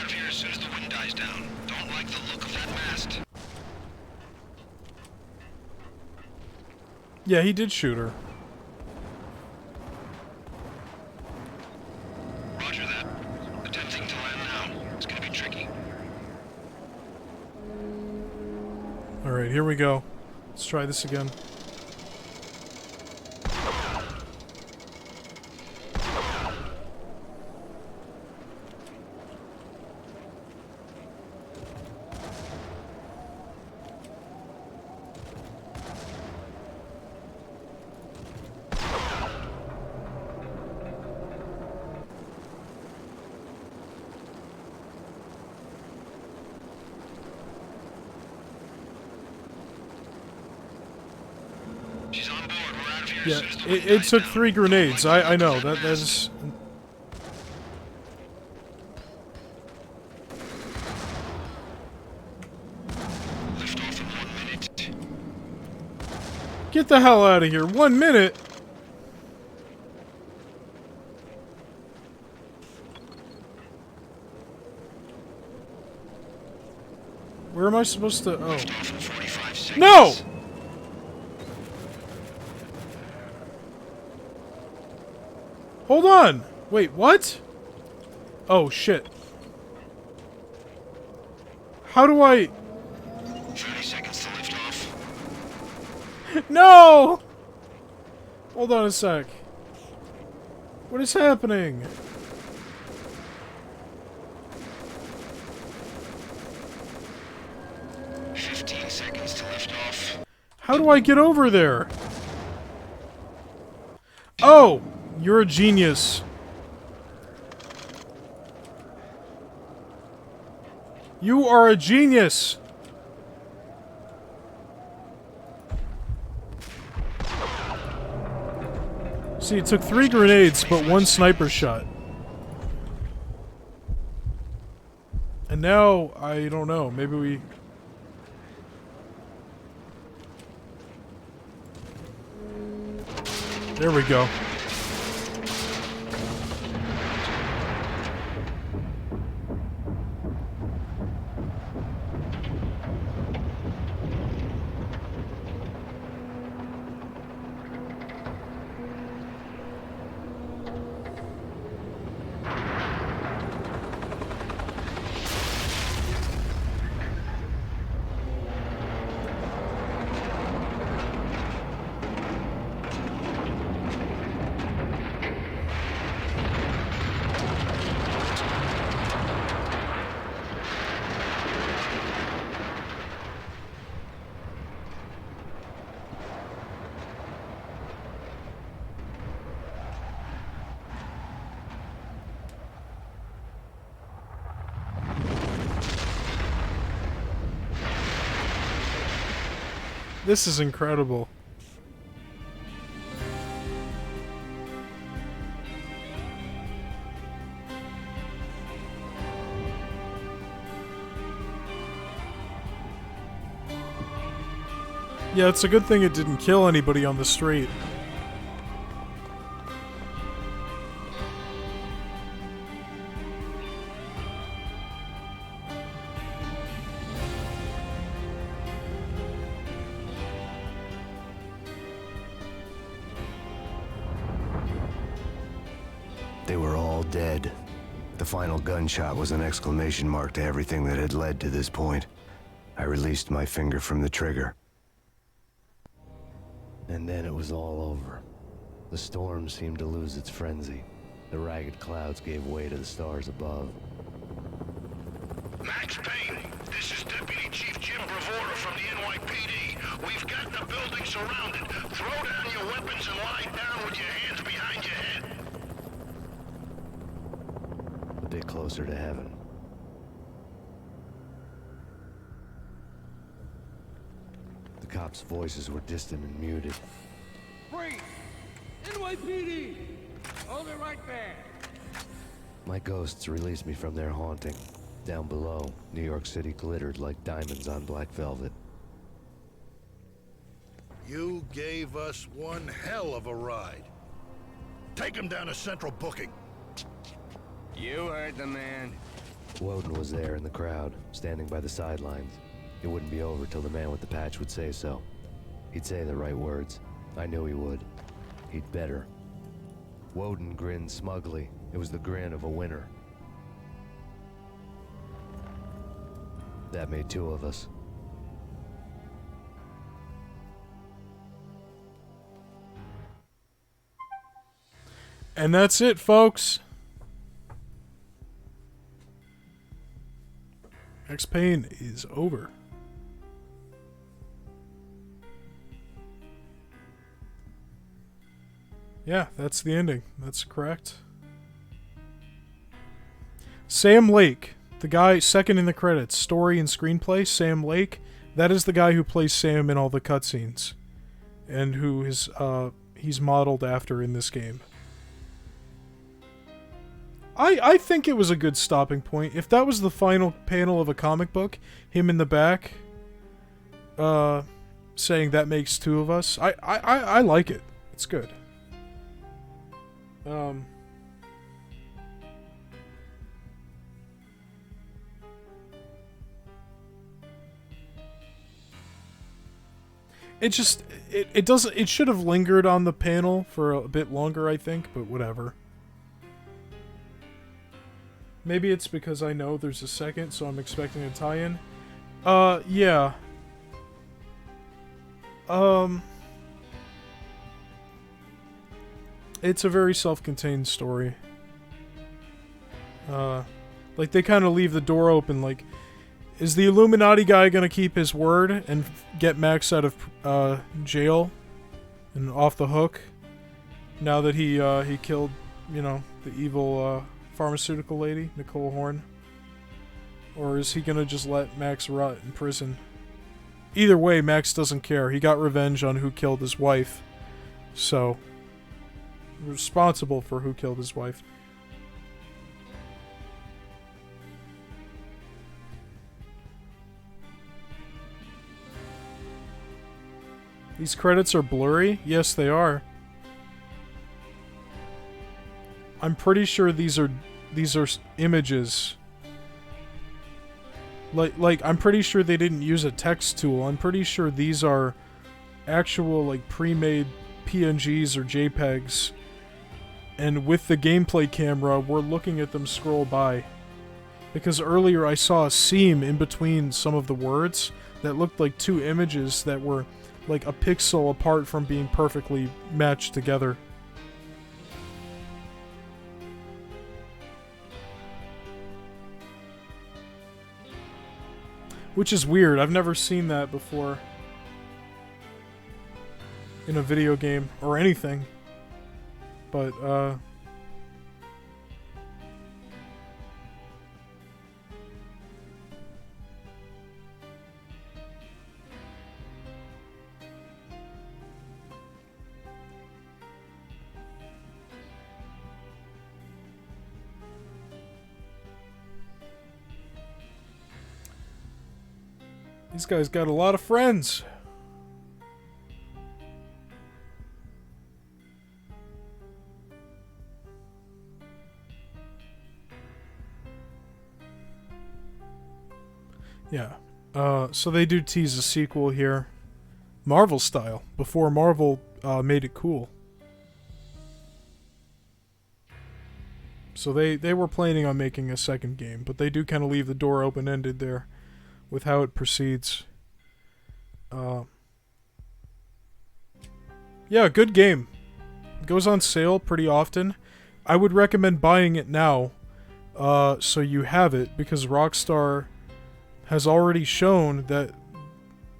S7: of here as soon as the wind dies down. Don't like the look of that mast.
S1: Yeah, he did shoot her.
S7: Roger that. Attempting to land now. It's gonna be tricky.
S1: Alright, here we go. Let's try this again.
S7: She's on board. We're out of here
S1: Yeah,
S7: as soon as the wind
S1: it
S7: dies
S1: took
S7: down.
S1: 3 grenades.
S7: Don't like the
S1: I
S7: look
S1: know.
S7: of that
S1: That
S7: mast.
S1: is...
S7: Lift off in 1 minute.
S1: Get the hell out of here. 1 minute? Where am I supposed to... Oh.
S7: Lift off in 45 seconds.
S1: No! Hold on! Wait, what? Oh, shit. How do I...
S7: 30 seconds to lift off.
S1: No! Hold on a sec. What is happening? How do I get over there? Oh! You're a genius. You are a genius! See, it took 3 grenades, but 1 sniper shot. And now, I don't know, maybe we... There we go. This is incredible. Yeah, it's a good thing it didn't kill anybody on the street.
S12: They were all dead. The final gunshot was an exclamation mark to everything that had led to this point. I released my finger from the trigger.
S3: And then it was all over. The storm seemed to lose its frenzy. The ragged clouds gave way to the stars above.
S7: Max Payne, this is Deputy Chief Jim Bravura from the NYPD. We've got the building surrounded. Throw down your weapons and lie down with your hands behind your head.
S3: A bit closer to heaven. The cops' voices were distant and muted.
S13: Freeze! NYPD! Hold it right there!
S3: My ghosts released me from their haunting. Down below, New York City glittered like diamonds on black velvet.
S14: You gave us one hell of a ride. Take him down to Central Booking.
S4: You heard the man.
S3: Woden was there in the crowd, standing by the sidelines. It wouldn't be over till the man with the patch would say so. He'd say the right words. I knew he would. He'd better. Woden grinned smugly. It was the grin of a winner. That made two of us.
S1: And that's it, folks. Payne is over. Yeah, that's the ending. That's correct. Sam Lake, the guy second in the credits, story and screenplay, Sam Lake, that is the guy who plays Sam in all the cutscenes, and who is he's modeled after in this game. I think it was a good stopping point. If that was the final panel of a comic book, him in the back, saying that makes two of us, I like it. It's good. It just it doesn't it should have lingered on the panel for a bit longer, I think, but whatever. Maybe it's because I know there's a second, so I'm expecting a tie-in. Yeah. It's a very self-contained story. Like, they kind of leave the door open, like, is the Illuminati guy gonna keep his word and get Max out of, jail and off the hook now that he killed, you know, the evil, pharmaceutical lady, Nicole Horn? Or is he gonna just let Max rot in prison? Either way, Max doesn't care. He got revenge on who killed his wife. So, responsible for who killed his wife. These credits are blurry? Yes, they are. I'm pretty sure these are images. Like I'm pretty sure they didn't use a text tool. I'm pretty sure these are actual, like, pre-made PNGs or JPEGs. And with the gameplay camera, we're looking at them scroll by. Because earlier I saw a seam in between some of the words that looked like two images that were like a pixel apart from being perfectly matched together. Which is weird. I've never seen that before in a video game or anything. But, these guys got a lot of friends. Yeah. So they do tease a sequel here. Marvel style. Before Marvel made it cool. So they were planning on making a second game, but they do kind of leave the door open-ended there with how it proceeds. Yeah, good game. It goes on sale pretty often. I would recommend buying it now, so you have it, because Rockstar has already shown that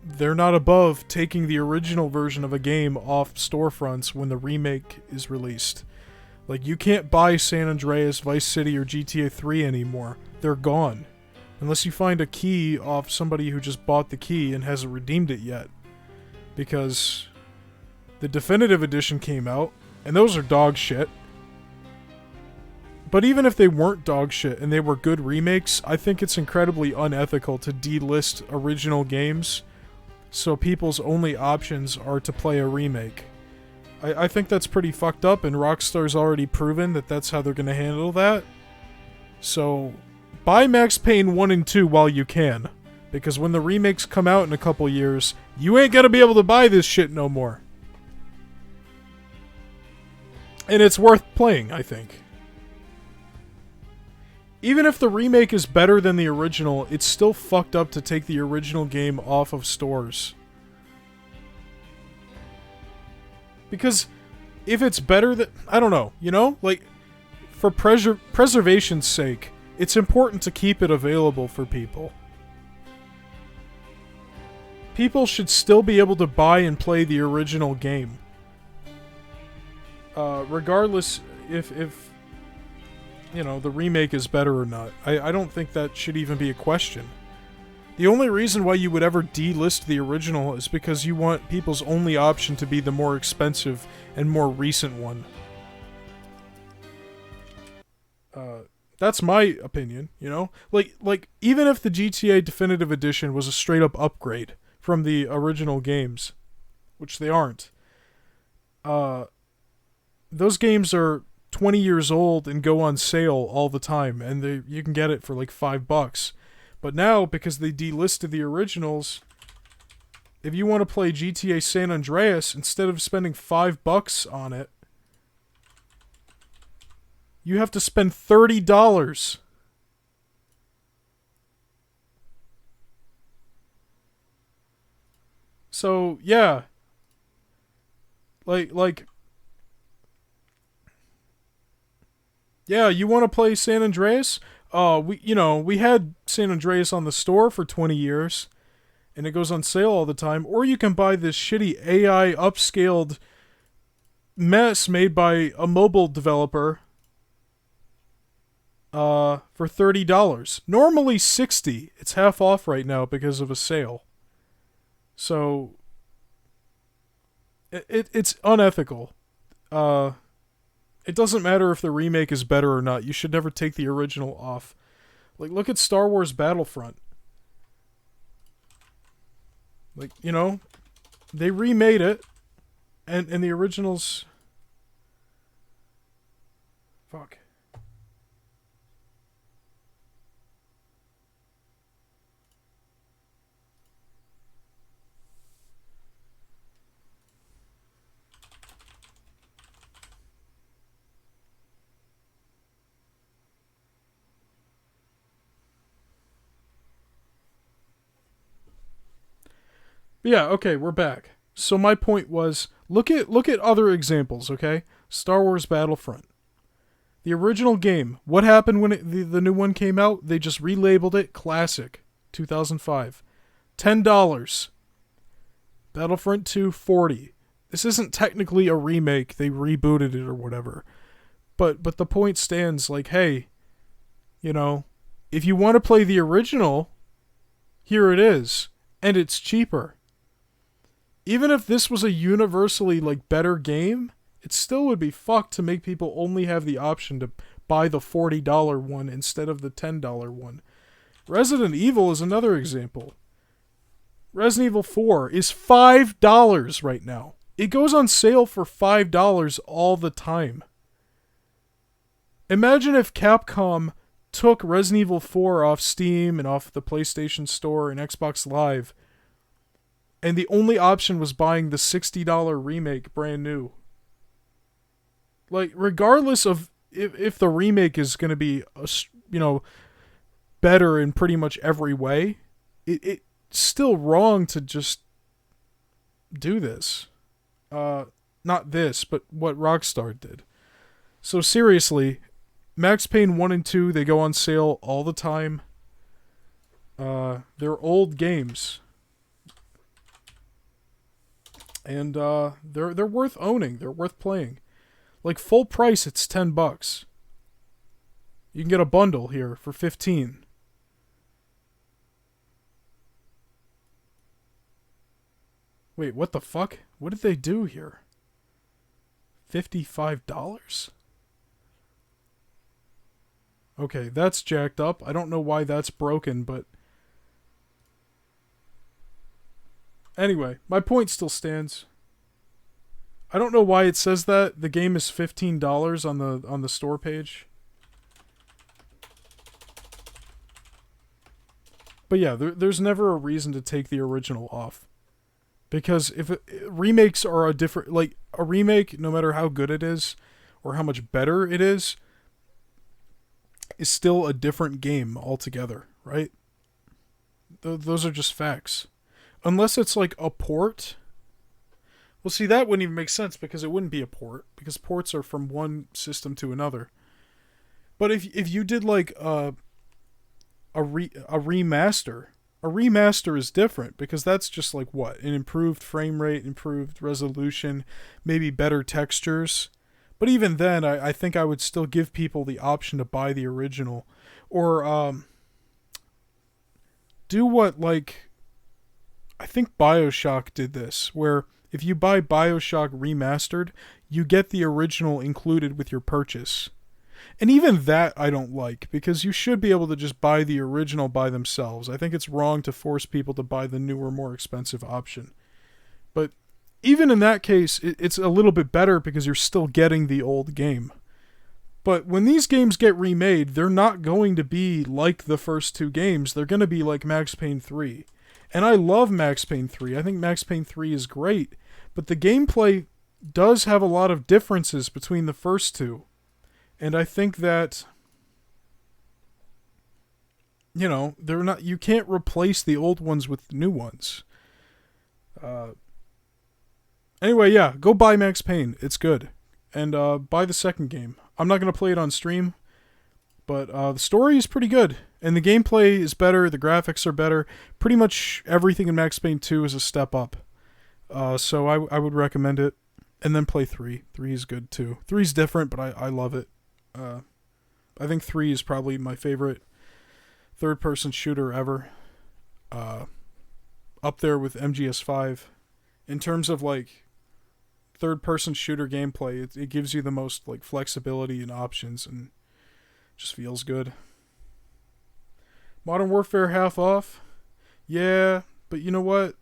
S1: they're not above taking the original version of a game off storefronts when the remake is released. Like, you can't buy San Andreas, Vice City, or GTA 3 anymore. They're gone. Unless you find a key off somebody who just bought the key and hasn't redeemed it yet. Because the definitive edition came out, and those are dog shit. But even if they weren't dog shit and they were good remakes, I think it's incredibly unethical to delist original games so people's only options are to play a remake. I think that's pretty fucked up, and Rockstar's already proven that that's how they're going to handle that. So buy Max Payne 1 and 2 while you can. Because when the remakes come out in a couple years, you ain't gonna be able to buy this shit no more. And it's worth playing, I think. Even if the remake is better than the original, it's still fucked up to take the original game off of stores. Because if it's better than... I don't know, you know? Like, for preservation's sake, it's important to keep it available for people. People should still be able to buy and play the original game. Regardless if you know, the remake is better or not. I don't think that should even be a question. The only reason why you would ever delist the original is because you want people's only option to be the more expensive and more recent one. That's my opinion, you know? Like even if the GTA Definitive Edition was a straight up upgrade from the original games, which they aren't. Those games are 20 years old and go on sale all the time, and you can get it for like $5. But now, because they delisted the originals, if you want to play GTA San Andreas, instead of spending $5 on it, you have to spend $30. So, yeah. Like... Yeah, you want to play San Andreas? We had San Andreas on the store for 20 years, and it goes on sale all the time. Or you can buy this shitty AI upscaled mess made by a mobile developer for $30. Normally $60. It's half off right now because of a sale. So it's unethical. It doesn't matter if the remake is better or not. You should never take the original off. Like, look at Star Wars Battlefront. Like, you know, they remade it, and the originals... Fuck. Yeah, okay, we're back. So my point was, look at other examples, okay? Star Wars Battlefront. The original game, what happened when the new one came out? They just relabeled it Classic 2005. $10. Battlefront 2, $40. This isn't technically a remake, they rebooted it or whatever. But the point stands, like, hey, you know, if you want to play the original, here it is. And it's cheaper. Even if this was a universally, like, better game, it still would be fucked to make people only have the option to buy the $40 one instead of the $10 one. Resident Evil is another example. Resident Evil 4 is $5 right now. It goes on sale for $5 all the time. Imagine if Capcom took Resident Evil 4 off Steam and off the PlayStation Store and Xbox Live, and the only option was buying the $60 remake brand new. Like, regardless of if the remake is going to be, better in pretty much every way, it's still wrong to just do this. Not this, but what Rockstar did. So seriously, Max Payne 1 and 2, they go on sale all the time. They're old games. And they're worth owning. They're worth playing. Like, full price, it's $10. You can get a bundle here for $15. Wait, what the fuck? What did they do here? $55? Okay, that's jacked up. I don't know why that's broken, but... Anyway, my point still stands. I don't know why it says that. The game is $15 on the store page. But yeah, there's never a reason to take the original off. Because remakes are a different, like, a remake, no matter how good it is, or how much better it is still a different game altogether, right? Those are just facts. Unless it's like a port. Well, see, that wouldn't even make sense because it wouldn't be a port, because ports are from one system to another. But if you did like a remaster, a remaster is different because that's just like what? An improved frame rate, improved resolution, maybe better textures. But even then, I think I would still give people the option to buy the original. Or do what, like, I think BioShock did this, where if you buy BioShock Remastered, you get the original included with your purchase. And even that I don't like, because you should be able to just buy the original by themselves. I think it's wrong to force people to buy the newer, more expensive option. But even in that case, it's a little bit better because you're still getting the old game. But when these games get remade, they're not going to be like the first two games. They're going to be like Max Payne 3. And I love Max Payne 3. I think Max Payne 3 is great. But the gameplay does have a lot of differences between the first two. And I think that, you know, they're not, you can't replace the old ones with new ones. Anyway, yeah, go buy Max Payne. It's good. And buy the second game. I'm not going to play it on stream, but the story is pretty good. And the gameplay is better, the graphics are better. Pretty much everything in Max Payne 2 is a step up. So I would recommend it. And then play 3. 3 is good too. 3 is different, but I love it. I think 3 is probably my favorite third-person shooter ever. Up there with MGS5. In terms of, like, third-person shooter gameplay, it gives you the most, like, flexibility and options, and just feels good. Modern Warfare half off? Yeah, but you know what?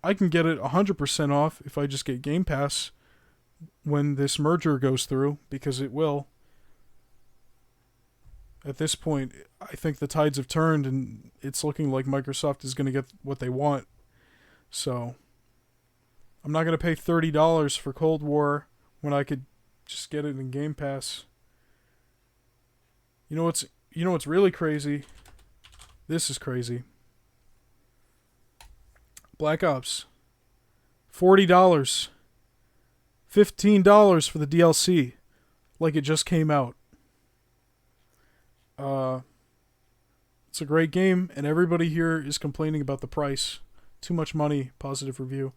S1: I can get it 100% off if I just get Game Pass when this merger goes through, because it will. At this point, I think the tides have turned, and it's looking like Microsoft is going to get what they want. So, I'm not going to pay $30 for Cold War when I could just get it in Game Pass. You know what's really crazy? This is crazy. Black Ops. $40. $15 for the DLC. Like it just came out. It's a great game, and everybody here is complaining about the price. Too much money, positive review.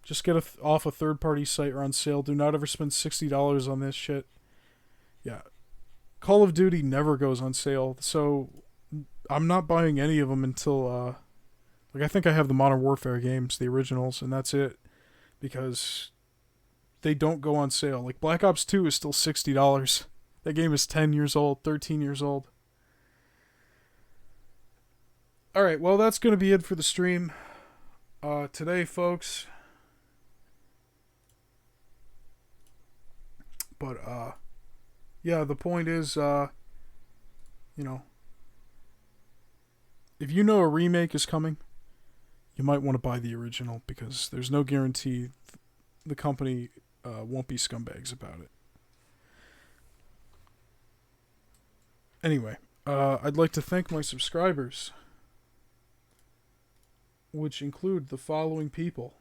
S1: Just get off a third-party site or on sale. Do not ever spend $60 on this shit. Yeah. Call of Duty never goes on sale, so I'm not buying any of them until, I think I have the Modern Warfare games, the originals, and that's it. Because they don't go on sale. Like, Black Ops 2 is still $60. That game is 10 years old, 13 years old. Alright, well, that's going to be it for the stream. Today, folks. But, yeah, the point is, if you know a remake is coming, you might want to buy the original, because there's no guarantee the company won't be scumbags about it. Anyway, I'd like to thank my subscribers, which include the following people: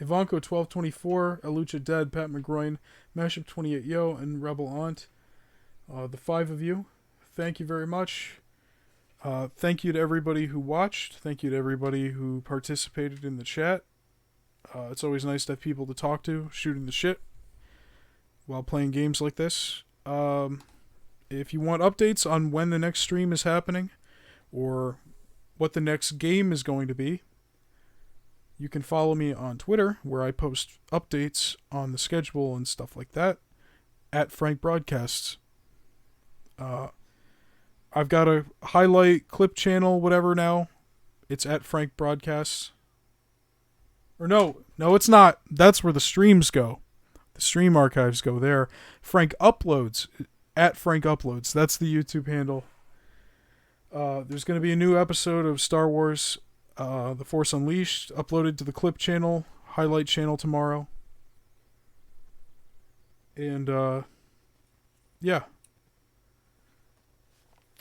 S1: Ivanko1224, Alucha Dead, Pat McGroin, Mashup28 Yo, and Rebel Aunt. The 5 of you, thank you very much. Thank you to everybody who watched. Thank you to everybody who participated in the chat. It's always nice to have people to talk to, shooting the shit while playing games like this. If you want updates on when the next stream is happening, or what the next game is going to be, you can follow me on Twitter, where I post updates on the schedule and stuff like that, at Frank Broadcasts. I've got a highlight clip channel, whatever now. It's at Frank Broadcasts. Or no, it's not. That's where the streams go. The stream archives go there. Frank Uploads, at Frank Uploads. That's the YouTube handle. There's going to be a new episode of Star Wars The Force Unleashed uploaded to the Clip channel, highlight channel tomorrow. And, yeah.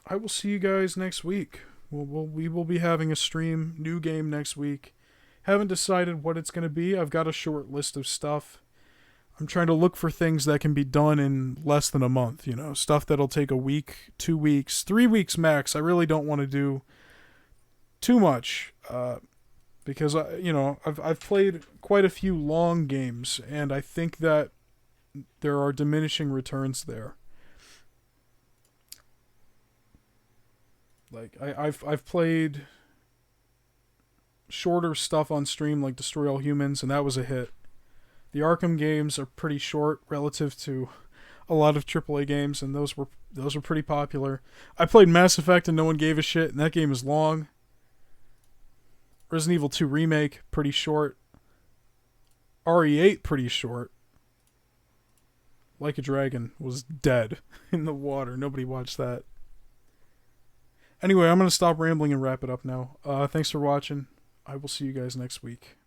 S1: I will see you guys next week. We will be having a stream, new game next week. Haven't decided what it's going to be. I've got a short list of stuff. I'm trying to look for things that can be done in less than a month, you know, stuff that'll take a week, 2 weeks, 3 weeks max. I really don't want to do too much, because I've played quite a few long games, and I think that there are diminishing returns there. Like I've played shorter stuff on stream, like Destroy All Humans, and that was a hit. The Arkham games are pretty short relative to a lot of AAA games, and those were pretty popular. I played Mass Effect and no one gave a shit, and that game is long. Resident Evil 2 Remake, pretty short. RE8, pretty short. Like a Dragon was dead in the water. Nobody watched that. Anyway, I'm going to stop rambling and wrap it up now. Thanks for watching. I will see you guys next week.